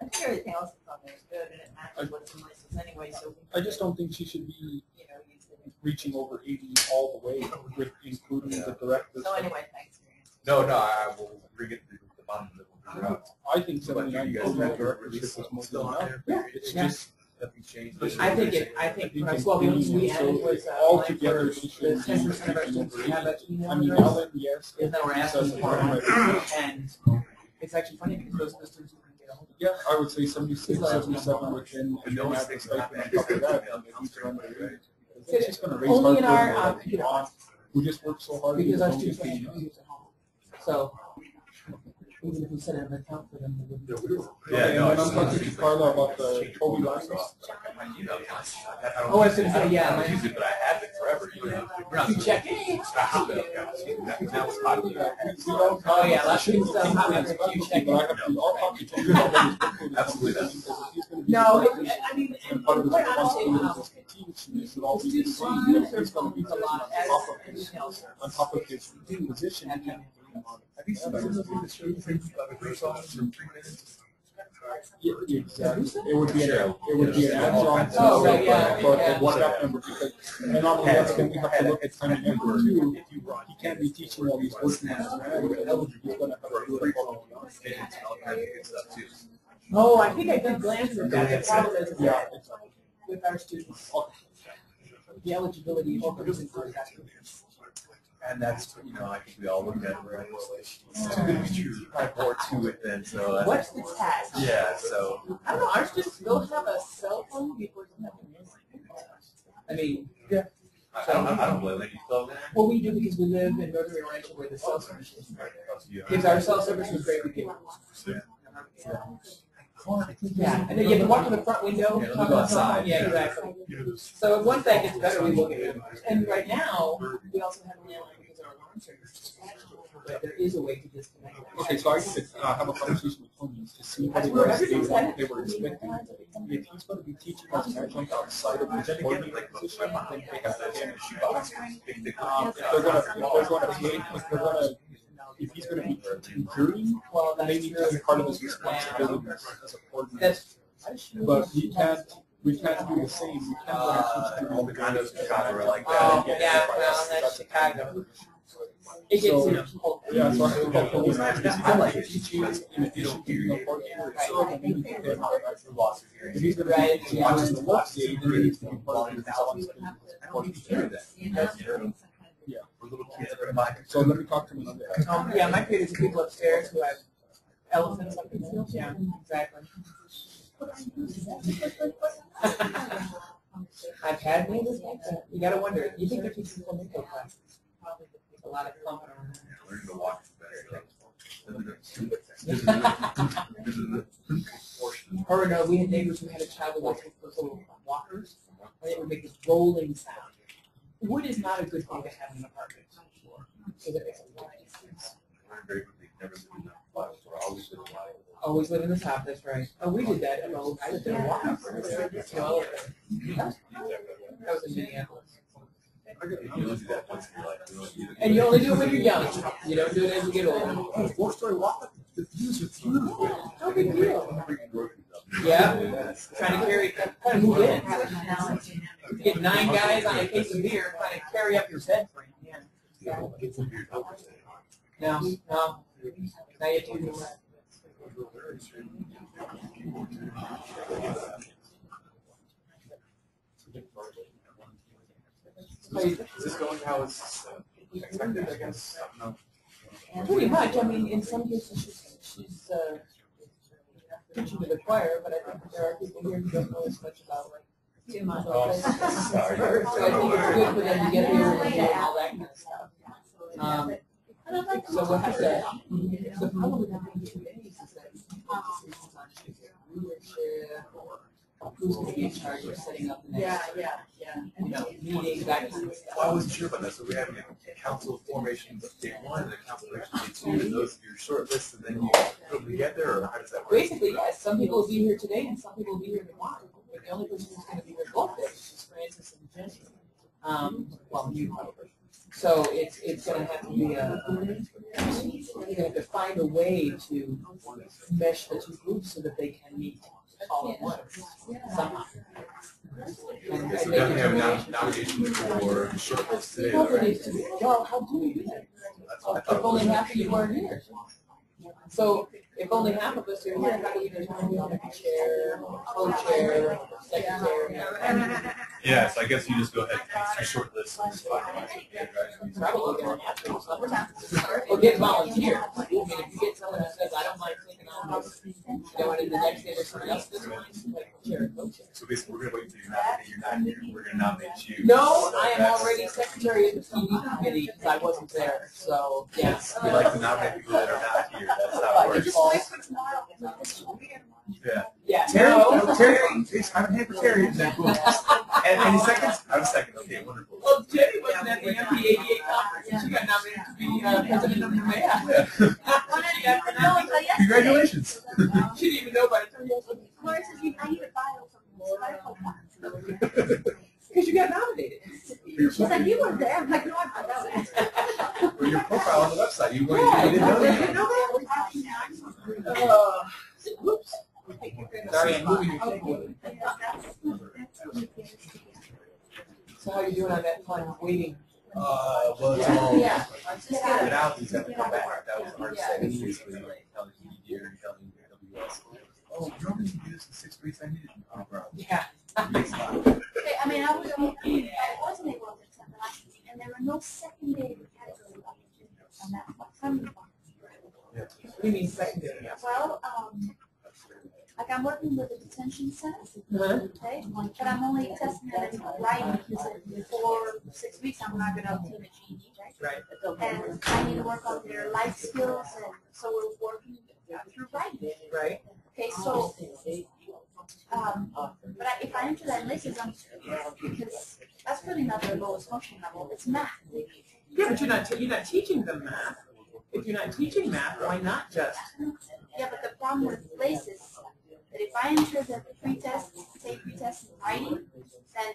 I think everything else that's on there is good and it matches what's in license anyway, so.
I just don't think she should be
You know, use the.
reaching over 80 all the way, with including the directors.
So anyway, thanks for your answer.
No, I will bring it to the bottom of it. We'll figure it out.
I think
But you
79
guys
total
have to
directorship
release
was more
still
than
on
enough.
there.
Yeah, it's
Yeah.
just,
Nothing's changed.
I think we added was,
all together, they should
the 10% of our students who have that email
I mean,
address.
Alan, yes.
Is that we're asking
Says it
for,
right.
and it's it's actually funny because those are the students who can get a hold of it.
Yeah, I would say 76, 77 within, and then add the stipend on top of that, and they need to run their rate. It's just gonna raise
Only in
our
our,
burden on, we just work so hard.
because our
don't get
students
paid.
don't use it home. So, even if we set up an account for them, they wouldn't.
Okay, and then I'm talking to Carla about the Toby lines.
Oh, I was gonna say, yeah,
I use it, but I have it forever, you know.
You check it.
Now it's popular.
Oh, yeah, last week, so how much you check
But I have to, I'll talk to Toby about it.
Absolutely.
Because if he's gonna be.
No, I mean,
And part of his
quite honestly,
responsibility as a teacher should all be the
students
same.
use their
He's gonna be
phones a lot as anything else.
on top of his position.
Have you seen some of the students about the police officer in 3 minutes?
Yeah, exactly. It would be an adjunct.
Oh, right, yeah,
For
yeah.
one staff member, because, and not only that, then we have to look at time and effort too. He can't be teaching while he's working on his grant, he's gonna have to do it all.
Minutes and all kinds of good stuff too.
Oh, I think I did glance at that. The problem is
Yeah.
with our students, the eligibility opens for that.
And that's, you know, I think we all look at it, right? It's too good to be true. Probably more to it than so.
What's the task?
Yeah, so.
I don't know, our students will have a cell phone before they have a I mean, yeah.
I don't blame them. You still have that?
Well, we do because we live in Rotary Rancho where the cell service is. Because our cell service was great with people. Yeah, and then you have to walk to the front window.
Yeah, go outside.
Yeah, exactly. So once that gets better, we will get it. And right now, we also have a landline because our alarm service. But there is a way to disconnect.
Okay, so I could have a conversation with Tony to see what it was they were expecting. If he's gonna be teaching us an adjunct outside of his coordinating position, then they have to get a shoe box. If they're gonna if he's gonna be tutoring,
Well,
they need to be part of his responsibilities as a coordinator. But we can't do the same. We can't go and teach
All the condos in Chicago are like
Oh,
that.
yeah, well, that's Chicago. It gets
Yeah, so I have to call police.
I
I
like
like
it.
teaching in addition to the coordinator itself, and maybe he can if he's gonna
Right,
be watching the work day, then he needs to be part of his responsibilities. Yeah.
We're little kids that are buying.
So let me talk to him on that.
Yeah, my kid is people upstairs who have elephants up in there. Yeah, exactly. I've had neighbors like that. You gotta wonder, you think they're teaching flamenco classes? There's a lot of clumping around.
Learning to walk
Or no, we had neighbors who had a child who walked with those little walkers, and it would make this rolling sound. Wood is not a good thing to have in an apartment. So that makes a lot of difference. Always live in the top, that's right. Oh, we did that. Well, I lived in a walk-up. That was in Minneapolis. And you only do it when you're young. You don't do it as you get older.
4-story walk-up. The views are beautiful.
No big deal. Yeah, trying to carry, kind of move in. Get 9 guys on a case of beer, trying to carry up your bed frame. Yeah. No, no. Now you have to do that.
Is this going how it's expected, I guess? No.
Pretty much. I mean, in some cases, she's preaching to the choir, but I think there are people here who don't know as much about
Too much.
Oh, sorry.
So I think it's good for them to get here and do all that kind of stuff. So we'll have to, the problem with having too many is that you can't make decisions on leadership or who's going to be in charge of setting up the next, meeting, that kind of stuff.
Well, I wasn't sure about that, so we're having a council formation day 1 and a council formation day 2, and those are your short lists, and then you put them together, or how does that work?
Basically, yes, some people will be here today and some people will be here tomorrow. But the only person who's going to be here both days is Francis and Jenny. Well, you probably. So it's going to have to be you're going to have to find a way to mesh the two groups so that they can meet all at once somehow. And
So we definitely have a nomination for short list today, though, right?
Well, how do we do that? If only half of you are here. So if only half of us are here, how do you determine the chair, co-chair, secretary?
Yeah, so I guess you just go ahead and paste your short list and just finalize it.
Probably gonna have to or get volunteers. I mean, if you get someone who says, I don't mind taking on this, you know, and then the next day there's somebody else this one, like, chair, coach.
So basically, we're gonna wait until you're not here. We're gonna nominate you.
No, I am already secretary of the TV committee because I wasn't there, so, yes.
We like to nominate people that are not here. That's how it works.
Just wait for tomorrow. This will be tomorrow.
Yeah.
Yeah,
Terry,
no.
Terry, I'm here for Terry. Then cool. And any seconds? I'm second. Okay, wonderful.
Well, Jenny wasn't at the MP88 conference, and she got nominated to be president of the mayor.
Congratulations.
She didn't even know about it.
Laura says, I need a bio from this.
Because you got nominated.
She's like, you were there. I'm like, no, I know that.
For your profile on the website, you
Yeah,
didn't know
you didn't know
that.
that? Whoops. Sorry, I'm moving your table. So how are you doing on that time of waiting?
Well, it's all.
Yeah.
But out, he's having to come back. That was hard to say. Basically, like telling you here and telling WS. Oh, you normally do this in 6 weeks. I need it. Oh, bro.
Yeah.
Next time.
Okay, I mean, I wasn't able to attend the last meeting, and there were no secondary category opportunities on that one.
What do you mean secondary?
Well, like I'm working with a detention center, okay, but I'm only testing it in writing because in 4 or 6 weeks I'm not going to obtain a GED, right? And I need to work on their life skills, and so we're working through writing.
Right.
Okay, so, but if I enter that list, because that's really not the lowest function level, it's math.
Yeah, but you're not teaching them math. If you're not teaching math, why not just?
Yeah, but the problem with LACE is that if I enter the pretest, say pretest in writing, then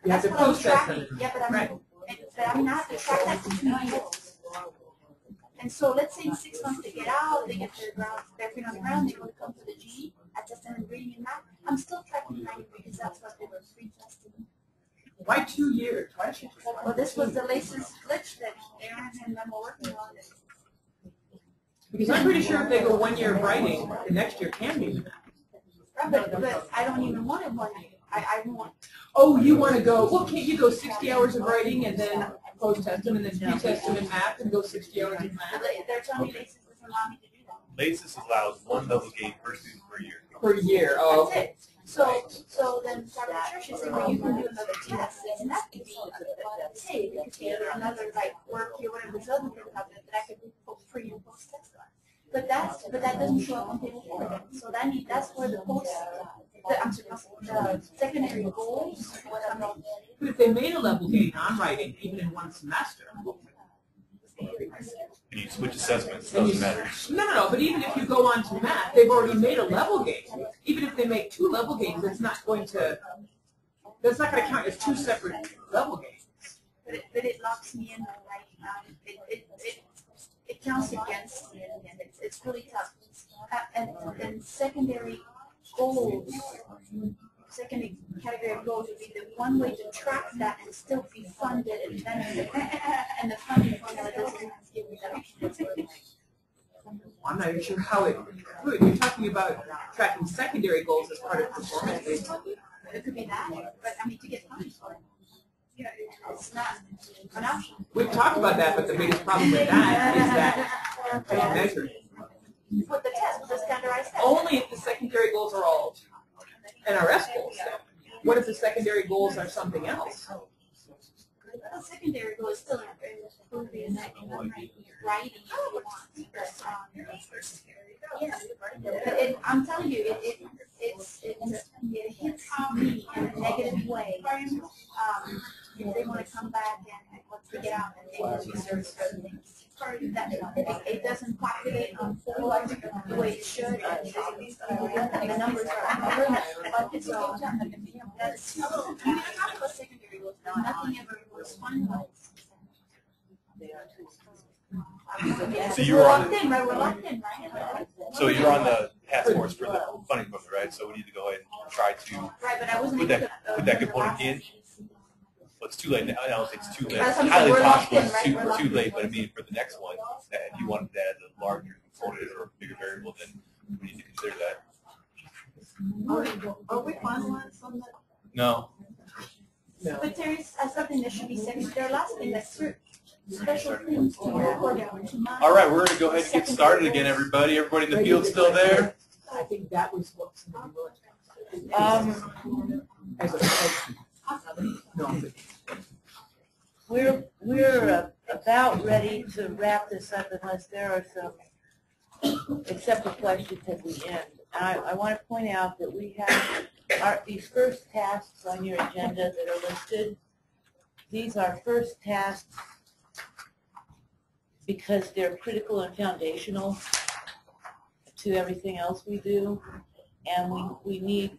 You have
that's
to
what I'm
post that.
tracking. Yeah, but I'm not to track that for 2 years. And so let's say in 6 months they get out, they get their feet on the ground, they want to come to the G, I test them in reading and math. I'm still tracking 90 because that's what they were pre-tested.
Why 2 years? Why should you?
Well, this was the LACE's glitch that Aaron and them were working on.
Because I'm pretty sure if they go 1 year of writing, the next year can be math.
But I don't even want it 1 year. I want.
Oh, you want to go, well, can't you go 60 hours of writing and then post-test them and then pre-test them in math and go 60 hours of math?
They're telling me LACE's doesn't allow me to do that.
LACES allows 1 level gain per student per year.
Per year, oh,
That's
okay.
it. So then Charlotte Church is saying, well, you can do another test, and that could be hey, it could be another like work here, whatever this other thing about that I could do pre and post test on. But that doesn't show up on page 4. So that's where the secondary goals.
But if they made a level gain on writing, even in 1 semester.
And you switch assessments, it doesn't matter.
No, but even if you go on to math, they've already made a level gain. Even if they make 2 level gains, that's not going to count as 2 separate level gains.
But it locks me in, right? It counts against me, and it's really tough. And secondary goals, secondary category of goals would be the one way to track that and still be funded and benefit. And the funding formula doesn't give me that.
I'm not even sure how it could. You're talking about tracking secondary goals as part of performance-based funding.
It could be that, but I mean to get funded for it. Yeah, it's not an option.
We've talked about that, but the biggest problem with that is that how do you measure it?
With the test, with the standardized test.
Only if the secondary goals are all NRS goals. What if the secondary goals are something else?
The secondary goal is still improving writing. Yeah, I'm telling you, it hits me in a negative way. If they want to come back and once they get out and they want to research it doesn't populate on 4 the way it should. And the numbers are so that's secondary goals now. Nothing ever was finalized.
So you were on
locked in, right? We're locked in, right?
So you're on the task force for the funding formula, right? So we need to go ahead and try to put that component in. Well, it's too late now. I don't think it's too late. It's highly possible it's too late, but I mean for the next one, if you wanted that as a larger component or a bigger variable, then we need to consider that.
Are we finalized on that?
No.
But there is something that should be said. There are lots of things like special things to your program.
All right, we're going to go ahead and get started again, everybody. Everybody in the field still there?
I think that was what somebody was.
We're about ready to wrap this up unless there are some acceptable questions at the end. I want to point out that we have these first tasks on your agenda that are listed. These are first tasks because they're critical and foundational to everything else we do, and we need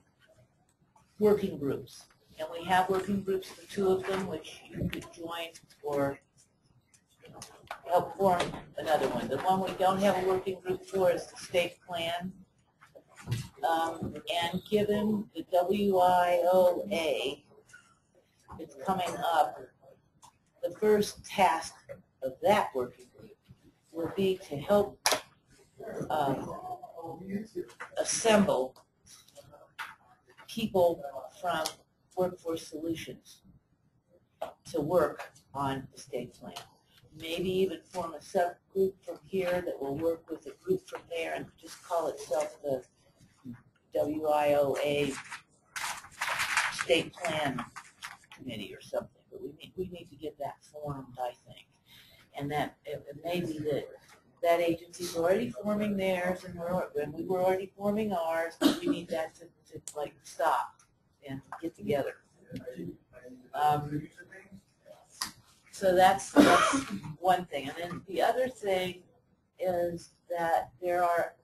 working groups. And we have working groups for 2 of them, which you could join or help form another one. The one we don't have a working group for is the state plan. And given the WIOA is coming up, the first task of that working group will be to help assemble people from Workforce Solutions to work on the state plan. Maybe even form a subgroup from here that will work with a group from there and just call itself the WIOA State Plan Committee or something. But we need to get that formed, I think. And that it may be that agency's already forming theirs and we were already forming ours, but we need that to like stop and get together. So that's one thing. And then the other thing is that there are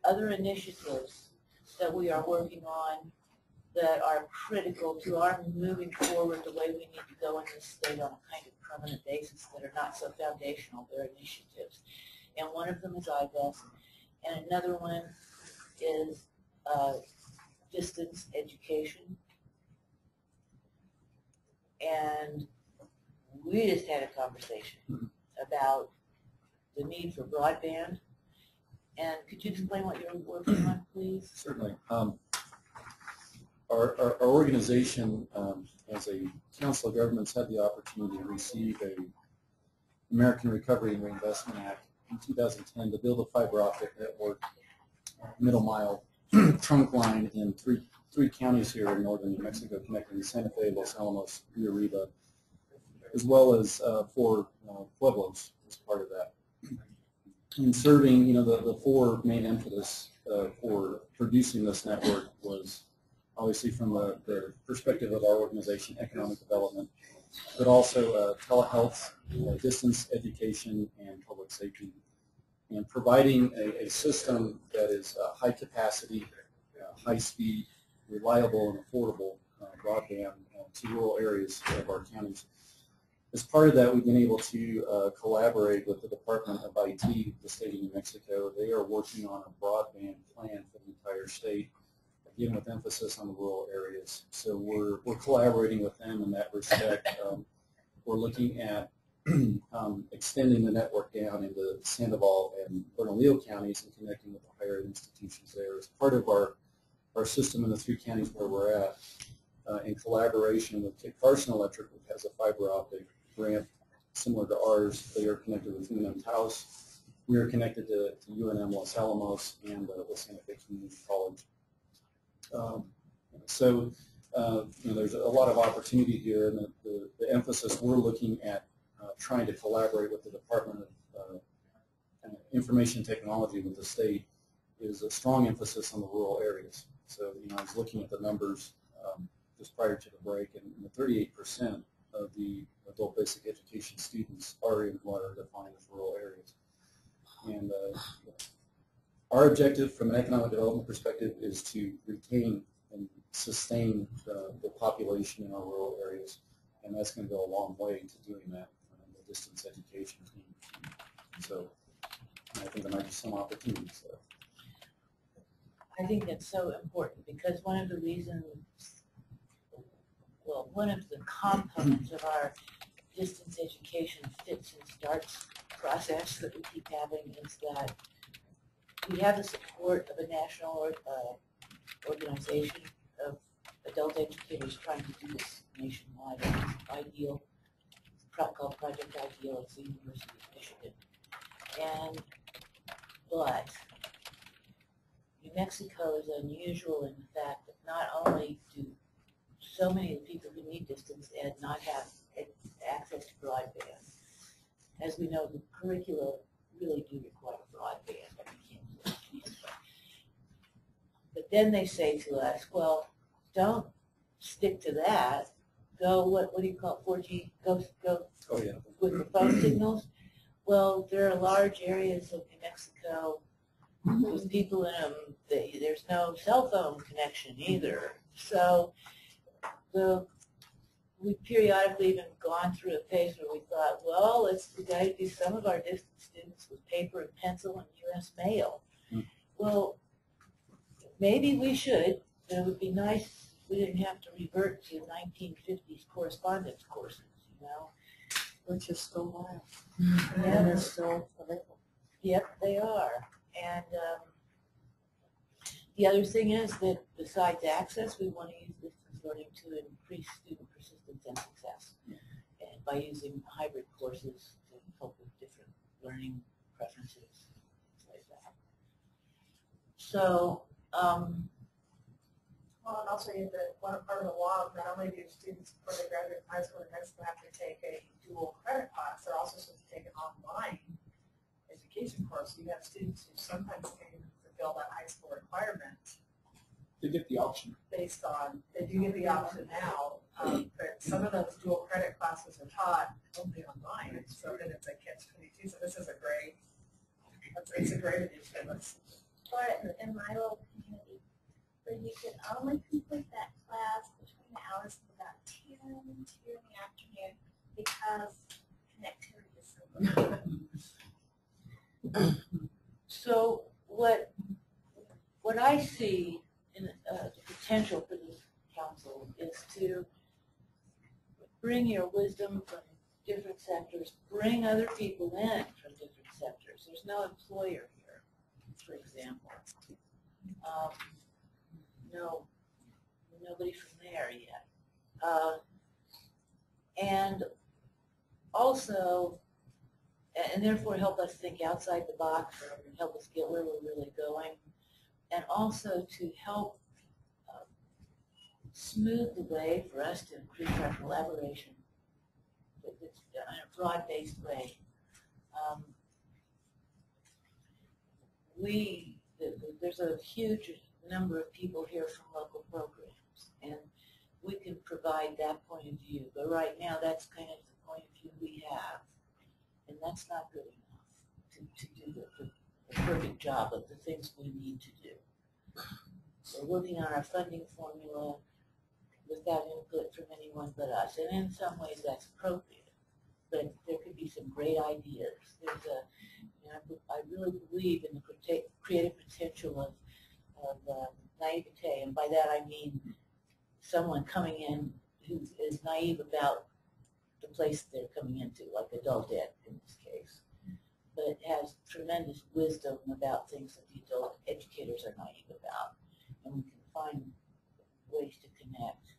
other initiatives that we are working on that are critical to our moving forward the way we need to go in this state on a kind of permanent basis that are not so foundational. They're initiatives. And one of them is IVEST, and another one is distance education. And we just had a conversation about the need for broadband. And could you explain what you're working on, please?
Certainly. Our organization, as a Council of Governments, had the opportunity to receive a American Recovery and Reinvestment Act in 2010 to build a fiber optic network, middle mile trunk line in three counties here in northern New Mexico, connecting Santa Fe, Los Alamos, Rio Arriba, as well as 4 pueblos as part of that. In serving, the 4 main impetus for producing this network was obviously from the perspective of our organization, economic development, but also telehealth, distance education, and public safety, and providing a system that is high capacity, high speed, reliable, and affordable broadband to rural areas of our counties. As part of that, we've been able to collaborate with the Department of IT, the state of New Mexico. They are working on a broadband plan for the entire state, again with emphasis on the rural areas. So we're collaborating with them in that respect. We're looking at extending the network down into Sandoval and Bernalillo counties and connecting with the higher ed institutions there as part of our system in the 3 counties where we're at, in collaboration with Kit Carson Electric, which has a fiber optic ramp similar to ours. They are connected with UNM Taos. We are connected to UNM Los Alamos and the Santa Fe Community College. There's a lot of opportunity here, and the emphasis we're looking at trying to collaborate with the Department of Information Technology with the state is a strong emphasis on the rural areas. So, I was looking at the numbers just prior to the break, and 38% of the adult basic education students are in what are defined as rural areas. And our objective from an economic development perspective is to retain and sustain the population in our rural areas, and that's going to go a long way to doing that in the distance education team. So I think there might be some opportunities there.
I think that's so important because one of the components of our distance education fits and starts process that we keep having is that we have the support of a national organization of adult educators trying to do this nationwide. It's ideal. It's called Project Ideal. It's the University of Michigan. But New Mexico is unusual in the fact that not only do so many of the people who need distance ed not have access to broadband. As we know, the curricula really do require broadband. I mean, can't. But then they say to us, well, don't stick to that. Go, what do you call it, 4G? Go
Oh, yeah.
with the phone signals. Well, there are large areas of New Mexico with people in them. There's no cell phone connection either. So we periodically even gone through a phase where we thought, well, we got to do some of our distance students with paper and pencil and U.S. mail. Well, maybe we should, but it would be nice if we didn't have to revert to 1950s correspondence courses, you know.
Which is still live.
Yeah.
And they're still available.
Yep, they are. And the other thing is that besides access, we want to use distance learning to increase student persistence and success. And by using hybrid courses to help with different learning preferences, things like that. So,
Well, and also you have to, one part of the law, not only do students before they graduate from high school and high school have to take a dual credit class, they're also supposed to take an online education course. You have students who sometimes can't even fulfill that high school requirement
They get the option.
based on, they do get the option now, but some of those dual credit classes are taught only online, so then it's a catch-22. So this is a great, it's a great addition.
Or in my little community, where you could only complete that class between the hours of about 10 and 2 in the afternoon because connectivity is so good.
So what I see in the potential for this council is to bring your wisdom from different sectors, bring other people in from different sectors. There's no employer here, for example. No, nobody from there yet. And also, and therefore help us think outside the box and help us get where we're really going. And also to help smooth the way for us to increase our collaboration in a broad-based way. There's a huge number of people here from local programs, and we can provide that point of view. But right now, that's kind of the point of view we have, and that's not good enough to do the perfect job of the things we need to do. We're working on our funding formula without input from anyone but us, and in some ways that's appropriate. But there could be some great ideas. I really believe in the creative potential of naivete, and by that I mean someone coming in who is naive about the place they're coming into, like adult ed in this case, but has tremendous wisdom about things that the adult educators are naive about, and we can find ways to connect.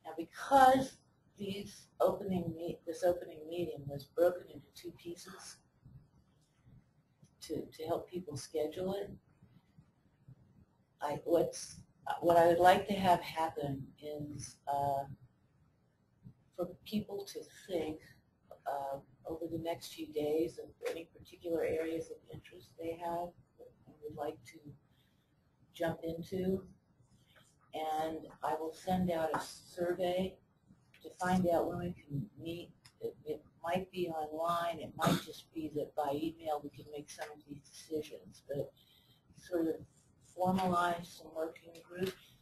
Now, because this opening meeting was broken into 2 pieces to help people schedule it, what I would like to have happen is for people to think over the next few days of any particular areas of interest they have and would like to jump into. And I will send out a survey to find out when we can meet. It might be online, it might just be that by email we can make some of these decisions, but sort of formalize some working groups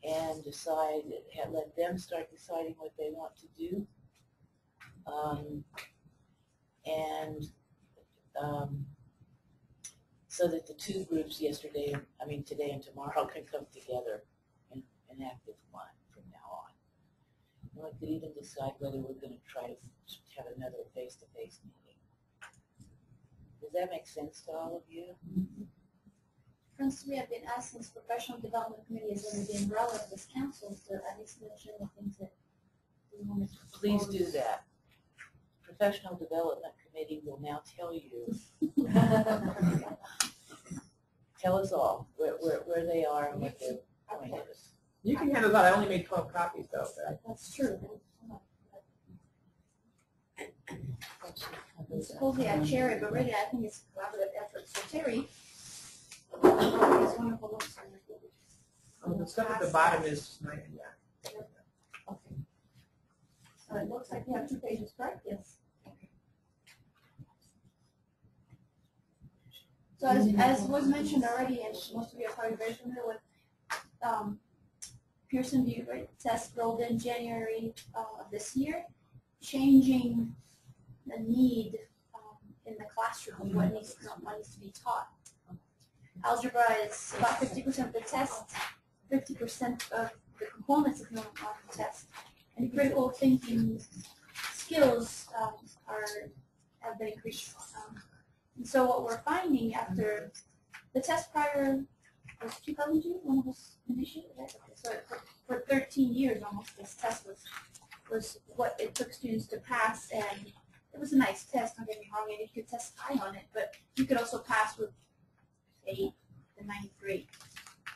and decide, let them start deciding what they want to do. So that the 2 groups today and tomorrow can come together and act as one from now on. And we could even decide whether we're going to try to have another face-to-face meeting. Does that make sense to all of you?
comes to me, I've been asking this professional development committee is going to be umbrella of this council to at least mention the things that we want to.
Please do that. Professional Development Committee will now tell you, tell us all where they are and what their point is.
You can handle that. I only made 12 copies though. But
That's true. Supposedly I chair it, but really I think it's a collaborative effort. So Terry, these wonderful notes on your
the stuff at the bottom is mine. Yeah.
Okay. So it looks like you have 2 pages, correct? Yes. Okay. So as was mentioned already, and most of you are probably very familiar with, Pearson VUE test rolled in January of this year, changing the need in the classroom of what needs to be taught. Algebra is about 50% of the test, 50% of the components of the test, and critical thinking skills have been increased. And so what we're finding after the test prior was 2002 when it was initiated, right? So for 13 years almost, this test was what it took students to pass, and it was a nice test, don't get me wrong, and you could test high on it, but you could also pass with 8th and 9th grade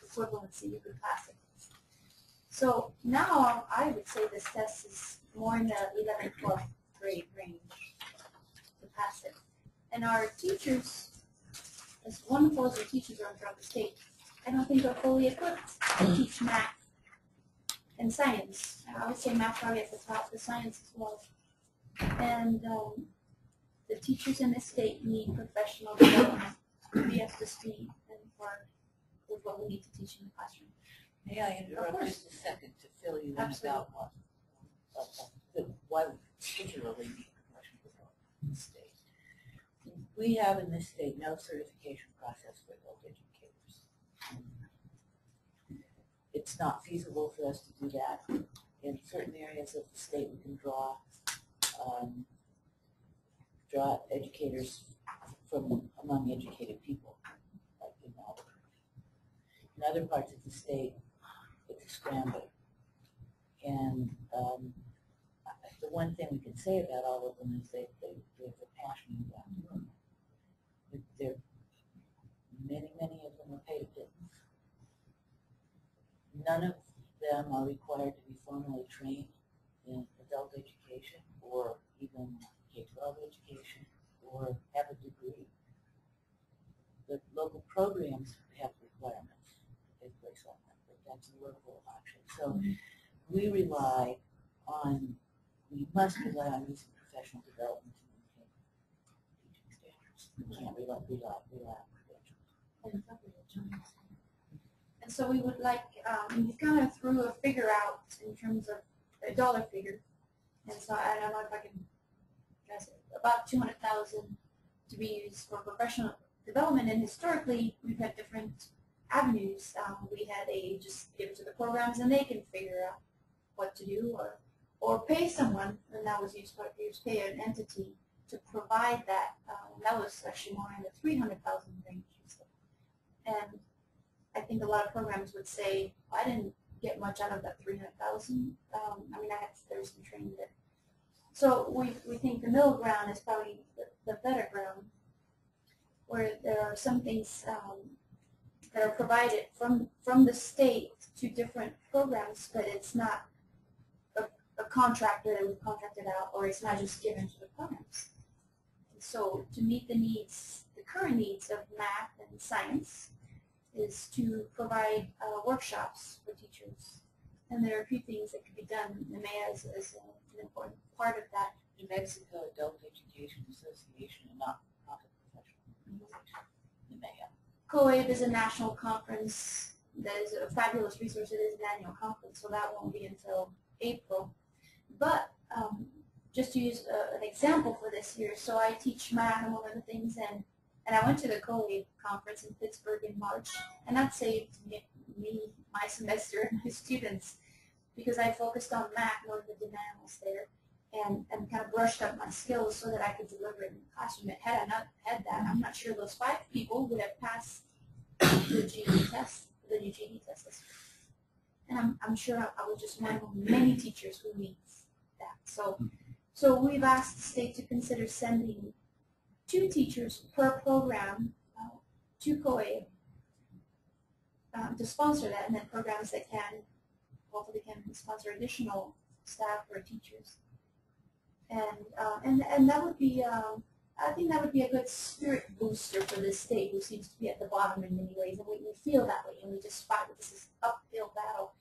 equivalency, you could pass it. So now I would say this test is more in the 11th, 12th grade range to pass it. And our teachers, as wonderful as the teachers are throughout the state, I don't think are fully equipped to teach math and science. I would say math probably at the top, the science as well. And the teachers in this state need professional development to be up to speed and with what we need to teach in the classroom.
May I interrupt just a second to fill you in about why we particularly need professional development in the state? We have in this state no certification process for adult educators. It's not feasible for us to do that. In certain areas of the state, we can draw educators from among educated people, like in Albuquerque. In other parts of the state, it's a scramble. And the one thing we can say about all of them is they're passionate about doing it. Many of them are paid pittance. None of them are required to be formally trained in adult education or even K-12 education or have a degree. The local programs have requirements that they place on them, but that's a local option. So we must rely on using professional development to maintain teaching standards. We can't rely on credentials.
And so we would like, you kind of threw a figure out in terms of a dollar figure. And so I don't know if I can guess it, about 200,000 to be used for professional development. And historically, we've had different avenues. We had just give it to the programs and they can figure out what to do, or pay someone, and that was used quite a few years, pay an entity to provide that. That was actually more in the 300,000 range. And I think a lot of programs would say, I didn't get much out of that 300,000. I mean, there's some training there. So we think the middle ground is probably the better ground, where there are some things that are provided from the state to different programs, but it's not a contractor that we've contracted out, or it's not just given to the programs. So to meet the needs, the current needs of math and science, is to provide workshops for teachers. And there are a few things that could be done. NMHED is an important part of that.
New Mexico Adult Education Association, a not-for-profit professional organization, NMHED.
COAB is a national conference that is a fabulous resource. It is an annual conference, so that won't be until April. But just to use an example for this year, so I teach math among other things, and I went to the COAB conference in Pittsburgh in March, and that saved me my semester and my students, because I focused on math more than the demand was there, and kind of brushed up my skills so that I could deliver it in the classroom. Had I not had that, I'm not sure those 5 people would have passed the GED test, the new GED test this week. And I'm sure I was just one of many teachers who needs that. So we've asked the state to consider sending 2 teachers per program to COA to sponsor that, and then programs that hopefully can sponsor additional staff or teachers. And that would be, I think that would be a good spirit booster for this state, who seems to be at the bottom in many ways, and we feel that way, and we just fight with this uphill battle.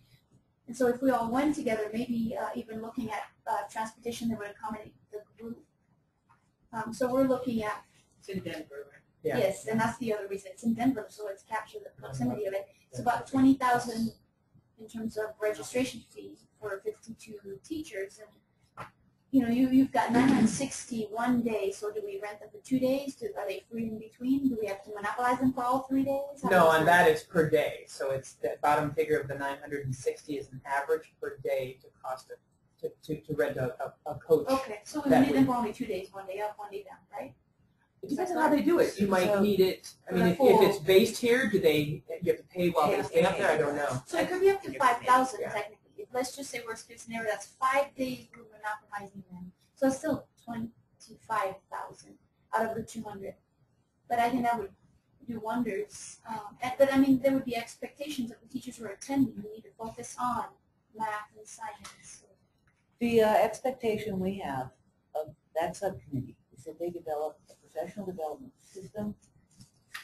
And so if we all went together, maybe even looking at transportation that would accommodate the group. So we're looking at.
It's in Denver, right?
Yeah.
Yes, and that's the other reason. It's in Denver, so it's captured the proximity of it. It's about $20,000 in terms of registration fees for 52 teachers, and you know, you've got 960 one day. So do we rent them for 2 days? Are they free in between? Do we have to monopolize them for all 3 days?
No, on that it's per day. So it's the bottom figure of the 960 is an average per day to cost to rent a coach.
Okay, so we need them for only 2 days, 1 day up, 1 day down, right?
It depends on how they do it. You might need it. I mean, if it's based here, you have to pay while they stay up there? I don't know.
So it could be up to 5,000 technically. Let's just say worst case scenario, that's 5 days we're monopolizing them. So it's still 25,000 out of the 200. But I think that would do wonders. But I mean, there would be expectations of the teachers who are attending. We need to focus on math and science.
The expectation we have of that subcommittee is that they develop a professional development system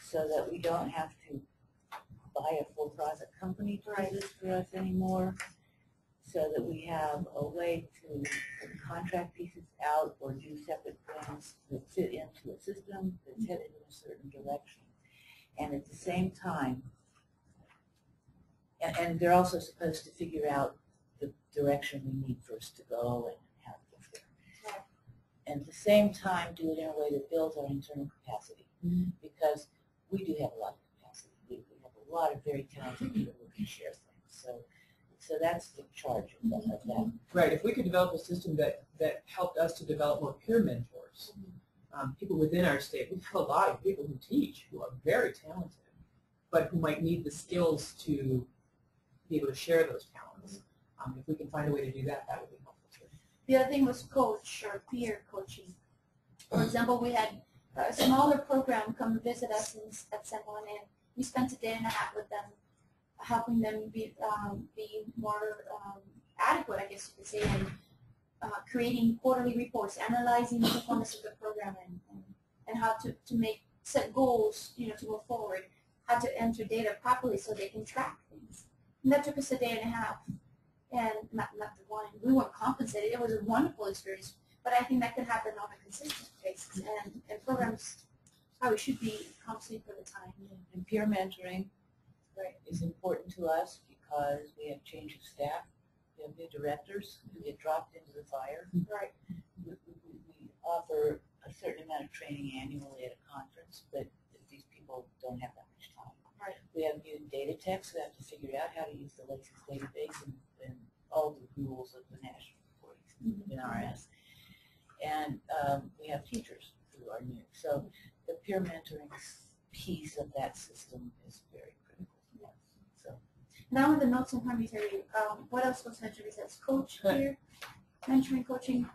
so that we don't have to buy a full private company to do this for us anymore, so that we have a way to contract pieces out or do separate things that fit into a system that's headed in a certain direction. And at the same time, and they're also supposed to figure out the direction we need for us to go and how to get there. And at the same time, do it in a way that builds our internal capacity, because we do have a lot of capacity. We have a lot of very talented people who can share things. So that's the charge of that.
Right. If we could develop a system that helped us to develop more peer mentors, people within our state, we have a lot of people who teach who are very talented, but who might need the skills to be able to share those talents. If we can find a way to do that, that would be helpful too.
The other thing was coach or peer coaching. For example, we had a smaller program come visit us at San Juan, and we spent a day and a half with them, helping them be more adequate, I guess you could say, in creating quarterly reports, analyzing the performance of the program, and how to set goals, to move forward, how to enter data properly so they can track things. And that took us a day and a half, and not the one. We weren't compensated. It was a wonderful experience, but I think that could happen on a consistent basis, and programs probably should be compensated for the time.
And peer mentoring is important to us because we have change of staff. We have new directors who get dropped into the fire.
Right.
We offer a certain amount of training annually at a conference, but these people don't have that much time.
Right.
We have new data techs who have to figure out how to use the latest database and all the rules of the national reporting in RS. And we have teachers who are new. So the peer mentoring piece of that system is very critical. So
now with the notes and commentary, what else was mentioned besides coach here, mentoring, coaching?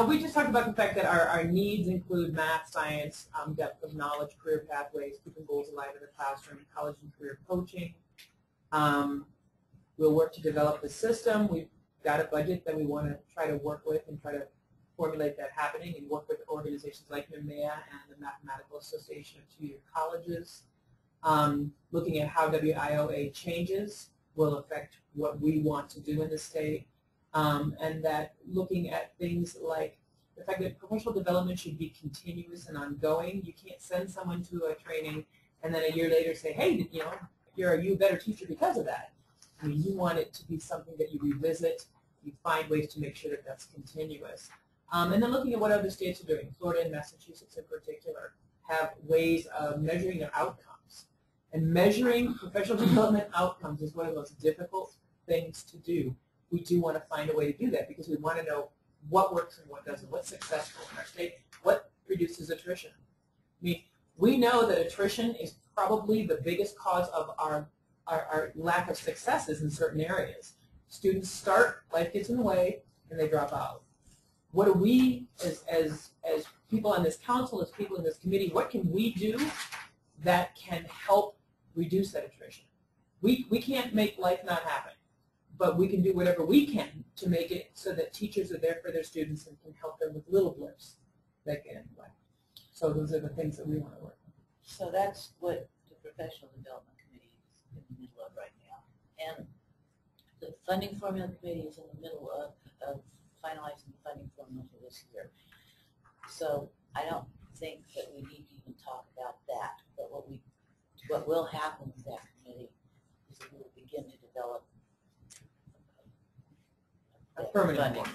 We just talked about the fact that our needs include math, science, depth of knowledge, career pathways, keeping goals alive in the classroom, college and career coaching. We'll work to develop the system. We've got a budget that we want to try to work with and try to formulate that happening, and work with organizations like NMHED and the Mathematical Association of Two-Year Colleges. Looking at how WIOA changes will affect what we want to do in the state, and that looking at things like the fact that professional development should be continuous and ongoing. You can't send someone to a training and then a year later say, hey, you're a better teacher because of that. I mean, you want it to be something that you revisit, you find ways to make sure that that's continuous. And then looking at what other states are doing, Florida and Massachusetts in particular, have ways of measuring their outcomes. And measuring professional development outcomes is one of the most difficult things to do. We do want to find a way to do that because we want to know what works and what doesn't, what's successful in our state, what reduces attrition. I mean, we know that attrition is probably the biggest cause of our lack of successes in certain areas. Students start, life gets in the way, and they drop out. What do we, as people on this council, as people in this committee, what can we do that can help reduce that attrition? We can't make life not happen, but we can do whatever we can to make it so that teachers are there for their students and can help them with little blips that get in the way. So those are the things that we want to work on.
So that's what the Professional Development Committee is in the middle of right now. And the Funding Formula Committee is in the middle of finalizing the funding formula for this year. So I don't think that we need to even talk about that. But what will happen with that committee is that we will begin to develop
a permanent
funding.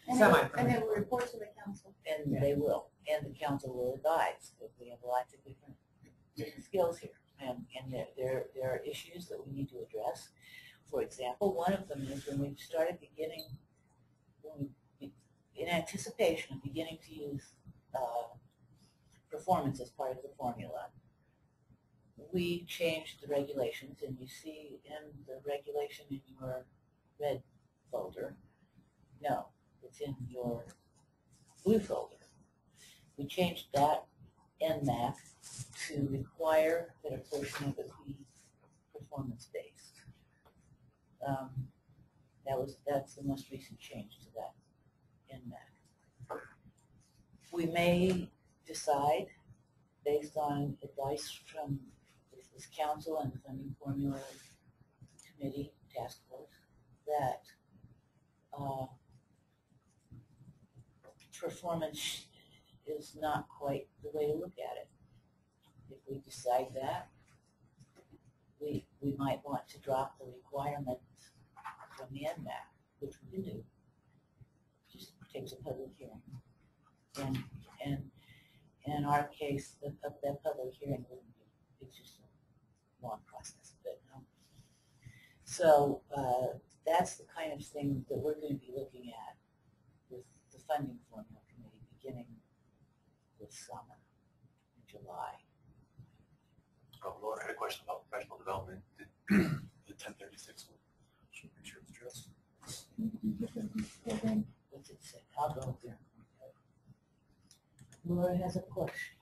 And then we'll report to the council.
And they will. And the council will advise, because we have lots of different skills here. And there are issues that we need to address. For example, one of them is when we started in anticipation of beginning to use performance as part of the formula, we changed the regulations, and you see in the regulation in your red folder, no, it's in your blue folder. We changed that NMAC to require that a portion of it be performance-based. That's the most recent change to that NMAC. We may decide, based on advice from this council and the Funding Formula Committee task force, that performance is not quite the way to look at it. If we decide that, we might want to drop the requirement from the NMAC, which we can do. It just takes a public hearing. And in our case, that public hearing wouldn't be, it's just a long process. But, so that's the kind of thing that we're going to be looking at with the Funding Formula Committee beginning this summer, in July.
Oh, Laura, I had a question about professional development. The 1036 one. Should make sure it's addressed.
What's it say? I'll go up there. Laura has a question.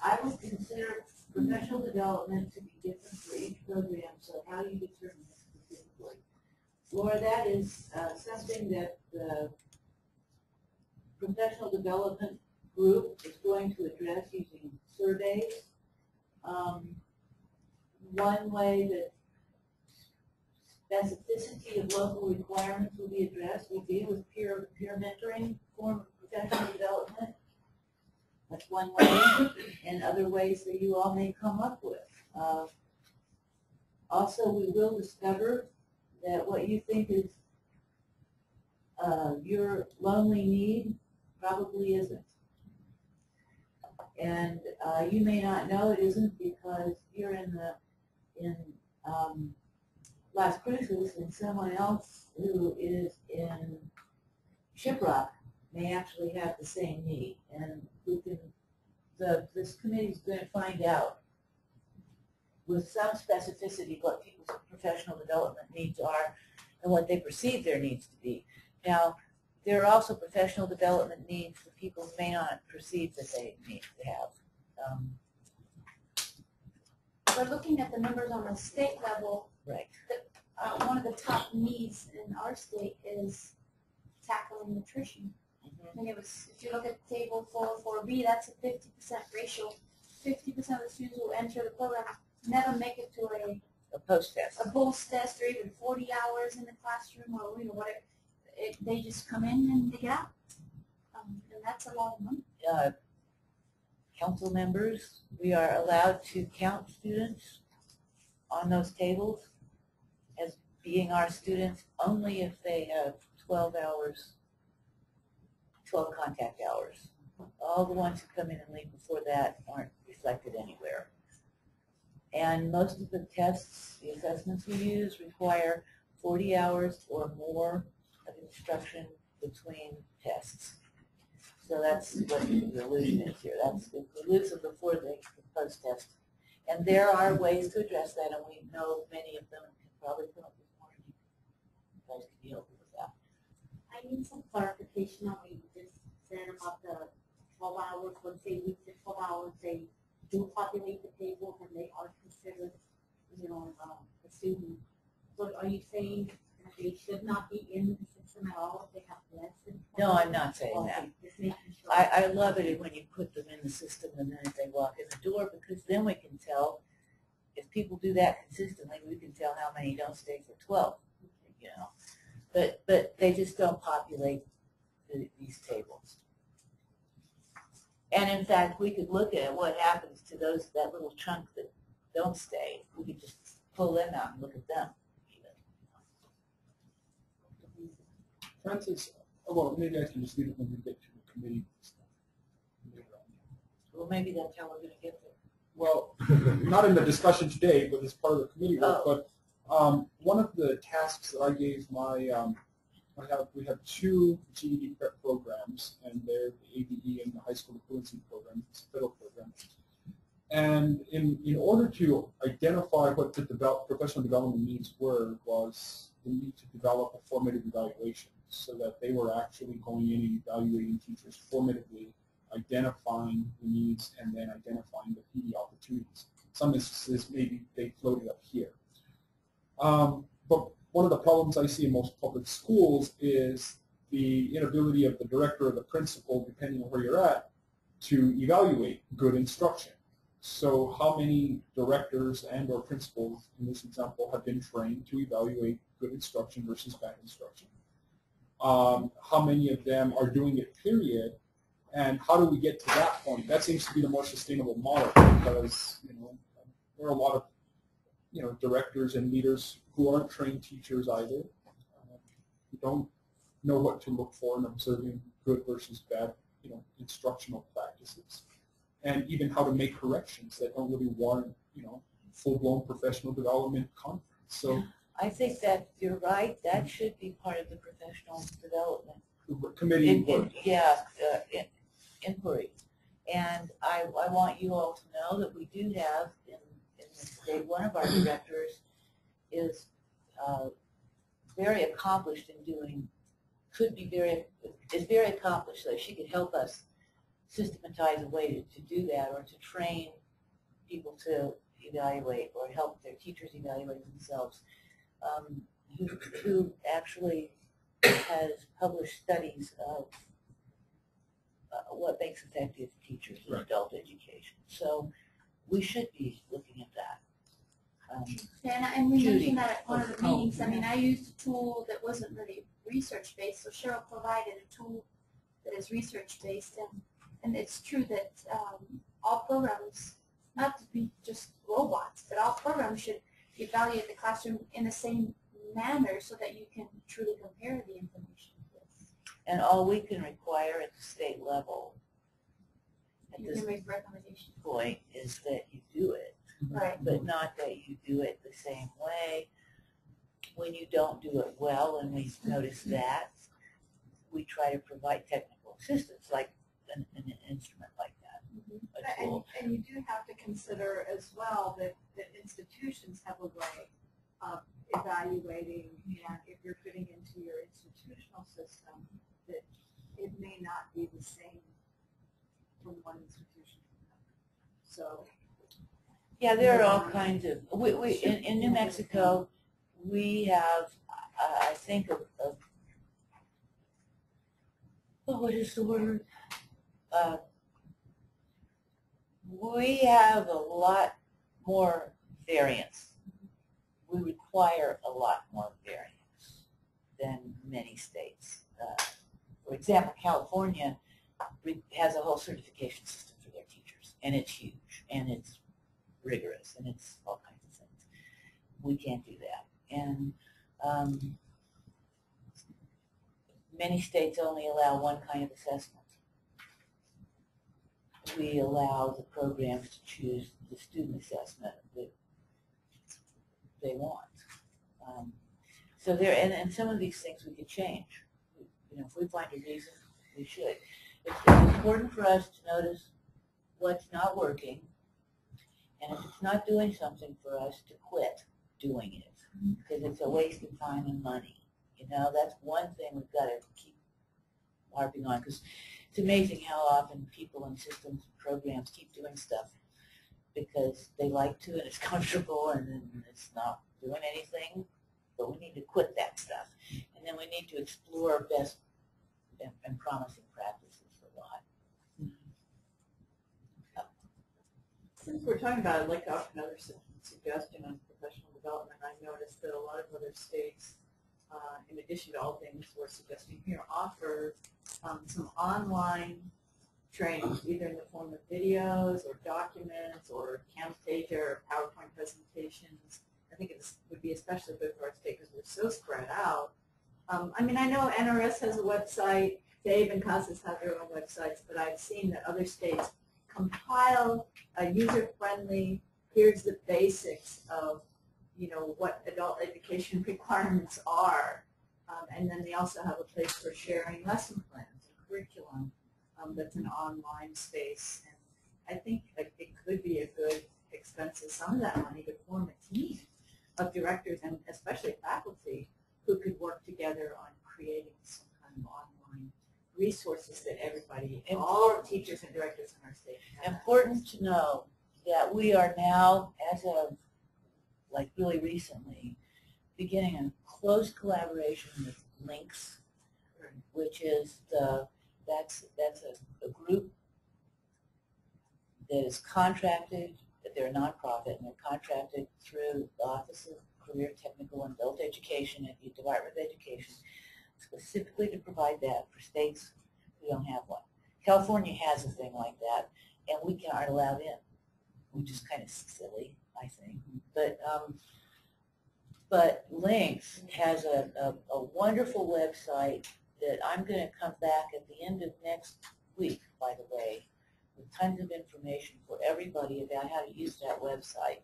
I would consider professional development to be different for each program, so how do you determine this specifically? Laura, that is something that the professional development group is going to address using surveys. One way that specificity of local requirements will be addressed would be with peer mentoring form of professional development. That's one way, and other ways that you all may come up with. Also, we will discover that what you think is your lonely need probably isn't. And you may not know it isn't because you're in Las Cruces, and someone else who is in Shiprock may actually have the same need. And we can, this committee is going to find out with some specificity what people's professional development needs are and what they perceive their needs to be. Now, there are also professional development needs that people may not perceive that they need to have.
We're looking at the numbers on the state level.
Right.
One of the top needs in our state is tackling nutrition. And it was, if you look at table 404B, that's a 50% ratio. 50% of the students who enter the program never make it to
a post-test.
A post-test, or even 40 hours in the classroom, or whatever. They just come in and they get out. And that's a lot of money.
Council members, we are allowed to count students on those tables as being our students only if they have 12 hours, 12 contact hours. All the ones who come in and leave before that aren't reflected anywhere. And most of the tests, the assessments we use require 40 hours or more of instruction between tests. So that's what the illusion is here. That's the illusion before the post-test. And there are ways to address that, and we know many of them can probably come up with more. You guys can help with that.
I need some clarification on what you just said about the 12 hours. When they reach the 12 hours, they do populate the tables and they are considered, a student. So are you saying that they should not be in the system at all if they have less than 12
No,
hours?
I'm not saying that.
Just making sure.
I love it when you put them in the system and then if they walk in the door, because then we can tell, if people do that consistently, we can tell how many don't stay for 12, But they just don't populate these tables. And in fact, we could look at what happens to that little chunk that don't stay. We could just pull them out and look at them.
Francis, well, maybe I can just leave it when we get to the committee stuff.
Well, maybe that's how we're going to get there.
Well, not in the discussion today, but as part of the committee work. But one of the tasks that I gave we have 2 GED prep programs, and they're the ABE and the high school equivalency program. It's a federal program. And in order to identify what the professional development needs were, was the need to develop a formative evaluation so that they were actually going in and evaluating teachers formatively, identifying the needs, and then identifying the PD opportunities. In some instances, maybe they floated up here. But one of the problems I see in most public schools is the inability of the director or the principal, depending on where you're at, to evaluate good instruction. So how many directors and or principals in this example have been trained to evaluate good instruction versus bad instruction? How many of them are doing it, period? And how do we get to that point? That seems to be the more sustainable model, because there are a lot of directors and leaders who aren't trained teachers either, who don't know what to look for in observing good versus bad instructional practices, and even how to make corrections that don't really warrant full-blown professional development conference. So
I think that you're right. That should be part of the professional development
committee
inquiry. And I want you all to know that we do have in the state, one of our directors is very accomplished in doing, is very accomplished, so she could help us systematize a way to do that, or to train people to evaluate, or help their teachers evaluate themselves, who actually has published studies of what makes effective teachers in adult education. So we should be looking at that.
And we mentioned that at one of the meetings. I mean, I used a tool that wasn't really research-based, so Cheryl provided a tool that is research-based, and it's true that all programs, not to be just robots, but all programs should evaluate the classroom in the same manner so that you can truly compare the information.
And all we can require at the state level at this point is that you do it, but not that you do it the same way. When you don't do it well, and we notice that, we try to provide technical assistance, like an instrument like that, a tool.
And you do have to consider as well that institutions have a way of evaluating, and if you're fitting into your institutional system, that it may not be the same from one institution to another. So
yeah, there are all kinds of, in New Mexico, we have, I think of what is the word? We have a lot more variance. We require a lot more variance than many states. For example, California has a whole certification system for their teachers, and it's huge, and it's rigorous, and it's all kinds of things. We can't do that. And many states only allow one kind of assessment. We allow the programs to choose the student assessment that they want. So there, and some of these things we could change. if we find a reason, we should. It's important for us to notice what's not working, and if it's not doing something for us, to quit doing it, because it's a waste of time and money. That's one thing we've got to keep harping on, because it's amazing how often people in systems and programs keep doing stuff because they like to and it's comfortable and then it's not doing anything, but we need to quit that stuff. And then we need to explore best and promising practices a lot.
Since we're talking about it, I'd like to offer another suggestion on professional development. I noticed that a lot of other states, in addition to all things we're suggesting here, offer some online trainings, either in the form of videos or documents or Camtasia or PowerPoint presentations. I think it would be especially good for our state because we're so spread out. I know NRS has a website, Dave and Casas have their own websites, but I've seen that other states compile a user-friendly, here's the basics of what adult education requirements are. And then they also have a place for sharing lesson plans and curriculum that's an online space. And I think it could be a good expense of some of that money to form a team of directors and especially faculty who could work together on creating some kind of online resources that everybody, all teachers and directors in our state have.
Important to know that we are now, as of really recently, beginning a close collaboration with Links, which is that's a group that is contracted, that they're a nonprofit, and they're contracted through the Office of Career, Technical, and Adult Education at the Department of Education, specifically to provide that for states who don't have one. California has a thing like that, and we aren't allowed in, which is kind of silly, I think. But Links has a wonderful website that I'm going to come back at the end of next week, by the way, with tons of information for everybody about how to use that website.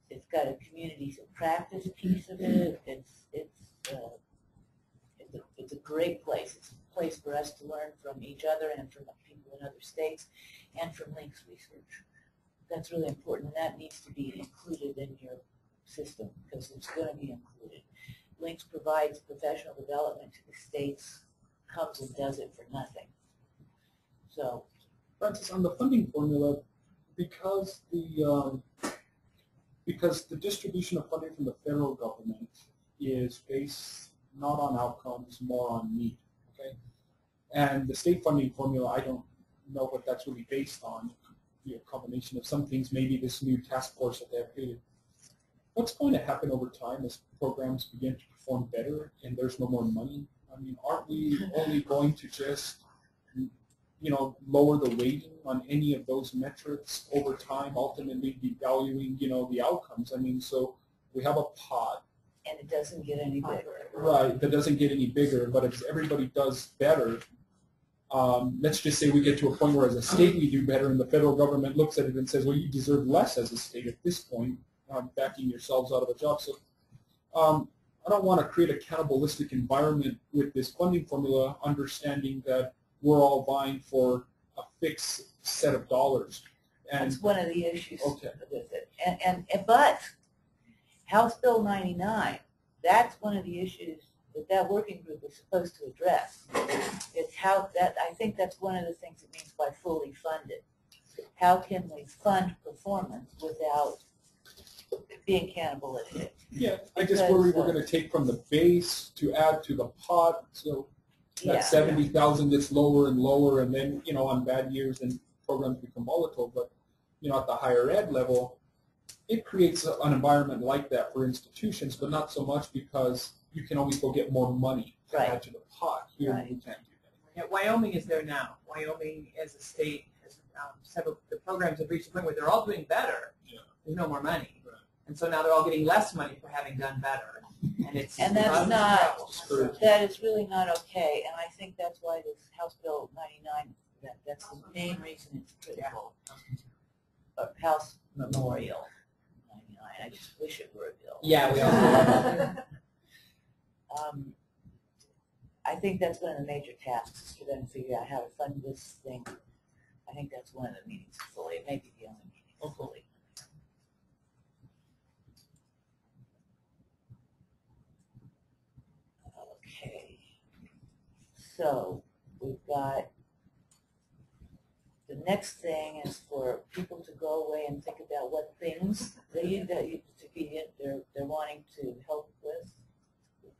It's got a communities of practice piece of it. It's a great place. It's a place for us to learn from each other and from people in other states and from Links research. That's really important, and that needs to be included in your system because it's going to be included. Links provides professional development to the states, comes and does it for nothing. So,
Francis, on the funding formula, because the distribution of funding from the federal government is based not on outcomes, more on need, okay? And the state funding formula, I don't know what that's really based on. It could be a combination of some things, maybe this new task force that they've created. What's going to happen over time as programs begin to perform better and there's no more money? Aren't we only going to just, lower the weighting on any of those metrics over time, ultimately devaluing, the outcomes? So we have a pot.
And it doesn't get any bigger.
Right, that doesn't get any bigger, but if everybody does better, let's just say we get to a point where as a state we do better and the federal government looks at it and says, well, you deserve less as a state at this point. Backing yourselves out of a job. So I don't want to create a cannibalistic environment with this funding formula, understanding that we're all vying for a fixed set of dollars. And
that's one of the issues with it. But House Bill 99, that's one of the issues that working group is supposed to address. It's how I think that's one of the things it means by fully funded. How can we fund performance without being cannibalistic?
Yeah, I just worry we're going to take from the base to add to the pot, so that 70,000 gets lower and lower, and then on bad years then programs become volatile. But at the higher ed level, it creates an environment like that for institutions, but not so much because you can always go get more money to add to the pot. Here you can't do that.
Yeah, Wyoming is there now. Wyoming as a state has several. The programs have reached a point where they're all doing better. Yeah. There's no more money. And so now they're all getting less money for having done better. And
that is really not okay. And I think that's why this House Bill 99, that's the main reason it's critical. House Memorial 99. I just wish it were a bill.
Yeah, we all
I think that's one of the major tasks for them to figure out how to fund this thing. I think that's one of the meetings fully. It may be the only meeting fully. Okay. So we've got the next thing is for people to go away and think about what things they're wanting to help with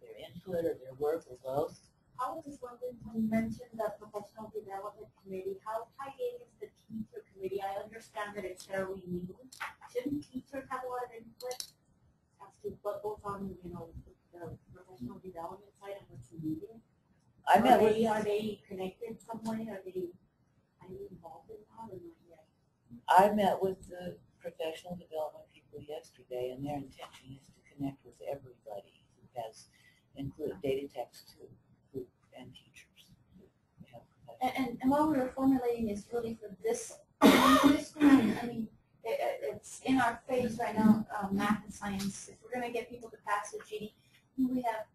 their input or their work or both.
I was just wondering, when you mentioned the professional development committee, how tied in is the teacher committee? I understand that it's fairly new. Shouldn't teachers have a lot of input as to what goes on, you know, the professional development side of what's needed? Are they connected some way? Are they involved in that or not yet?
I met with the professional development people yesterday, and their intention is to connect with everybody who has included data text to group and teachers.
And what we're formulating is really for this I mean, it's in our face right now, math and science. If we're going to get people to pass the GED, we have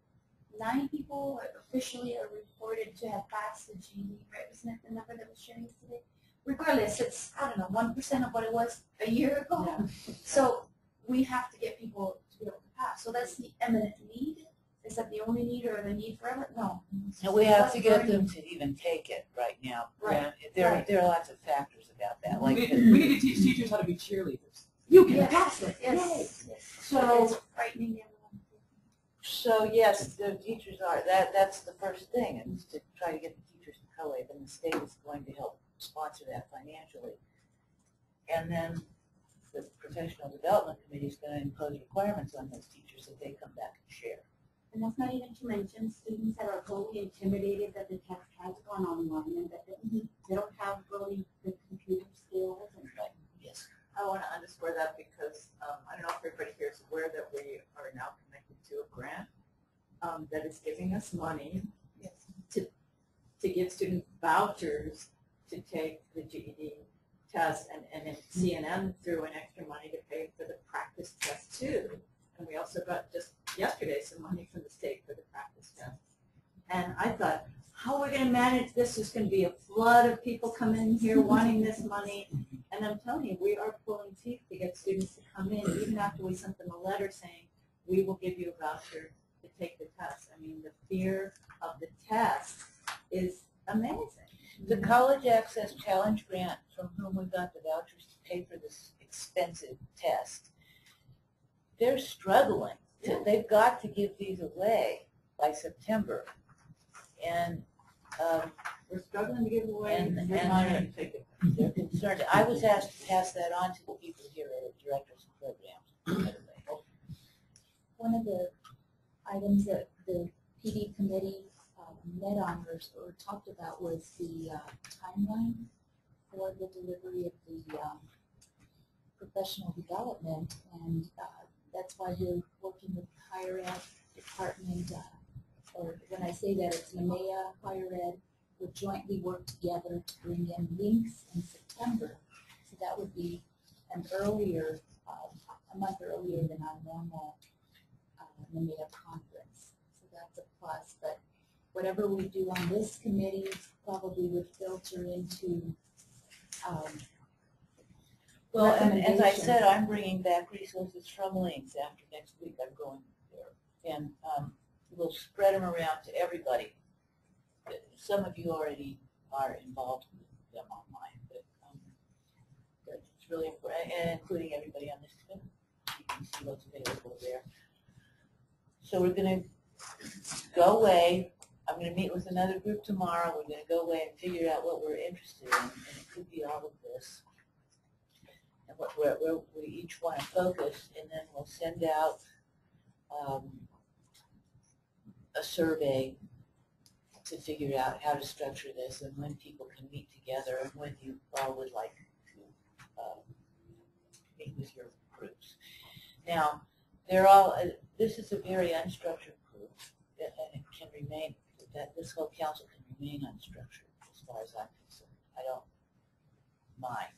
9 people officially are reported to have passed the GED, right? Wasn't it the number that was shared yesterday? Regardless, it's, I don't know, 1% of what it was a year ago. Yeah. So we have to get people to be able to pass. So that's the eminent need. Is that the only need or the need forever? No.
No, we have to get them to even take it right now.
Right.
There are lots of factors about that. Like
we need to teach teachers how to be cheerleaders.
You can pass it. Yes.
So
it's frightening everyone.
So yes, the teachers are, that's the first thing, is to try to get the teachers to go away. Then the state is going to help sponsor that financially. And then the professional development committee is going to impose requirements on those teachers that they come back and share.
And that's not even to mention students that are totally intimidated that the test has gone online and that they don't have really the computer skills. And
yes.
I want to underscore that because I don't know if everybody here is aware that we are now connected to a grant that is giving us money to give student vouchers to take the GED test, and then CNN threw in extra money to pay for the practice test too. And we also got just yesterday some money from the state for the practice test. And I thought, how are we going to manage this? There's going to be a flood of people coming in here wanting this money. And I'm telling you, we are pulling teeth to get students to come in, even after we sent them a letter saying, we will give you a voucher to take the test. I mean, the fear of the test is amazing.
The College Access Challenge Grant, from whom we got the vouchers to pay for this expensive test, they're struggling. They've got to give these away by September. And
we're struggling to give away,
and they're concerned. I was asked to pass that on to the people here at Directors of Programs.
One of the items that the PD committee met on or talked about was the timeline for the delivery of the professional development, and that's why we're working with the higher ed department, or when I say that, it's NMHED, higher ed, will jointly work together to bring in links in September. So that would be an earlier, a month earlier than our normal NMHED conference. So that's a plus. But whatever we do on this committee probably would filter into
well, and as I said, I'm bringing back resources from links after next week. I'm going there, and we'll spread them around to everybody. Some of you already are involved with them online, but it's really important, and including everybody on this committee. You can see what's available there. So we're going to go away. I'm going to meet with another group tomorrow. We're going to go away and figure out what we're interested in, and it could be all of this. And where we each want to focus, and then we'll send out a survey to figure out how to structure this and when people can meet together and when you all would like to meet with your groups. Now, they're all, this is a very unstructured group, and it can remain, that this whole council can remain unstructured as far as I'm concerned. I don't mind.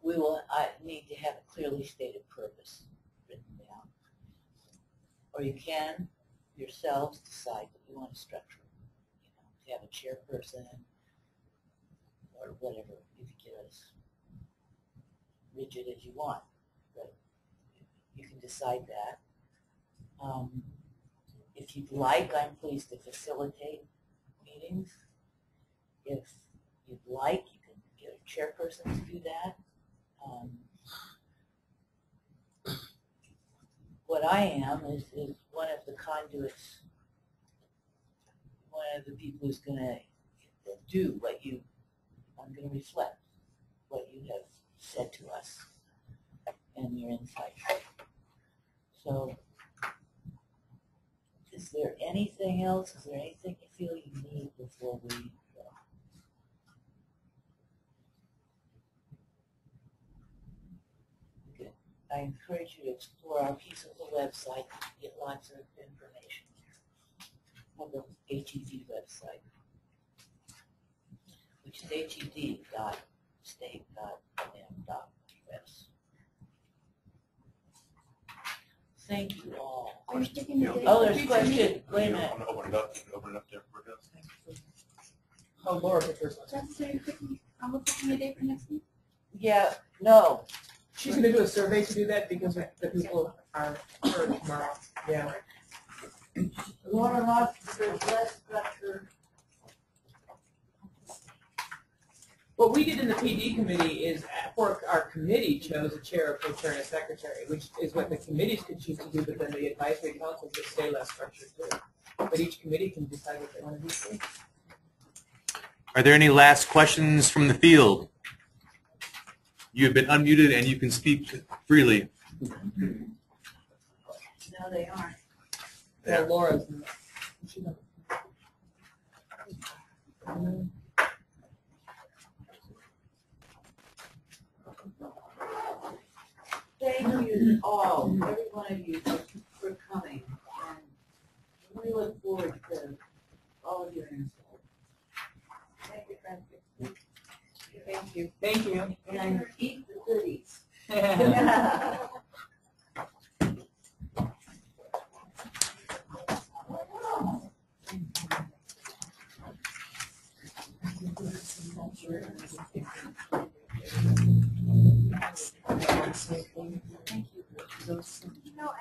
We will need to have a clearly stated purpose written down. Or you can yourselves decide that you want to structure it. You have a chairperson or whatever. You can get as rigid as you want, but you can decide that. If you'd like, I'm pleased to facilitate meetings. If you'd like, you can get a chairperson to do that. What I am is one of the conduits, one of the people who's going to do what you, I'm going to reflect what you have said to us and your insights. So, is there anything else? Is there anything you feel you need before we go? Good. I encourage you to explore our piece of the website to get lots of information on the HED website, which is hed.state.m.us. Thank you all.
Are you taking the date?
Oh, there's a question. Wait a minute.
I'm gonna open it up there for us.
Oh, Laura, put yours on.
Just, are we picking a date for next week?
Yeah, no.
She's going to do a survey to do that because the people are for tomorrow. Yeah.
Laura wants to less structure.
What we did in the PD committee is, for our committee chose a chair, a co-chair, and a secretary, which is what the committees could choose to do, but then the advisory council could stay less structured too. But each committee can decide what they want to do too.
Are there any last questions from the field? You have been unmuted and you can speak freely.
No, they aren't.
Well, Laura's.
Thank you all, every one of you, for coming. And we look forward to all of your insight. Thank you, Francis.
Thank you. Thank you.
And eat the goodies.
Thank you.